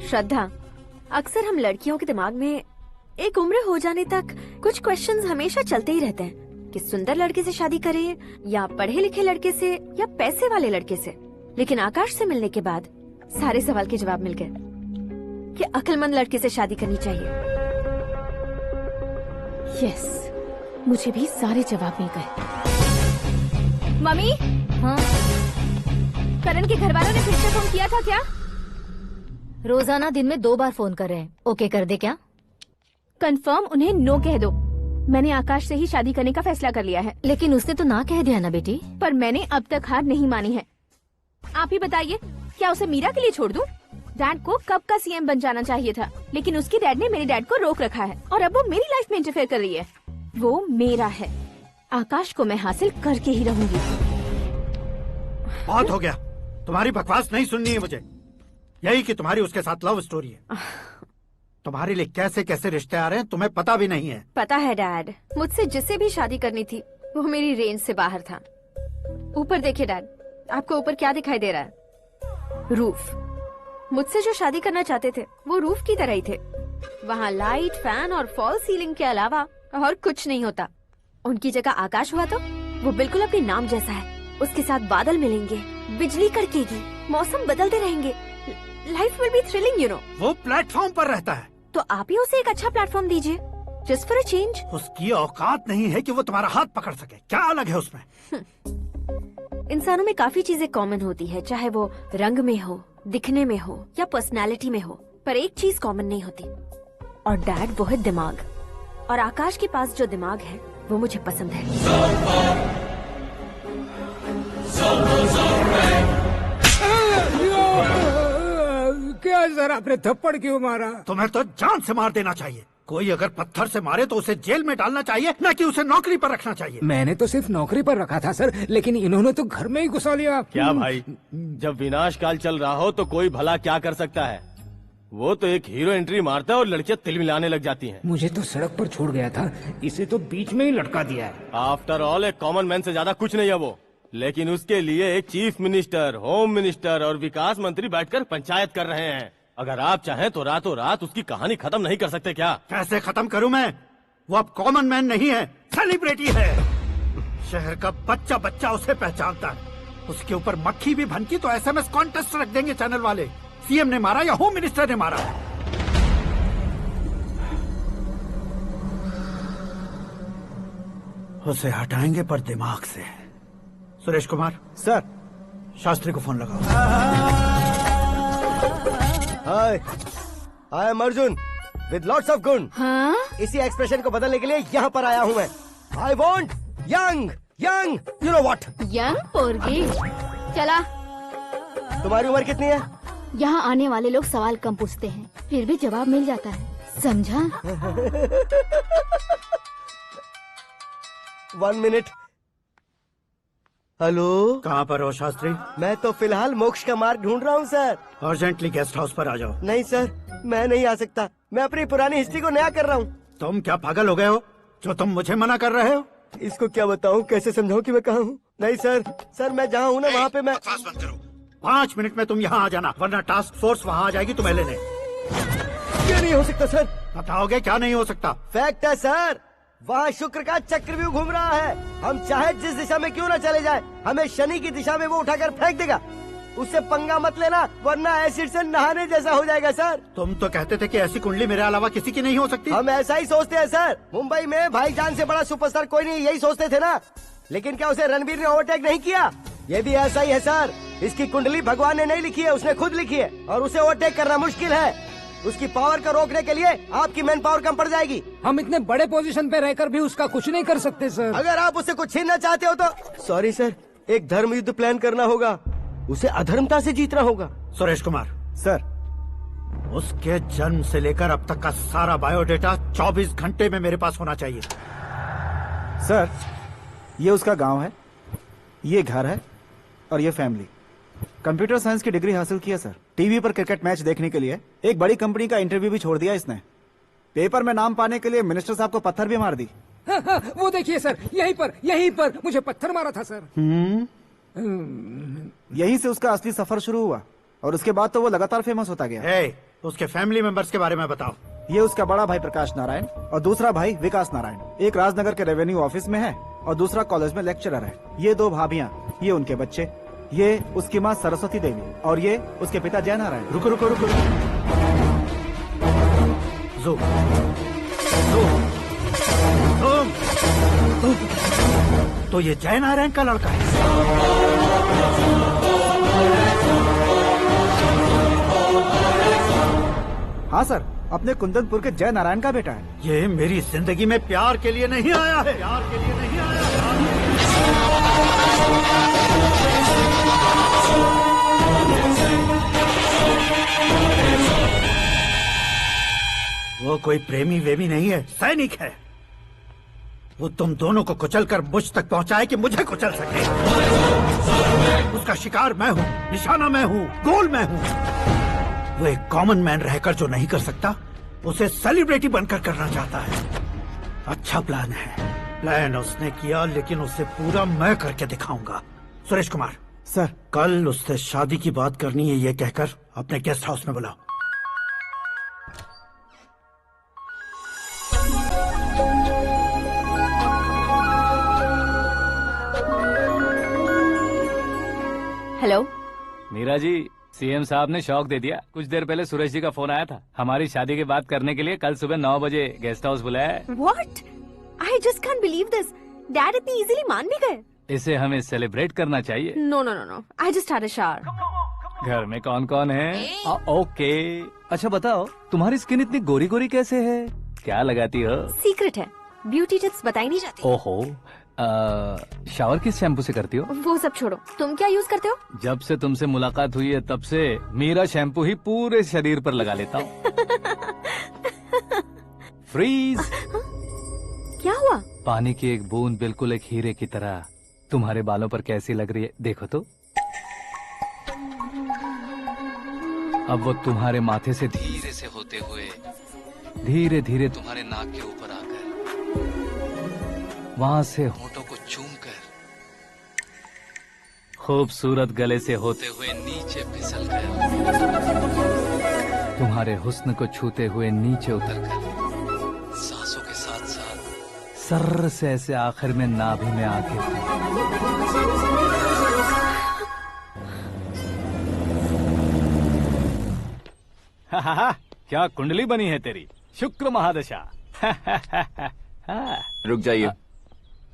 Speaker 5: श्रद्धा, अक्सर हम लड़कियों के दिमाग में एक उम्र हो जाने तक कुछ क्वेश्चंस हमेशा चलते ही रहते हैं कि सुंदर लड़के से शादी करें या पढ़े लिखे लड़के से या पैसे वाले लड़के से। लेकिन आकाश से मिलने के बाद सारे सवाल के जवाब मिल गए कि अक्लमंद लड़के से शादी करनी चाहिए।
Speaker 1: यस, मुझे भी सारे जवाब मिल गए। मम्मी,
Speaker 5: हाँ?
Speaker 1: करण के घर वालों ने फिर से फोन किया था क्या?
Speaker 5: रोजाना दिन में 2 बार फोन कर रहे हैं। ओके कर दे क्या?
Speaker 1: कंफर्म उन्हें नो कह दो। मैंने आकाश से ही शादी करने का फैसला कर लिया है।
Speaker 5: लेकिन उसने तो ना कह दिया ना बेटी।
Speaker 1: पर मैंने अब तक हार नहीं मानी है। आप ही बताइए, क्या उसे मीरा के लिए छोड़ दूं? डैड को कब का सीएम बन जाना चाहिए था, लेकिन उसके डैड ने मेरे डैड को रोक रखा है और अब वो मेरी लाइफ में इंटरफेयर कर रही है। वो मेरा है। आकाश को मैं हासिल करके ही रहूंगी।
Speaker 4: बहुत हो गया, तुम्हारी बकवास नहीं सुननी है मुझे। यही कि तुम्हारी उसके साथ लव स्टोरी है। तुम्हारे लिए कैसे कैसे रिश्ते आ रहे हैं तुम्हें पता भी नहीं है।
Speaker 5: पता है डैड, मुझसे जिससे भी शादी करनी थी वो मेरी रेंज से बाहर था। ऊपर देखिए डैड, आपको ऊपर क्या दिखाई दे रहा है? रूफ। मुझसे जो शादी करना चाहते थे वो रूफ की तरह ही थे। वहाँ लाइट, फैन और फॉल सीलिंग के अलावा और कुछ नहीं होता। उनकी जगह आकाश हुआ तो वो बिल्कुल अपने नाम जैसा है। उसके साथ बादल मिलेंगे, बिजली कड़केगी, मौसम बदलते रहेंगे, life will be thrilling, you know.
Speaker 4: वो प्लेटफॉर्म पर रहता है
Speaker 5: तो आप ही उसे एक अच्छा प्लेटफॉर्म दीजिए, जस्ट फॉर अ चेंज।
Speaker 4: उसकी औकात नहीं है कि वो तुम्हारा हाथ पकड़ सके। क्या अलग है उसमें?
Speaker 5: इंसानों में काफी चीजें कॉमन होती है, चाहे वो रंग में हो, दिखने में हो या पर्सनालिटी में हो, पर एक चीज कॉमन नहीं होती, और डैड वो है दिमाग। और आकाश के पास जो दिमाग है वो मुझे पसंद है।
Speaker 9: क्या सर, आपने थप्पड़ क्यों मारा?
Speaker 4: तुम्हें तो जान से मार देना चाहिए। कोई अगर पत्थर से मारे तो उसे जेल में डालना चाहिए, न कि उसे नौकरी पर रखना चाहिए।
Speaker 9: मैंने तो सिर्फ नौकरी पर रखा था सर, लेकिन इन्होंने तो घर में ही घुसा लिया।
Speaker 11: क्या भाई, जब विनाश काल चल रहा हो तो कोई भला क्या कर सकता है? वो तो एक हीरो एंट्री मारता है और लड़कियां तिल मिलाने लग जाती हैं।
Speaker 9: मुझे तो सड़क पर छोड़ गया था, इसे तो बीच में ही लटका दिया है।
Speaker 11: आफ्टर ऑल एक कॉमन मैन से ज्यादा कुछ नहीं है वो, लेकिन उसके लिए एक चीफ मिनिस्टर, होम मिनिस्टर और विकास मंत्री बैठकर पंचायत कर रहे हैं। अगर आप चाहें तो रातों रात उसकी कहानी खत्म नहीं कर सकते क्या?
Speaker 4: कैसे खत्म करूं मैं? वो अब कॉमन मैन नहीं है, सेलिब्रिटी है। शहर का बच्चा बच्चा उसे पहचानता है। उसके ऊपर मक्खी भी भनकी तो एसएमएस कॉन्टेस्ट रख देंगे चैनल वाले। सीएम ने मारा या होम मिनिस्टर ने मारा। उसे हटाएंगे पर दिमाग से। सुरेश कुमार
Speaker 3: सर,
Speaker 4: शास्त्री को फोन लगाओ।
Speaker 10: Hi, I am Arjun with lots of गुण।
Speaker 6: हाँ?
Speaker 10: इसी एक्सप्रेशन को बदलने के लिए यहाँ पर आया हूँ मैं। I want young young, you know what?
Speaker 6: Young पोरगी। चला।
Speaker 10: तुम्हारी उम्र कितनी है?
Speaker 6: यहाँ आने वाले लोग सवाल कम पूछते हैं, फिर भी जवाब मिल जाता है, समझा?
Speaker 10: 1 मिनट। हेलो,
Speaker 4: कहाँ पर हो शास्त्री?
Speaker 10: मैं तो फिलहाल मोक्ष का मार्ग ढूंढ रहा हूँ सर।
Speaker 4: अर्जेंटली गेस्ट हाउस पर आ जाओ।
Speaker 10: नहीं सर, मैं नहीं आ सकता। मैं अपनी पुरानी हिस्ट्री को नया कर रहा हूँ।
Speaker 4: तुम क्या पागल हो गए हो जो तुम मुझे मना कर रहे हो?
Speaker 10: इसको क्या बताऊँ, कैसे समझाऊँ कि मैं कहाँ हूँ? नहीं सर, सर मैं जहाँ हूँ ना वहाँ पे मैं।
Speaker 4: 5 मिनट में तुम यहाँ आ जाना, वरना टास्क फोर्स वहाँ आ जाएगी तुम्हें लेने।
Speaker 10: क्या नहीं हो सकता सर?
Speaker 4: बताओगे क्या नहीं हो सकता?
Speaker 10: फैक्ट है सर, वहाँ शुक्र का चक्रव्यूह घूम रहा है। हम चाहे जिस दिशा में क्यों न चले जाए, हमें शनि की दिशा में वो उठाकर फेंक देगा। उससे पंगा मत लेना, वरना एसिड से नहाने जैसा हो जाएगा सर।
Speaker 4: तुम तो कहते थे कि ऐसी कुंडली मेरे अलावा किसी की नहीं हो सकती।
Speaker 10: हम ऐसा ही सोचते हैं सर। मुंबई में भाईजान से बड़ा सुपरस्टार कोई नहीं, यही सोचते थे ना।
Speaker 14: लेकिन क्या उसे रणवीर ने ओवरटेक नहीं किया? ये भी ऐसा ही है सर। इसकी कुंडली भगवान ने नहीं लिखी है, उसने खुद लिखी है और उसे ओवरटेक करना मुश्किल है। उसकी पावर को रोकने के लिए आपकी मैन पावर कम पड़ जाएगी।
Speaker 9: हम इतने बड़े पोजीशन पे रहकर भी उसका कुछ नहीं कर सकते सर।
Speaker 14: अगर आप उससे कुछ छीनना चाहते हो तो सॉरी सर, एक धर्म युद्ध प्लान करना होगा। उसे अधर्मता से जीतना होगा।
Speaker 4: सुरेश कुमार
Speaker 3: सर,
Speaker 4: उसके जन्म से लेकर अब तक का सारा बायोडेटा 24 घंटे में मेरे पास होना चाहिए।
Speaker 3: सर, ये उसका गांव है, ये घर है और ये फैमिली। कंप्यूटर साइंस की डिग्री हासिल की है सर। टीवी पर क्रिकेट मैच देखने के लिए एक बड़ी कंपनी का इंटरव्यू भी छोड़ दिया इसने। पेपर में नाम पाने के लिए मिनिस्टर साहब को पत्थर भी मार दी।
Speaker 9: वो देखिए सर, यहीं पर मुझे पत्थर मारा था सर।
Speaker 3: यहीं से उसका असली सफर शुरू हुआ और उसके बाद तो वो लगातार फेमस होता गया।
Speaker 4: उसके फैमिली मेंबर्स के बारे में बताओ।
Speaker 3: ये उसका बड़ा भाई प्रकाश नारायण और दूसरा भाई विकास नारायण। एक राजनगर के रेवेन्यू ऑफिस में है और दूसरा कॉलेज में लेक्चरर है। ये 2 भाभियां, ये उनके बच्चे, ये उसकी माँ सरस्वती देवी और ये उसके पिता जय नारायण।
Speaker 4: रुको रुको रुको, जो तो ये जय नारायण का लड़का है।
Speaker 3: हाँ सर, अपने कुंदनपुर के जय नारायण का बेटा है।
Speaker 4: ये मेरी जिंदगी में प्यार के लिए नहीं आया है। प्यार के लिए नहीं आया वो कोई प्रेमी वेमी नहीं है, सैनिक है। वो तुम दोनों को कुचलकर मुझ तक पहुंचाए कि मुझे कुचल सके। उसका शिकार मैं हूँ, निशाना मैं हूँ, गोल मैं हूँ। वो एक कॉमन मैन रहकर जो नहीं कर सकता, उसे सेलिब्रिटी बनकर करना चाहता है। अच्छा प्लान है। प्लान उसने किया, लेकिन उसे पूरा मैं करके दिखाऊंगा। सुरेश कुमार
Speaker 3: सर,
Speaker 4: कल उससे शादी की बात करनी है, ये कहकर अपने गेस्ट हाउस में बुलाओ।
Speaker 5: हेलो
Speaker 2: मीरा जी, सीएम साहब ने शौक दे दिया। कुछ देर पहले सुरेश जी का फोन आया था, हमारी शादी की बात करने के लिए कल सुबह 9 बजे गेस्ट हाउस बुलाया है।
Speaker 5: What? I just can't believe this. Dad इतनी इजीली मान भी गए।
Speaker 2: इसे हमें सेलिब्रेट करना चाहिए।
Speaker 5: No, no, no, no. I just had a shower.
Speaker 2: घर में कौन कौन है? ओके। अच्छा बताओ, तुम्हारी स्किन इतनी गोरी गोरी कैसे है? क्या लगाती हो?
Speaker 5: सीक्रेट है, ब्यूटी टिप्स बताई नहीं जाती।
Speaker 2: ओहो, शावर किस शैम्पू से करती हो?
Speaker 5: वो सब छोड़ो, तुम क्या यूज करते हो?
Speaker 2: जब से तुमसे मुलाकात हुई है तब से मीरा शैम्पू ही पूरे शरीर पर लगा लेता हूँ। फ्रीज।
Speaker 5: क्या हुआ?
Speaker 2: पानी की एक बूंद बिल्कुल एक हीरे की तरह तुम्हारे बालों पर कैसी लग रही है, देखो तो। अब वो तुम्हारे माथे से धीरे से होते हुए धीरे धीरे तुम्हारे नाक के ऊपर आकर वहां से होठों को चूमकर खूबसूरत गले से होते हुए नीचे फिसलकर तुम्हारे हुस्न को छूते हुए नीचे उतरकर सांसों के साथ साथ सर्र से ऐसे आखिर में नाभि में आके क्या कुंडली बनी है तेरी, शुक्र महादशा।
Speaker 7: रुक जाइए।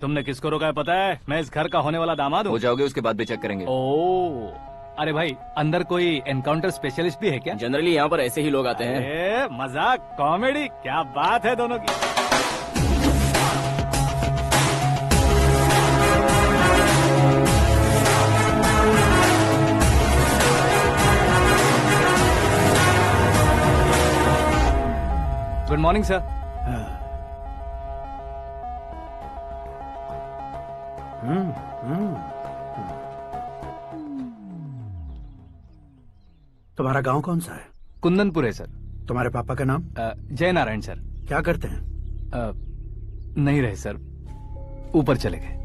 Speaker 2: तुमने किसको रोका है पता है? मैं इस घर का होने वाला दामाद हूँ।
Speaker 7: हो जाओगे उसके बाद भी चेक करेंगे।
Speaker 2: ओ, अरे भाई, अंदर कोई एनकाउंटर स्पेशलिस्ट भी है क्या?
Speaker 7: जनरली यहाँ पर ऐसे ही लोग आते हैं।
Speaker 2: मजाक, कॉमेडी, क्या बात है दोनों की। Good morning sir.
Speaker 4: तुम्हारा गांव कौन सा है?
Speaker 2: कुंदनपुर है सर।
Speaker 4: तुम्हारे पापा का नाम?
Speaker 2: जय नारायण सर।
Speaker 4: क्या करते हैं?
Speaker 2: नहीं रहे सर, ऊपर चले गए।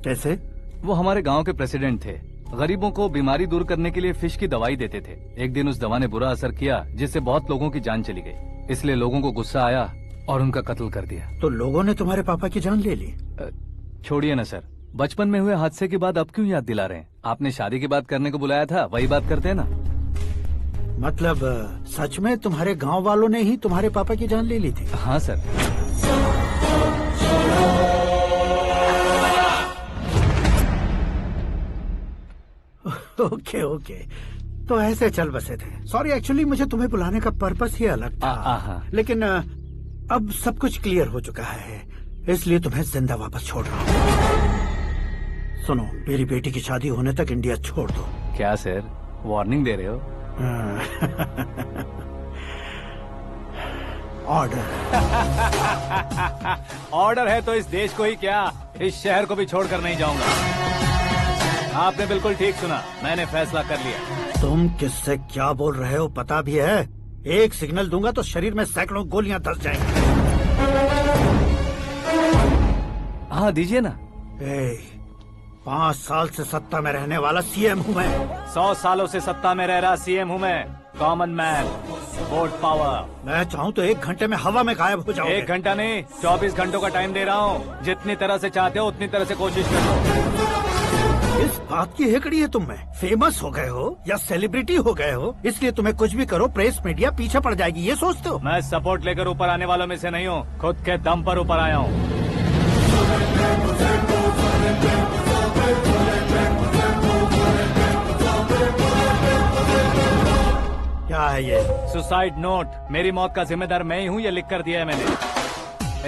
Speaker 4: कैसे?
Speaker 2: वो हमारे गांव के प्रेसिडेंट थे। गरीबों को बीमारी दूर करने के लिए फिश की दवाई देते थे। एक दिन उस दवा ने बुरा असर किया जिससे बहुत लोगों की जान चली गई। इसलिए लोगों को गुस्सा आया और उनका कत्ल कर दिया।
Speaker 4: तो लोगों ने तुम्हारे पापा की जान ले ली?
Speaker 2: छोड़िए ना सर, बचपन में हुए हादसे के बाद अब क्यों याद दिला रहे हैं? आपने शादी की बात करने को बुलाया था, वही बात करते हैं ना।
Speaker 4: मतलब सच में तुम्हारे गांव वालों ने ही तुम्हारे पापा की जान ले ली थी?
Speaker 2: हाँ सर।
Speaker 4: ओके ओके, तो ऐसे चल बसे थे। सॉरी, एक्चुअली मुझे तुम्हें बुलाने का पर्पस ही अलग था, लेकिन अब सब कुछ क्लियर हो चुका है, इसलिए तुम्हें जिंदा वापस छोड़ रहा हूँ। सुनो, मेरी बेटी की शादी होने तक इंडिया छोड़ दो।
Speaker 2: क्या सर, वार्निंग दे रहे हो?
Speaker 4: ऑर्डर।
Speaker 2: ऑर्डर है तो इस देश को ही क्या, इस शहर को भी छोड़कर नहीं जाऊंगा। आपने बिल्कुल ठीक सुना, मैंने फैसला कर लिया।
Speaker 4: तुम किससे क्या बोल रहे हो पता भी है? एक सिग्नल दूंगा तो शरीर में सैकड़ों गोलियां धस जाएंगी।
Speaker 2: हाँ दीजिए ना।
Speaker 4: 5 साल से सत्ता में रहने वाला सीएम हूँ मैं।
Speaker 2: 100 सालों से सत्ता में रह रहा सीएम हूँ मैं। Common man, vote power.
Speaker 4: मैं चाहूँ तो 1 घंटे में हवा में गायब हो जाऊँ।
Speaker 2: 1 घंटा नहीं, 24 घंटों का टाइम दे रहा हूँ। जितनी तरह से चाहते हो उतनी तरह से कोशिश करो।
Speaker 4: इस बात की हेकड़ी है तुम में। फेमस हो गए हो या सेलिब्रिटी हो गए हो, इसलिए तुम्हें कुछ भी करो प्रेस मीडिया पीछे पड़ जाएगी, ये सोचते हो?
Speaker 2: मैं सपोर्ट लेकर ऊपर आने वालों में से नहीं हूँ, खुद के दम पर ऊपर आया हूँ।
Speaker 4: क्या है ये?
Speaker 2: Suicide note. मेरी मौत का जिम्मेदार मैं ही हूँ, ये लिख कर दिया है मैंने।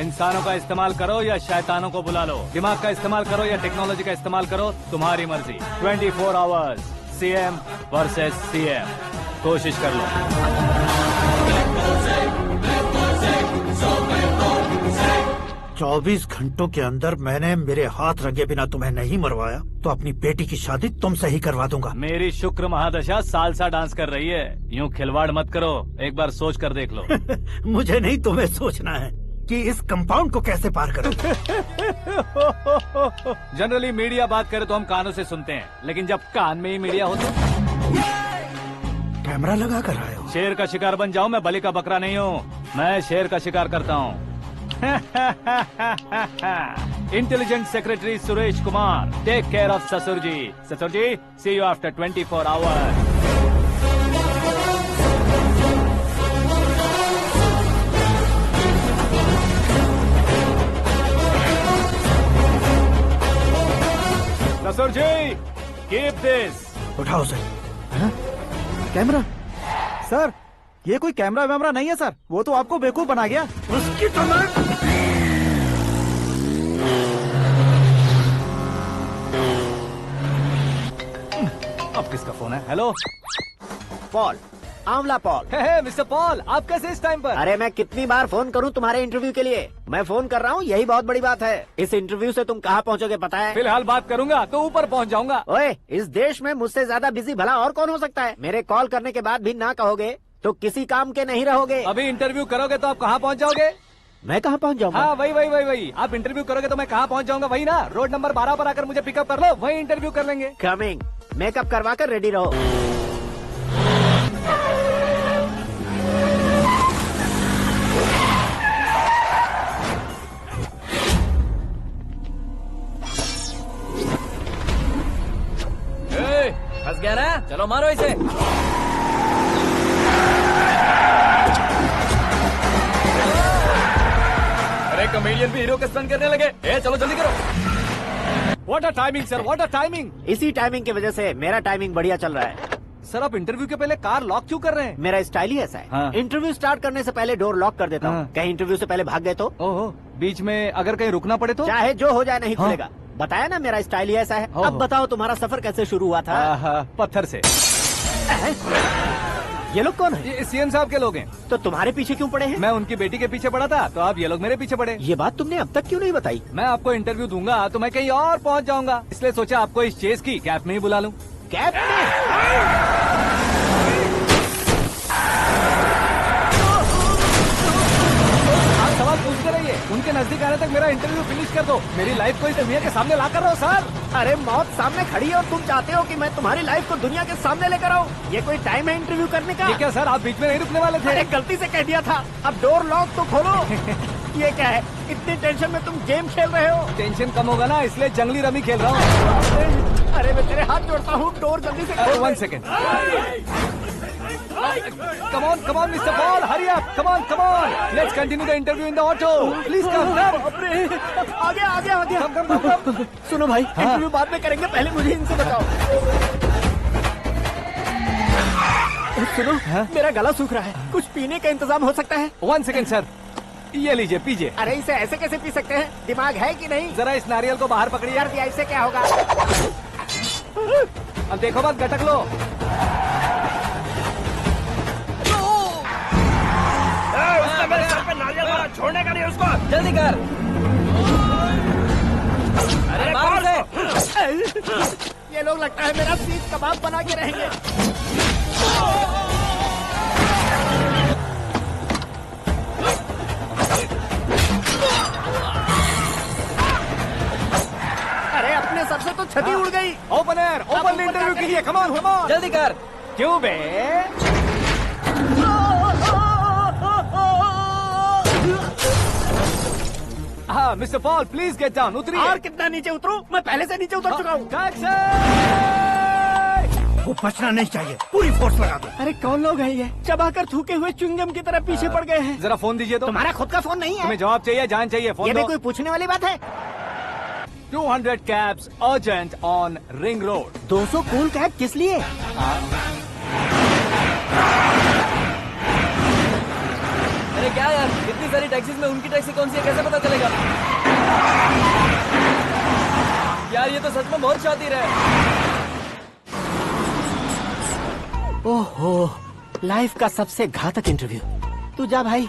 Speaker 2: इंसानों का इस्तेमाल करो या शैतानों को बुला लो, दिमाग का इस्तेमाल करो या टेक्नोलॉजी का इस्तेमाल करो, तुम्हारी मर्जी। 24 आवर्स, सीएम वर्सेस सीएम, कोशिश कर लो।
Speaker 4: 24 घंटों के अंदर मैंने मेरे हाथ रंगे बिना तुम्हें नहीं मरवाया तो अपनी बेटी की शादी तुमसे ही करवा दूंगा।
Speaker 2: मेरी शुक्र महादशा सालसा डांस कर रही है, यूँ खिलवाड़ मत करो, एक बार सोच कर देख लो।
Speaker 4: मुझे नहीं, तुम्हें सोचना है कि इस कंपाउंड को कैसे पार करो।
Speaker 2: जनरली मीडिया बात करे तो हम कानों से सुनते हैं, लेकिन जब कान में ही मीडिया हो तो
Speaker 4: कैमरा लगा कर आए हो।
Speaker 2: शेर का शिकार बन जाऊं, मैं बलि का बकरा नहीं हूँ, मैं शेर का शिकार करता हूँ। Intelligent secretary Suresh Kumar, take care of ससुर जी। ससुर जी, सी यू आफ्टर 24 आवर्स। ससुर जी, कीप दिस।
Speaker 3: उठाओ सर। कैमरा? सर, ये कोई कैमरा वैमरा नहीं है सर, वो तो आपको बेवकूफ बना गया।
Speaker 4: उसकी तो मैं...
Speaker 2: अब किसका फोन है? हेलो
Speaker 13: पॉल, आंवला पॉल।
Speaker 2: मिस्टर पॉल, आप कैसे इस टाइम पर?
Speaker 13: अरे मैं कितनी बार फोन करूं तुम्हारे इंटरव्यू के लिए? मैं फोन कर रहा हूं, यही बहुत बड़ी बात है। इस इंटरव्यू से तुम कहां पहुंचोगे पता है?
Speaker 2: फिलहाल बात करूंगा तो ऊपर पहुंच जाऊंगा।
Speaker 13: ओए, इस देश में मुझसे ज्यादा बिजी भला और कौन हो सकता है? मेरे कॉल करने के बाद भी ना कहोगे तो किसी काम के नहीं रहोगे।
Speaker 2: अभी इंटरव्यू करोगे तो आप कहाँ पहुँच जाओगे?
Speaker 13: मैं कहाँ पहुँच जाऊंगा?
Speaker 2: हाँ, वही। आप इंटरव्यू करोगे तो मैं कहाँ पहुँच जाऊंगा? वही ना, रोड नंबर 12 पर आकर मुझे पिकअप कर लो, वही इंटरव्यू कर लेंगे।
Speaker 13: कमिंग। मेकअप करवा कर रेडी रहो।
Speaker 7: फंस गया ना, चलो मारो इसे। अरे कॉमेडियन भी हीरो के स्टंट करने लगे। चलो जल्दी करो।
Speaker 2: What a timing sir, what a timing.
Speaker 13: इसी टाइमिंग की वजह से मेरा टाइमिंग बढ़िया चल रहा है।
Speaker 2: सर, आप इंटरव्यू के पहले कार लॉक क्यों कर रहे हैं?
Speaker 13: मेरा स्टाइल ही ऐसा है।
Speaker 2: हाँ।
Speaker 13: इंटरव्यू स्टार्ट करने से पहले डोर लॉक कर देता हूँ। कहीं इंटरव्यू से पहले भाग गए तो?
Speaker 2: ओहो, बीच में अगर कहीं रुकना पड़े तो?
Speaker 13: चाहे जो हो जाए नहीं खुलेगा। बताया ना मेरा स्टाइल ही ऐसा है। अब बताओ तुम्हारा सफर कैसे शुरू हुआ था?
Speaker 2: पत्थर से।
Speaker 13: ये लोग कौन है?
Speaker 2: ये सीएम साहब के लोग हैं।
Speaker 13: तो तुम्हारे पीछे क्यों पड़े हैं?
Speaker 2: मैं उनकी बेटी के पीछे पड़ा था, तो आप ये लोग मेरे पीछे पड़े।
Speaker 13: ये बात तुमने अब तक क्यों नहीं बताई?
Speaker 2: मैं आपको इंटरव्यू दूंगा तो मैं कहीं और पहुंच जाऊंगा, इसलिए सोचा आपको इस चेस की कैप में ही बुला लूं।
Speaker 13: कैप में?
Speaker 2: सवाल पूछते रहिए, उनके नजदीक आने तक मेरा इंटरव्यू फिनिश कर दो। मेरी लाइफ को इस दुनिया के सामने ला कर रहो सर।
Speaker 13: अरे मौत सामने खड़ी है और तुम चाहते हो कि मैं तुम्हारी लाइफ को दुनिया के सामने लेकर आऊं? ये कोई टाइम है इंटरव्यू करने का?
Speaker 2: ये क्या सर, आप बीच में नहीं रुकने वाले थे?
Speaker 13: अरे गलती से कह दिया था। अब डोर लॉक तो खोलो। ये क्या है, इतनी टेंशन में तुम गेम खेल रहे हो?
Speaker 2: टेंशन कम होगा ना, इसलिए जंगली रमी खेल रहा हूँ।
Speaker 13: अरे मैं तेरे हाथ जोड़ता हूँ, डोर जल्दी से खोल।
Speaker 2: 1 second. Come on, Mr. Paul, hurry up! Come on! Let's continue the interview in the auto. Please come.
Speaker 13: आगे। सुनो भाई, इंटरव्यू बाद में करेंगे, पहले मुझे इनसे बताओ। सुनो, मेरा गला सूख रहा है, कुछ पीने का इंतजाम हो सकता है?
Speaker 2: 1 सेकेंड सर, ये लीजिए पीजिए।
Speaker 13: अरे इसे ऐसे कैसे पी सकते हैं? दिमाग है कि नहीं?
Speaker 2: जरा इस नारियल को बाहर पकड़िए।
Speaker 13: कर दिया, इससे क्या होगा?
Speaker 2: अब देखो मत, गटक लो।
Speaker 14: उसने मेरे सर पे नारियल मारा, छोड़ने का नहीं उसको।
Speaker 7: जल्दी कर।
Speaker 14: अरे
Speaker 7: मार उसे।
Speaker 13: ये लोग लगता है मेरा सीख कबाब बना के रहेंगे। अरे अपने सर से तो छती उड़ गई।
Speaker 2: ओपन एयर, ओपन इंटरव्यू कीजिए। कम ऑन, कम ऑन,
Speaker 7: जल्दी कर।
Speaker 2: क्यों बे? हाँ mister Paul, please get down. उतरिए।
Speaker 13: और कितना नीचे उतरूं? मैं पहले से नीचे उतर चुका हूँ।
Speaker 4: वो बचना नहीं चाहिए, पूरी फोर्स लगा दो।
Speaker 13: अरे कौन लोग हैं ये? चबाकर थूके हुए च्युइंगम की तरह पीछे पड़ गए हैं।
Speaker 2: जरा फोन दीजिए तो।
Speaker 13: तुम्हारा खुद का फोन नहीं है?
Speaker 2: तुम्हें जवाब चाहिए, जान चाहिए, फोन
Speaker 13: ये भी
Speaker 2: दो।
Speaker 13: कोई पूछने वाली बात है?
Speaker 2: 200 cabs urgent on Ring Road।
Speaker 13: 200 cool cab किस लिए?
Speaker 7: अरे क्या यार, इतनी सारी टैक्सीज में उनकी टैक्सी कौन सी है, कैसे पता चलेगा? यार ये तो सच में बहुत शातिर है।
Speaker 13: ओहो, लाइफ का सबसे घातक इंटरव्यू। तू जा भाई।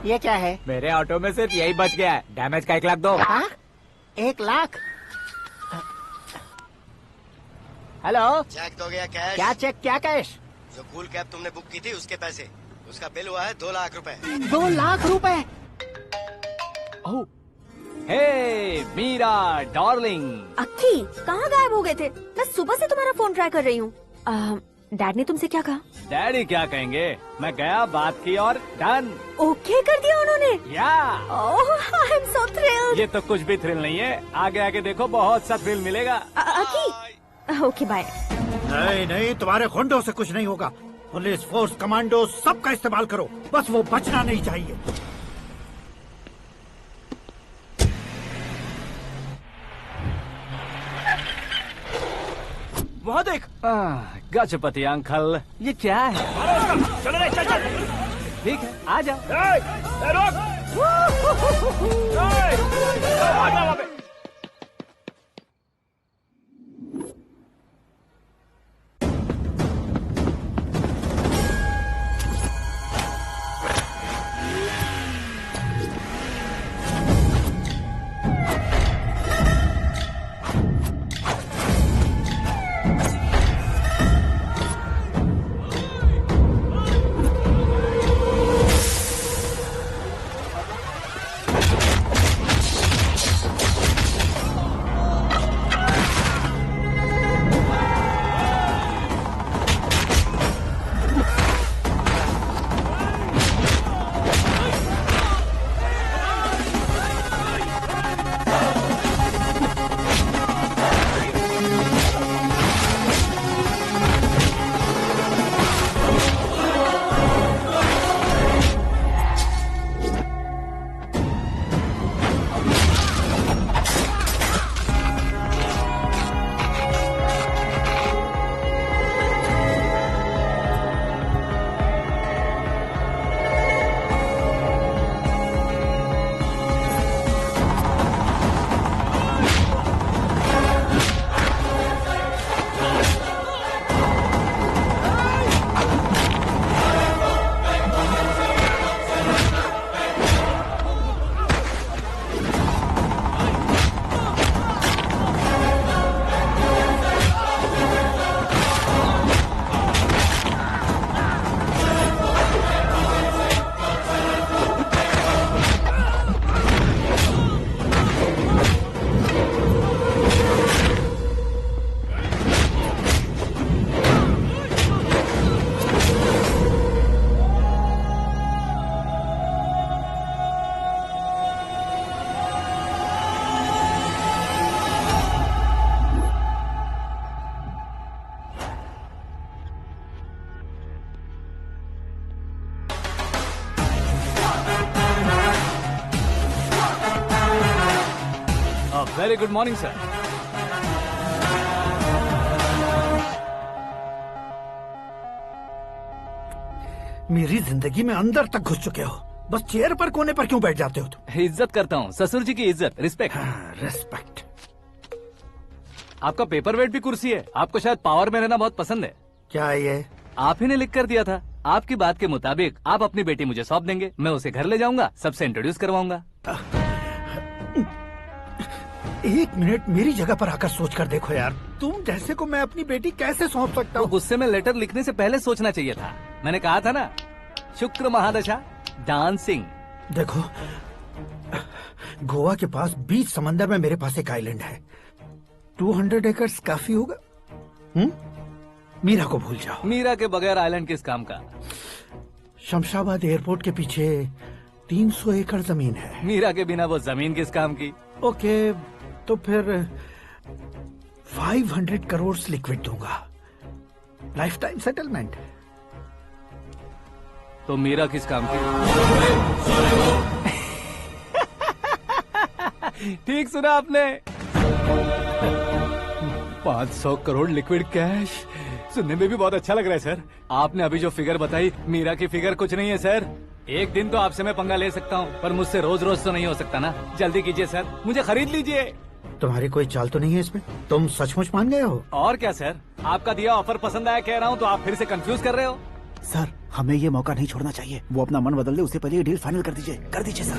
Speaker 13: ये क्या है?
Speaker 8: मेरे ऑटो में सिर्फ यही बच गया है, डैमेज का 1 लाख दो।
Speaker 13: 1 लाख? हेलो,
Speaker 14: चेक दोगे या कैश?
Speaker 13: क्या चेक, क्या कैश?
Speaker 14: जो कूल कैब तुमने बुक की थी उसके पैसे, उसका बिल हुआ है 2 लाख रुपए।
Speaker 13: 2 लाख रुपए?
Speaker 2: ओह, हे मीरा डार्लिंग।
Speaker 5: अक्की, कहाँ गायब हो गए थे? मैं सुबह से तुम्हारा फोन ट्राई कर रही हूँ। डैड ने तुमसे क्या कहा?
Speaker 2: डैडी क्या कहेंगे, मैं गया, बात की और डन।
Speaker 5: ओके कर दिया उन्होंने?
Speaker 2: या।
Speaker 5: ओह, आई एम सो थ्रिल्ड।
Speaker 2: ये तो कुछ भी थ्रिल नहीं है, आगे आगे देखो बहुत सा थ्रिल मिलेगा।
Speaker 5: अक्की, ओके बाय।
Speaker 4: नहीं नहीं, तुम्हारे गुंडों से कुछ नहीं होगा। पुलिस फोर्स, कमांडो, सबका इस्तेमाल करो, बस वो बचना नहीं चाहिए।
Speaker 2: वहाँ देख। गजपति अंकल, ये क्या है?
Speaker 14: चलो रे, चल चल।
Speaker 2: ठीक है, आ जाओ।
Speaker 14: रोक। आ जाओ वहाँ पे।
Speaker 2: Very good morning, sir.
Speaker 4: मेरी जिंदगी में अंदर तक घुस चुके हो, बस चेयर पर कोने पर क्यों बैठ जाते हो तुम?
Speaker 2: इज्जत करता हूँ, ससुर जी की इज्जत, रिस्पेक्ट।
Speaker 4: रिस्पेक्ट।
Speaker 2: आपका पेपर वेट भी कुर्सी है। आपको शायद पावर में रहना बहुत पसंद है।
Speaker 4: क्या है ये?
Speaker 2: आप ही ने लिख कर दिया था। आपकी बात के मुताबिक आप अपनी बेटी मुझे सौंप देंगे, मैं उसे घर ले जाऊंगा, सबसे इंट्रोड्यूस करवाऊंगा।
Speaker 4: एक मिनट मेरी जगह पर आकर सोच कर देखो यार, तुम जैसे को मैं अपनी बेटी कैसे सौंप सकता हूँ?
Speaker 2: गुस्से में लेटर लिखने से पहले सोचना चाहिए था। मैंने कहा था ना, शुक्र महादशा डांसिंग।
Speaker 4: देखो, गोवा के पास बीच समंदर में मेरे पास एक आइलैंड है। 200 एकर्स काफी होगा। मीरा को भूल जाओ।
Speaker 2: मीरा के बगैर आइलैंड किस काम का?
Speaker 4: शमशाबाद एयरपोर्ट के पीछे 300 एकड़ जमीन है।
Speaker 2: मीरा के बिना वो जमीन किस काम की?
Speaker 4: ओके, तो फिर 500 करोड़ लिक्विड दूंगा, लाइफ टाइम सेटलमेंट।
Speaker 2: तो मीरा किस काम की? ठीक सुना आपने। 500 करोड़ लिक्विड कैश सुनने में भी बहुत अच्छा लग रहा है सर। आपने अभी जो फिगर बताई, मीरा की फिगर कुछ नहीं है सर। एक दिन तो आपसे मैं पंगा ले सकता हूँ, पर मुझसे रोज रोज तो नहीं हो सकता ना। जल्दी कीजिए सर, मुझे खरीद लीजिए।
Speaker 4: तुम्हारी कोई चाल तो नहीं है इसमें? तुम सचमुच मान गए हो?
Speaker 2: और क्या सर, आपका दिया ऑफर पसंद आया कह रहा हूँ, तो आप फिर से कंफ्यूज कर रहे हो।
Speaker 3: सर, हमें ये मौका नहीं छोड़ना चाहिए। वो अपना मन बदल दे, उससे पहले ये डील फाइनल कर दीजिए। कर दीजिए सर।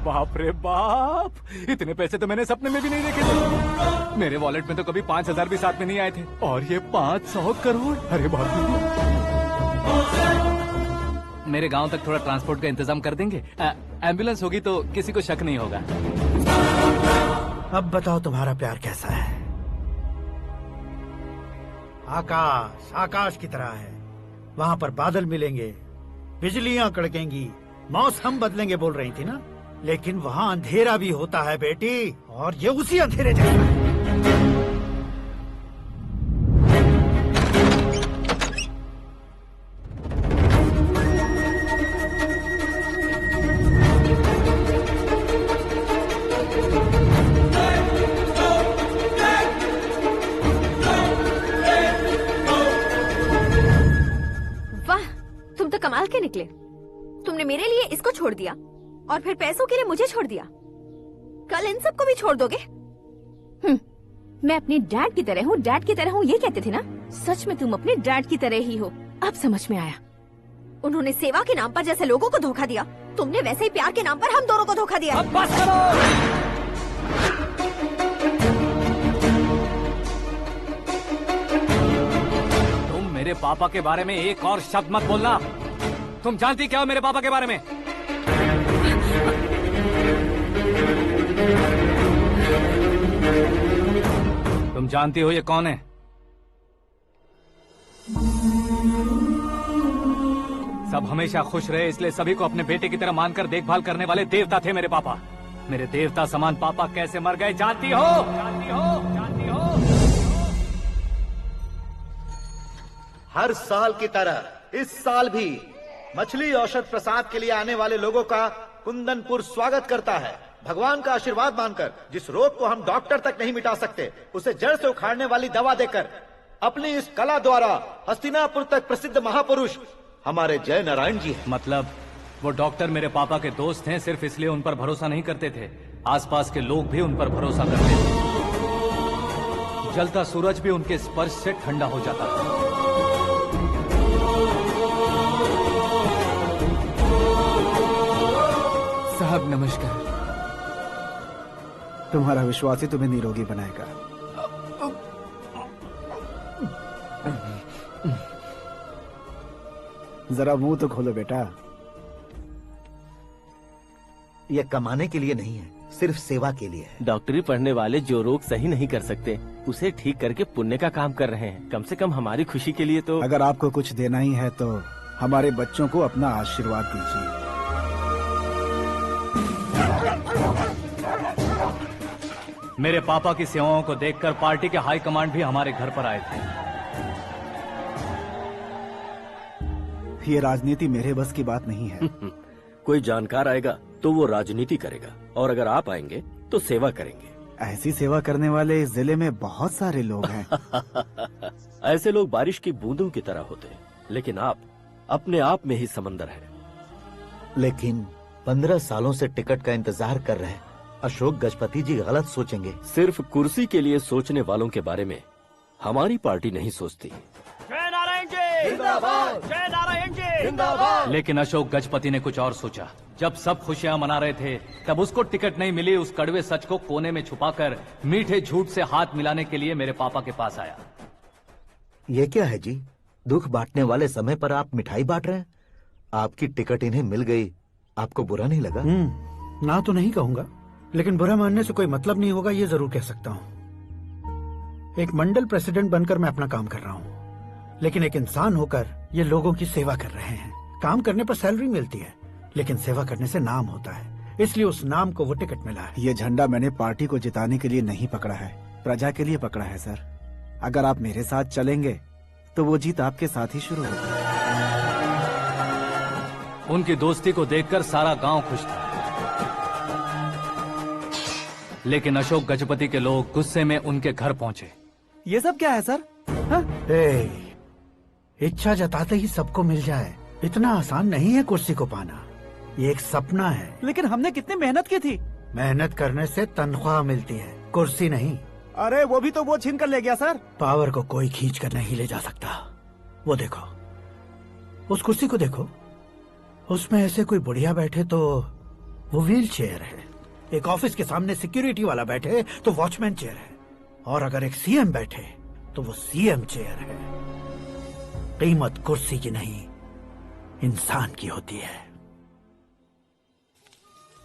Speaker 2: बाप रे बाप, इतने पैसे तो मैंने सपने में भी नहीं देखे थे। मेरे वॉलेट में तो कभी 5000 भी साथ में नहीं आए थे, और ये 500 करोड़। अरे बाप रे। मेरे गांव तक थोड़ा ट्रांसपोर्ट का इंतजाम कर देंगे? एम्बुलेंस होगी तो किसी को शक नहीं होगा।
Speaker 4: अब बताओ तुम्हारा प्यार कैसा है? आकाश आकाश की तरह है। वहाँ पर बादल मिलेंगे, बिजलियाँ कड़केंगी, मौसम बदलेंगे बोल रही थी ना। लेकिन वहाँ अंधेरा भी होता है बेटी, और ये उसी अंधेरे जैसा है।
Speaker 5: वाह, तुम तो कमाल के निकले। तुमने मेरे लिए इसको छोड़ दिया और फिर पैसों के लिए मुझे छोड़ दिया। कल इन सबको भी छोड़ दोगे?
Speaker 1: मैं अपने डैड की तरह हूँ, डैड की तरह हूँ, ये कहते थे ना। सच में तुम अपने डैड की तरह ही हो। अब समझ में आया।
Speaker 5: उन्होंने सेवा के नाम पर जैसे लोगों को धोखा दिया, तुमने वैसे ही प्यार के नाम पर हम दोनों को धोखा दिया।
Speaker 2: अब बस करो। तुम मेरे पापा के बारे में एक और शब्द मत बोलना। तुम जानती क्या हो मेरे पापा के बारे में? तुम जानती हो ये कौन है? सब हमेशा खुश रहे, इसलिए सभी को अपने बेटे की तरह मानकर देखभाल करने वाले देवता थे मेरे पापा। मेरे देवता समान पापा कैसे मर गए जानती हो? जानती हो? जानती हो?
Speaker 10: हर साल की तरह इस साल भी मछली औषध प्रसाद के लिए आने वाले लोगों का कुंदनपुर स्वागत करता है। भगवान का आशीर्वाद मानकर जिस रोग को हम डॉक्टर तक नहीं मिटा सकते, उसे जड़ से उखाड़ने वाली दवा देकर अपनी इस कला द्वारा हस्तिनापुर तक प्रसिद्ध महापुरुष हमारे जय नारायण जी हैं।
Speaker 2: मतलब वो डॉक्टर मेरे पापा के दोस्त हैं, सिर्फ इसलिए उन पर भरोसा नहीं करते थे। आसपास के लोग भी उन पर भरोसा करते थे। जलता सूरज भी उनके स्पर्श से ठंडा हो जाता था।
Speaker 15: साहब नमस्कार।
Speaker 3: तुम्हारा विश्वास ही तुम्हें निरोगी बनाएगा। जरा मुंह तो खोलो बेटा।
Speaker 10: यह कमाने के लिए नहीं है, सिर्फ सेवा के लिए है।
Speaker 11: डॉक्टरी पढ़ने वाले जो रोग सही नहीं कर सकते, उसे ठीक करके पुण्य का काम कर रहे हैं। कम से कम हमारी खुशी के लिए तो।
Speaker 3: अगर आपको कुछ देना ही है तो हमारे बच्चों को अपना आशीर्वाद दीजिए।
Speaker 2: मेरे पापा की सेवाओं को देखकर पार्टी के हाई कमांड भी हमारे घर पर आए थे।
Speaker 3: ये राजनीति मेरे बस की बात नहीं है।
Speaker 12: कोई जानकार आएगा तो वो राजनीति करेगा, और अगर आप आएंगे तो सेवा करेंगे।
Speaker 3: ऐसी सेवा करने वाले इस जिले में बहुत सारे लोग हैं।
Speaker 12: ऐसे लोग बारिश की बूंदों की तरह होते हैं, लेकिन आप अपने आप में ही समंदर हैं।
Speaker 10: लेकिन 15 सालों से टिकट का इंतजार कर रहे हैं। अशोक गजपति जी गलत सोचेंगे।
Speaker 12: सिर्फ कुर्सी के लिए सोचने वालों के बारे में हमारी पार्टी नहीं सोचती।
Speaker 2: जय नारायण जी जिंदाबाद, जय नारायण जी जिंदाबाद। लेकिन अशोक गजपति ने कुछ और सोचा। जब सब खुशियां मना रहे थे तब उसको टिकट नहीं मिली। उस कड़वे सच को कोने में छुपाकर मीठे झूठ से हाथ मिलाने के लिए मेरे पापा के पास आया।
Speaker 10: ये क्या है जी? दुख बांटने वाले समय पर आप मिठाई बांट रहे हैं। आपकी टिकट इन्हें मिल गई, आपको बुरा नहीं लगा?
Speaker 4: ना तो नहीं कहूंगा, लेकिन बुरा मानने से कोई मतलब नहीं होगा, ये जरूर कह सकता हूँ। एक मंडल प्रेसिडेंट बनकर मैं अपना काम कर रहा हूँ, लेकिन एक इंसान होकर ये लोगों की सेवा कर रहे हैं। काम करने पर सैलरी मिलती है, लेकिन सेवा करने से नाम होता है, इसलिए उस नाम को वो टिकट मिला है।
Speaker 3: ये झंडा मैंने पार्टी को जिताने के लिए नहीं पकड़ा है, प्रजा के लिए पकड़ा है सर। अगर आप मेरे साथ चलेंगे तो वो जीत आपके साथ ही शुरू होगी।
Speaker 2: उनकी दोस्ती को देखकर सारा गांव खुश था, लेकिन अशोक गजपति के लोग गुस्से में उनके घर पहुंचे।
Speaker 3: ये सब क्या है सर?
Speaker 4: इच्छा जताते ही सबको मिल जाए, इतना आसान नहीं है कुर्सी को पाना। ये एक सपना है।
Speaker 3: लेकिन हमने कितनी मेहनत की थी।
Speaker 4: मेहनत करने से तनख्वाह मिलती है, कुर्सी नहीं।
Speaker 3: अरे वो भी तो वो छीन कर ले गया सर।
Speaker 4: पावर को कोई खींच कर नहीं ले जा सकता। वो देखो, उस कुर्सी को देखो, उसमें ऐसे कोई बुढ़िया बैठे तो वो व्हील चेयर है। एक ऑफिस के सामने सिक्योरिटी वाला बैठे तो वॉचमैन चेयर है, और अगर एक सीएम बैठे तो वो सीएम चेयर है। कीमत कुर्सी की नहीं, इंसान की होती है।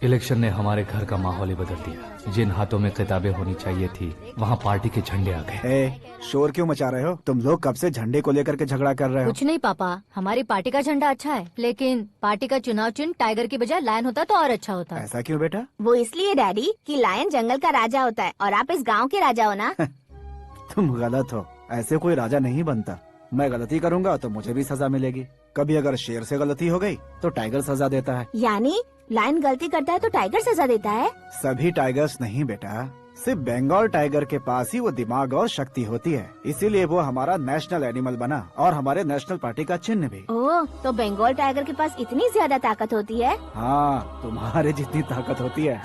Speaker 2: इलेक्शन ने हमारे घर का माहौल ही बदल दिया। जिन हाथों में किताबें होनी चाहिए थी, वहाँ पार्टी के झंडे आ गए।
Speaker 3: शोर क्यों मचा रहे हो? तुम लोग कब से झंडे को लेकर के झगड़ा कर रहे हो?
Speaker 5: कुछ नहीं पापा, हमारी पार्टी का झंडा अच्छा है, लेकिन पार्टी का चुनाव चिन्ह टाइगर की बजाय लायन होता तो और अच्छा होता।
Speaker 3: ऐसा क्यों बेटा?
Speaker 1: वो इसलिए डैडी कि लायन जंगल का राजा होता है और आप इस गांव के राजा हो ना।
Speaker 3: तुम गलत हो, ऐसे कोई राजा नहीं बनता। मैं गलती करूंगा तो मुझे भी सजा मिलेगी। कभी अगर शेर से गलती हो गई तो टाइगर सजा देता है।
Speaker 1: यानी लायन गलती करता है तो टाइगर सजा देता है?
Speaker 3: सभी टाइगर्स नहीं बेटा, सिर्फ बंगाल टाइगर के पास ही वो दिमाग और शक्ति होती है, इसीलिए वो हमारा नेशनल एनिमल बना और हमारे नेशनल पार्टी का चिन्ह भी।
Speaker 1: ओह, तो बंगाल टाइगर के पास इतनी ज्यादा ताकत होती है?
Speaker 3: हाँ, तुम्हारे जितनी ताकत होती है।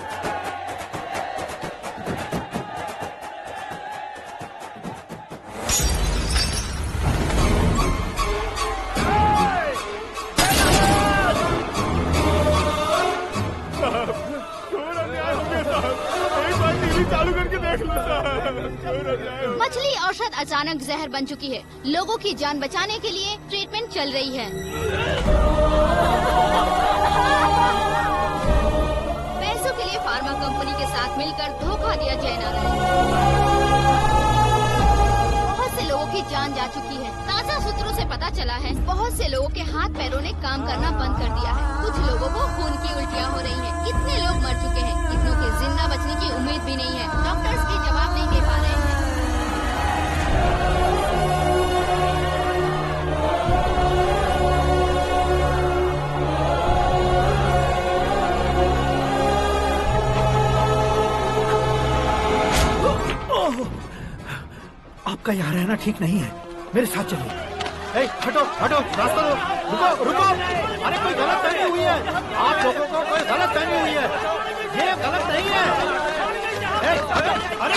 Speaker 6: मछली औषध अचानक जहर बन चुकी है। लोगों की जान बचाने के लिए ट्रीटमेंट चल रही है। पैसों के लिए फार्मा कंपनी के साथ मिलकर धोखा दिया जय नारायण। बहुत से लोगों की जान जा चुकी है। ताजा सूत्रों से पता चला है बहुत से लोगों के हाथ पैरों ने काम करना बंद कर दिया है। कुछ लोगों को खून की उल्टियाँ हो रही हैं। कितने लोग मर चुके हैं, कितनों के जिंदा बचने की उम्मीद भी नहीं है। डॉक्टर्स भी जवाब नहीं दे पा रहे हैं।
Speaker 4: आपका यहाँ रहना ठीक नहीं है, मेरे साथ चलिए। हटो हटो, रास्ता दो। रुको रुको, अरे कोई गलत फहमी हुई है। आप लोगों को कोई गलत फहमी हुई है, ये गलत नहीं है। अरे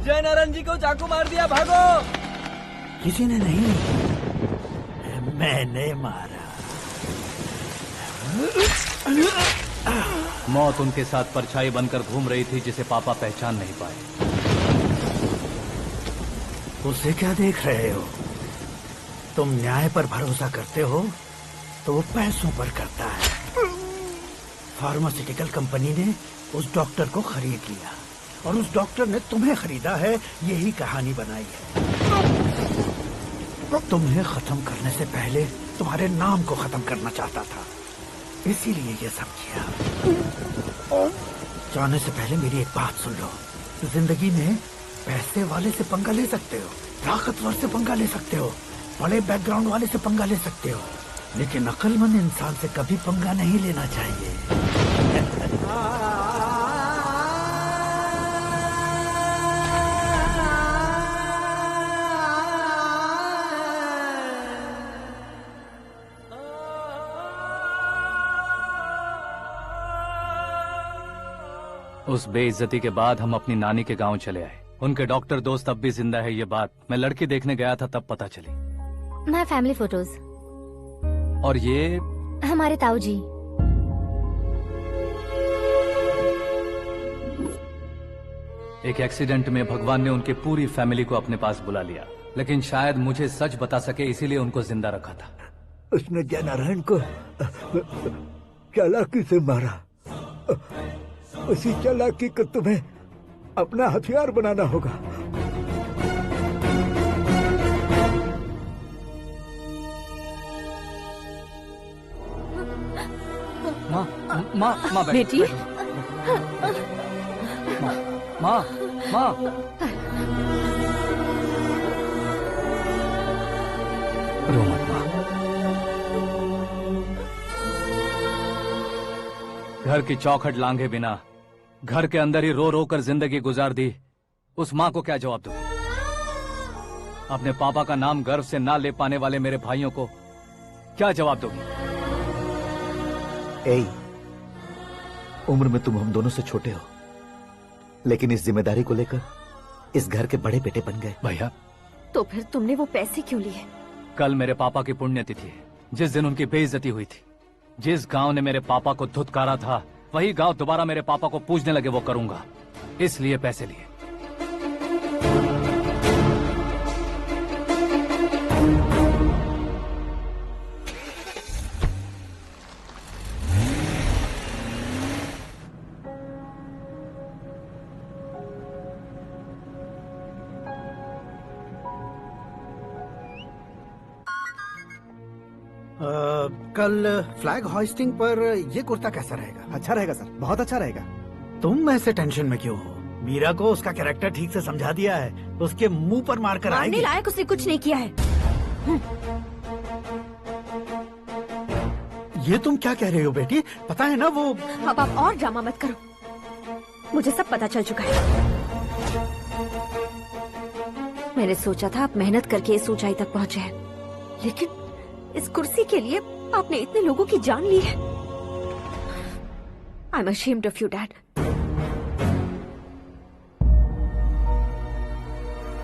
Speaker 7: जय नारायण जी को चाकू मार दिया, भागो।
Speaker 4: किसी ने नहीं, मैंने मारा।
Speaker 2: मौत उनके साथ परछाई बनकर घूम रही थी, जिसे पापा पहचान नहीं पाए।
Speaker 4: उसे क्या देख रहे हो? तुम न्याय पर भरोसा करते हो तो वो पैसों पर करता है। फार्मास्यूटिकल कंपनी ने उस डॉक्टर को खरीद लिया और उस डॉक्टर ने तुम्हें खरीदा है, यही कहानी बनाई है। तुम्हें खत्म करने से पहले तुम्हारे नाम को खत्म करना चाहता था, इसीलिए ये सब किया। जाने से पहले मेरी एक बात सुन लो। जिंदगी में पैसे वाले से पंगा ले सकते हो, ताकतवर से पंगा ले सकते हो, बड़े बैकग्राउंड वाले से पंगा ले सकते हो, लेकिन अक्लमंद इंसान से कभी पंगा नहीं लेना चाहिए।
Speaker 2: उस बेइज्जती के बाद हम अपनी नानी के गांव चले आए। उनके डॉक्टर दोस्त अब भी जिंदा है, ये बात मैं लड़की देखने गया था तब पता चली।
Speaker 5: My family photos.
Speaker 2: और ये
Speaker 5: हमारे ताऊ जी।
Speaker 2: एक एक्सीडेंट में भगवान ने उनकी पूरी फैमिली को अपने पास बुला लिया, लेकिन शायद मुझे सच बता सके इसीलिए उनको जिंदा रखा था।
Speaker 15: उसने जयनारायण को चालाकी से मारा। उसी चालाकी को तुम्हें अपना हथियार बनाना होगा।
Speaker 2: माँ
Speaker 1: बेटी।
Speaker 2: माँ रो मत माँ। घर की चौखट लांघे बिना घर के अंदर ही रो रो कर जिंदगी गुजार दी उस माँ को क्या जवाब दूं? अपने पापा का नाम गर्व से ना ले पाने वाले मेरे भाइयों को क्या जवाब दोगी?
Speaker 10: उम्र में तुम हम दोनों से छोटे हो, लेकिन इस जिम्मेदारी को लेकर इस घर के बड़े बेटे बन गए।
Speaker 2: भैया,
Speaker 1: तो फिर तुमने वो पैसे क्यों लिए?
Speaker 2: कल मेरे पापा की पुण्यतिथि है, जिस दिन उनकी बेइज्जती हुई थी। जिस गांव ने मेरे पापा को धुतकारा था वही गांव दोबारा मेरे पापा को पूजने लगे वो करूंगा, इसलिए पैसे लिए।
Speaker 4: कल फ्लैग होइस्टिंग पर ये कुर्ता कैसा रहेगा?
Speaker 3: अच्छा रहेगा सर, बहुत अच्छा रहेगा।
Speaker 4: तुम ऐसे टेंशन में क्यों हो? मीरा को उसका कैरेक्टर ठीक से समझा दिया है, उसके मुंह पर मारकर आएगी।
Speaker 1: मारने लायक उसने कुछ नहीं किया है।
Speaker 4: ये तुम क्या कह रहे हो बेटी? पता है ना वो।
Speaker 1: अब आप और ड्रामा मत करो, मुझे सब पता चल चुका है। मैंने सोचा था आप मेहनत करके इस ऊंचाई तक पहुंचे हैं, लेकिन इस कुर्सी के लिए आपने इतने लोगों की जान ली है। I am ashamed of you, Dad.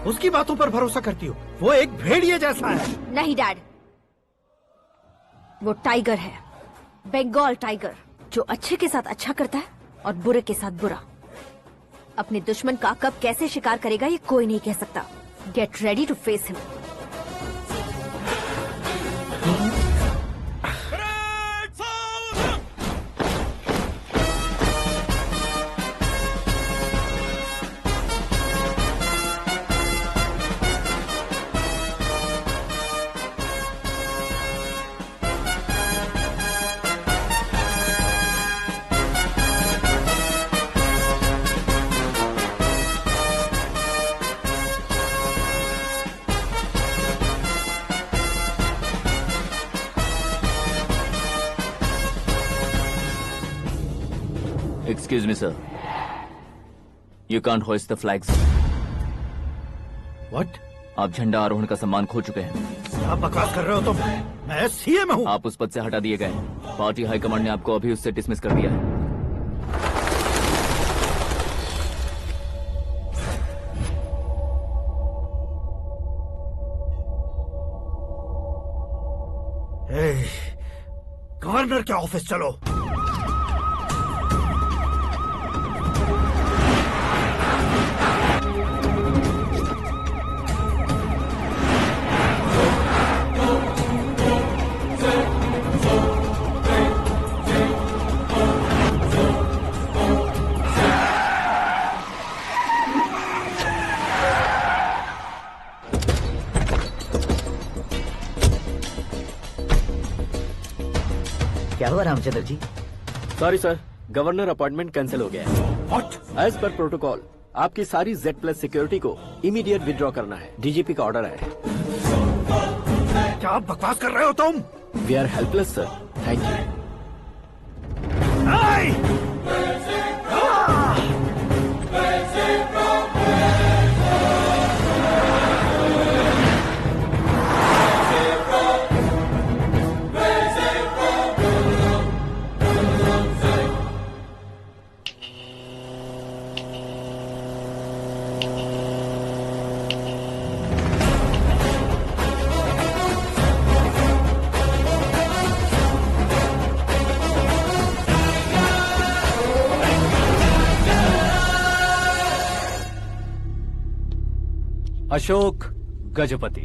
Speaker 4: उसकी बातों पर भरोसा करती हो? वो एक भेड़िए जैसा है।
Speaker 1: नहीं डैड, वो टाइगर है, बंगाल टाइगर, जो अच्छे के साथ अच्छा करता है और बुरे के साथ बुरा। अपने दुश्मन का कब कैसे शिकार करेगा ये कोई नहीं कह सकता। Get ready to face him.
Speaker 7: Excuse me, sir. You can't hoist the flags.
Speaker 4: What?
Speaker 7: आप झंडा आरोहण का सम्मान खो चुके हैं।
Speaker 4: आप बकवास कर रहे हो तुम? मैं सीएम हूँ।
Speaker 7: आप उस पद से हटा दिए गए। पार्टी हाईकमांड ने आपको अभी उससे डिसमिस कर दिया है।
Speaker 4: गवर्नर के ऑफिस चलो।
Speaker 13: क्या हुआ Ramchandra ji?
Speaker 12: Sorry sir, governor appointment cancel हो गया है।
Speaker 4: What?
Speaker 12: एज पर प्रोटोकॉल आपकी सारी Z+ सिक्योरिटी को इमीडिएट विड्रॉ करना है। डीजीपी का ऑर्डर है।
Speaker 4: क्या बकवास कर रहे हो तुम?
Speaker 12: We are helpless sir, thank you.
Speaker 2: Ashok Gajapati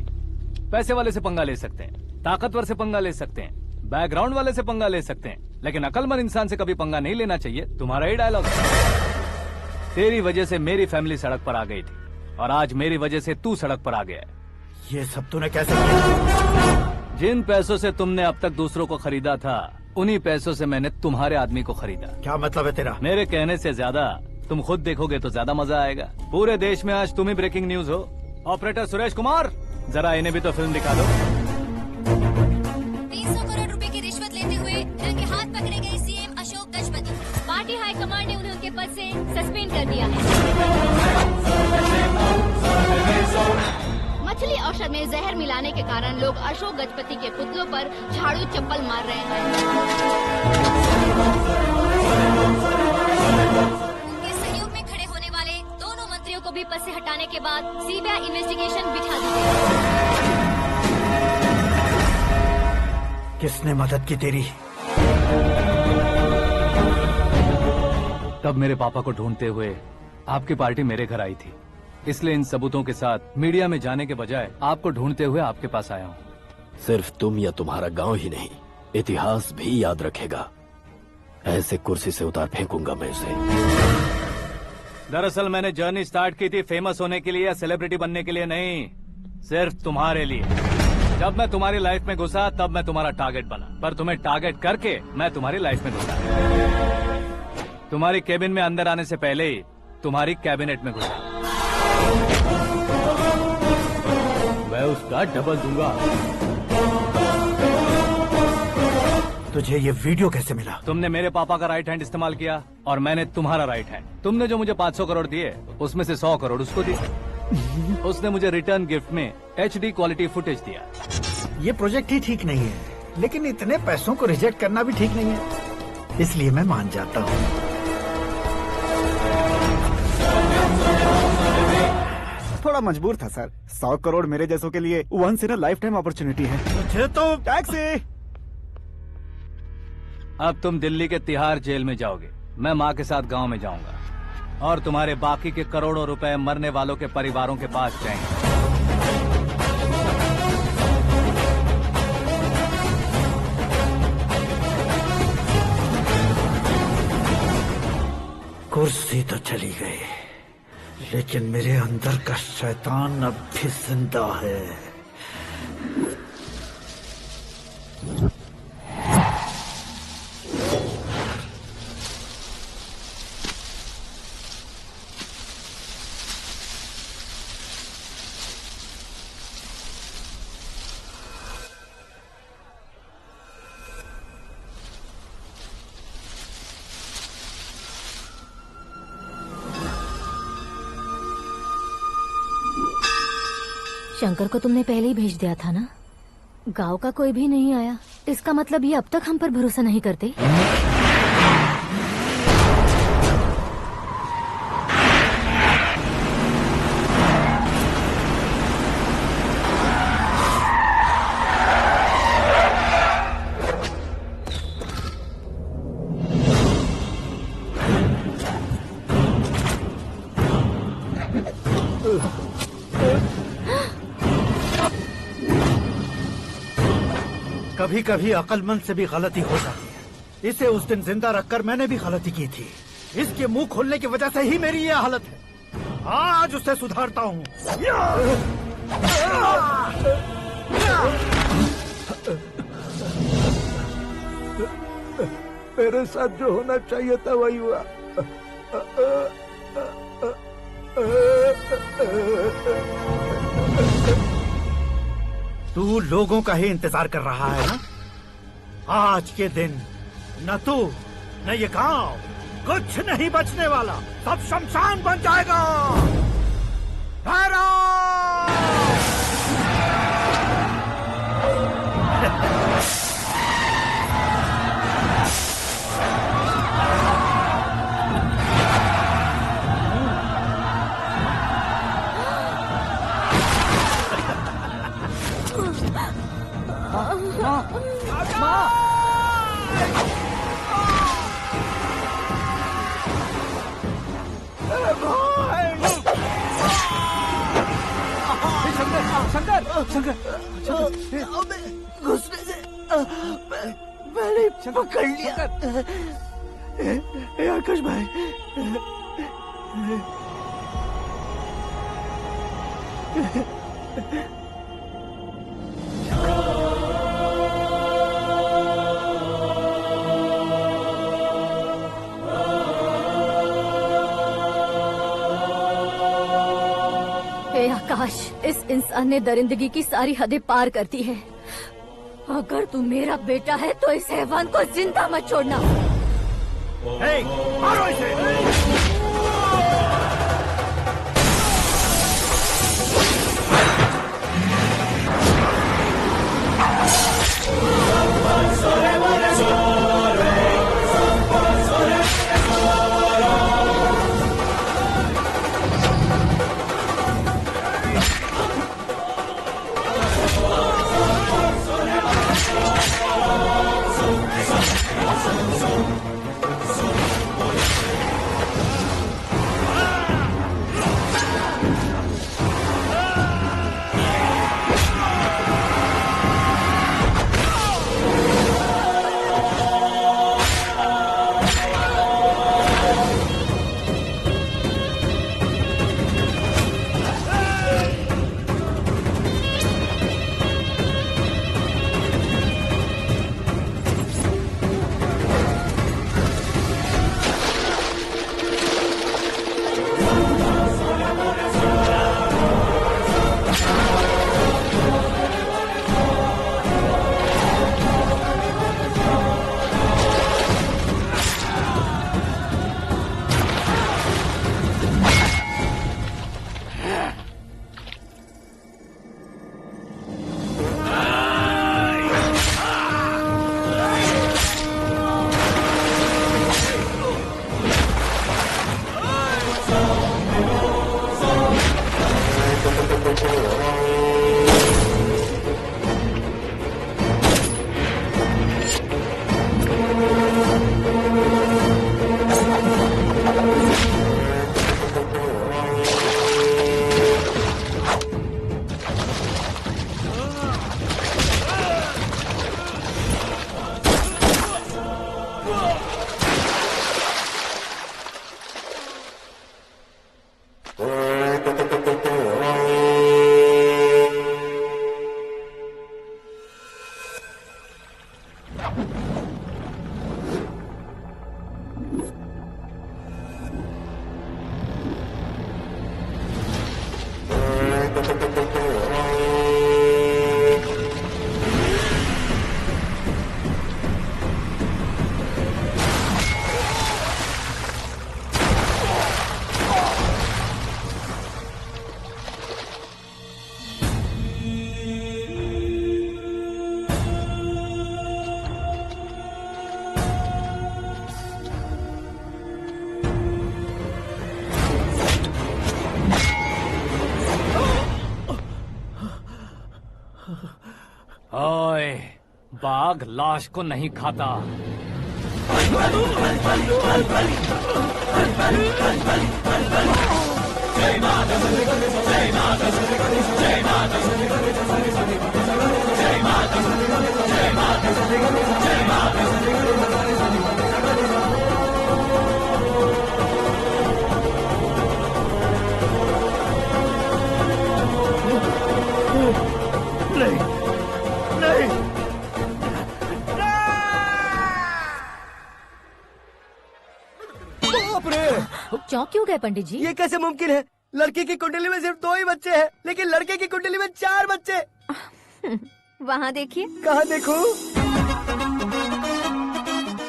Speaker 2: पैसे वाले से पंगा ले सकते हैं, ताकतवर से पंगा ले सकते हैं, बैकग्राउंड वाले से पंगा ले सकते हैं, लेकिन अकलमंद इंसान से कभी पंगा नहीं लेना चाहिए। तुम्हारा ही डायलॉग है। तेरी वजह से मेरी फैमिली सड़क पर आ गई थी और आज मेरी वजह से तू सड़क पर आ गया है।
Speaker 4: ये सब तूने कैसे किया?
Speaker 2: जिन पैसों से तुमने अब तक दूसरों को खरीदा था, उन्हीं पैसों से मैंने तुम्हारे आदमी को खरीदा।
Speaker 4: क्या मतलब है तेरा?
Speaker 2: मेरे कहने से ज्यादा तुम खुद देखोगे तो ज्यादा मजा आएगा। पूरे देश में आज तुम ही ब्रेकिंग न्यूज हो। ऑपरेटर सुरेश कुमार, जरा इन्हें भी तो फिल्म दिखा दो।
Speaker 5: 300 करोड़ रुपए की रिश्वत लेते हुए रंगे हाथ पकड़े गए CM Ashok Gajapati. Party high command ने उन्हें उनके पद से सस्पेंड कर दिया है।
Speaker 6: मछली औषध में जहर मिलाने के कारण लोग अशोक गजपति के पुतलों पर झाड़ू चप्पल मार रहे हैं।
Speaker 5: उनके सहयोग में खड़े होने वाले दोनों मंत्रियों को भी पद से हटाने के बाद सीबीआई इन्वेस्टिगेशन बिठा दी गई।
Speaker 4: किसने मदद की तेरी?
Speaker 2: तब मेरे पापा को ढूंढते हुए आपकी पार्टी मेरे घर आई थी, इसलिए इन सबूतों के साथ मीडिया में जाने के बजाय आपको ढूंढते हुए आपके पास आया हूँ।
Speaker 12: सिर्फ तुम या तुम्हारा गांव ही नहीं, इतिहास भी याद रखेगा। ऐसे कुर्सी से उतार फेंकूंगा मैं उसे।
Speaker 2: दरअसल मैंने जर्नी स्टार्ट की थी फेमस होने के लिए या सेलिब्रिटी बनने के लिए नहीं, सिर्फ तुम्हारे लिए। जब मैं तुम्हारी लाइफ में घुसा तब मैं तुम्हारा टारगेट बना, पर तुम्हें टारगेट करके मैं तुम्हारी लाइफ में घुसा। तुम्हारी केबिन में अंदर आने से पहले ही तुम्हारी कैबिनेट में घुसा।
Speaker 11: मैं उसका डबल दूंगा।
Speaker 4: तुझे ये वीडियो कैसे मिला?
Speaker 2: तुमने मेरे पापा का राइट हैंड इस्तेमाल किया और मैंने तुम्हारा राइट हैंड। तुमने जो मुझे 500 करोड़ दिए उसमें से 100 करोड़ उसको दिए। उसने मुझे रिटर्न गिफ्ट में HD क्वालिटी फुटेज दिया।
Speaker 4: ये प्रोजेक्ट ही ठीक नहीं है, लेकिन इतने पैसों को रिजेक्ट करना भी ठीक नहीं है, इसलिए मैं मान जाता हूँ।
Speaker 3: थोड़ा मजबूर था सर। 100 करोड़ मेरे जैसों के लिए once in a lifetime opportunity है।
Speaker 4: मुझे तो
Speaker 3: टैक्सी।
Speaker 2: अब तुम दिल्ली के तिहाड़ जेल में जाओगे, मैं माँ के साथ गांव में जाऊंगा और तुम्हारे बाकी के करोड़ों रुपए मरने वालों के परिवारों के पास जाएंगे।
Speaker 4: कुर्सी तो चली गई, लेकिन मेरे अंदर का शैतान अब भी जिंदा है।
Speaker 5: शंकर को तुमने पहले ही भेज दिया था ना? गांव का कोई भी नहीं आया, इसका मतलब ये अब तक हम पर भरोसा नहीं करते।
Speaker 4: कभी कभी अक्लमंद से भी गलती हो जाती है। इसे उस दिन जिंदा रखकर मैंने भी गलती की थी। इसके मुंह खोलने की वजह से ही मेरी ये हालत है। आज उसे सुधारता हूँ।
Speaker 15: मेरे साथ जो होना चाहिए था वही हुआ।
Speaker 4: तू लोगों का ही इंतजार कर रहा है ना? आज के दिन न तू न ये गांव कुछ नहीं बचने वाला, सब शमशान बन जाएगा।
Speaker 9: शंकर
Speaker 14: घुसने से मैंने पकड़ लिया।
Speaker 4: आकाश भाई,
Speaker 5: आकाश, इस इंसान ने दरिंदगी की सारी हदें पार कर दी है। अगर तू मेरा बेटा है तो इस हैवान को जिंदा मत छोड़ना।
Speaker 4: मारो इसे।
Speaker 2: ओए, बाघ लाश को नहीं खाता।
Speaker 5: चौंक क्यों गए पंडित जी?
Speaker 14: ये कैसे मुमकिन है? लड़की की कुंडली में सिर्फ 2 ही बच्चे हैं, लेकिन लड़के की कुंडली में 4 बच्चे।
Speaker 5: वहाँ देखिए।
Speaker 14: कहाँ देखूं?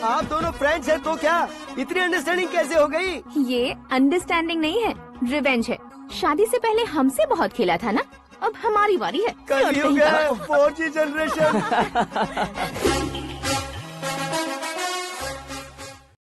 Speaker 14: आप दोनों फ्रेंड्स हैं तो क्या इतनी अंडरस्टैंडिंग कैसे हो गई?
Speaker 1: ये अंडरस्टैंडिंग नहीं है, रिवेंज है। शादी से पहले हमसे बहुत खेला था ना, अब हमारी बारी है।
Speaker 14: कलयुग है, 4G जनरेशन।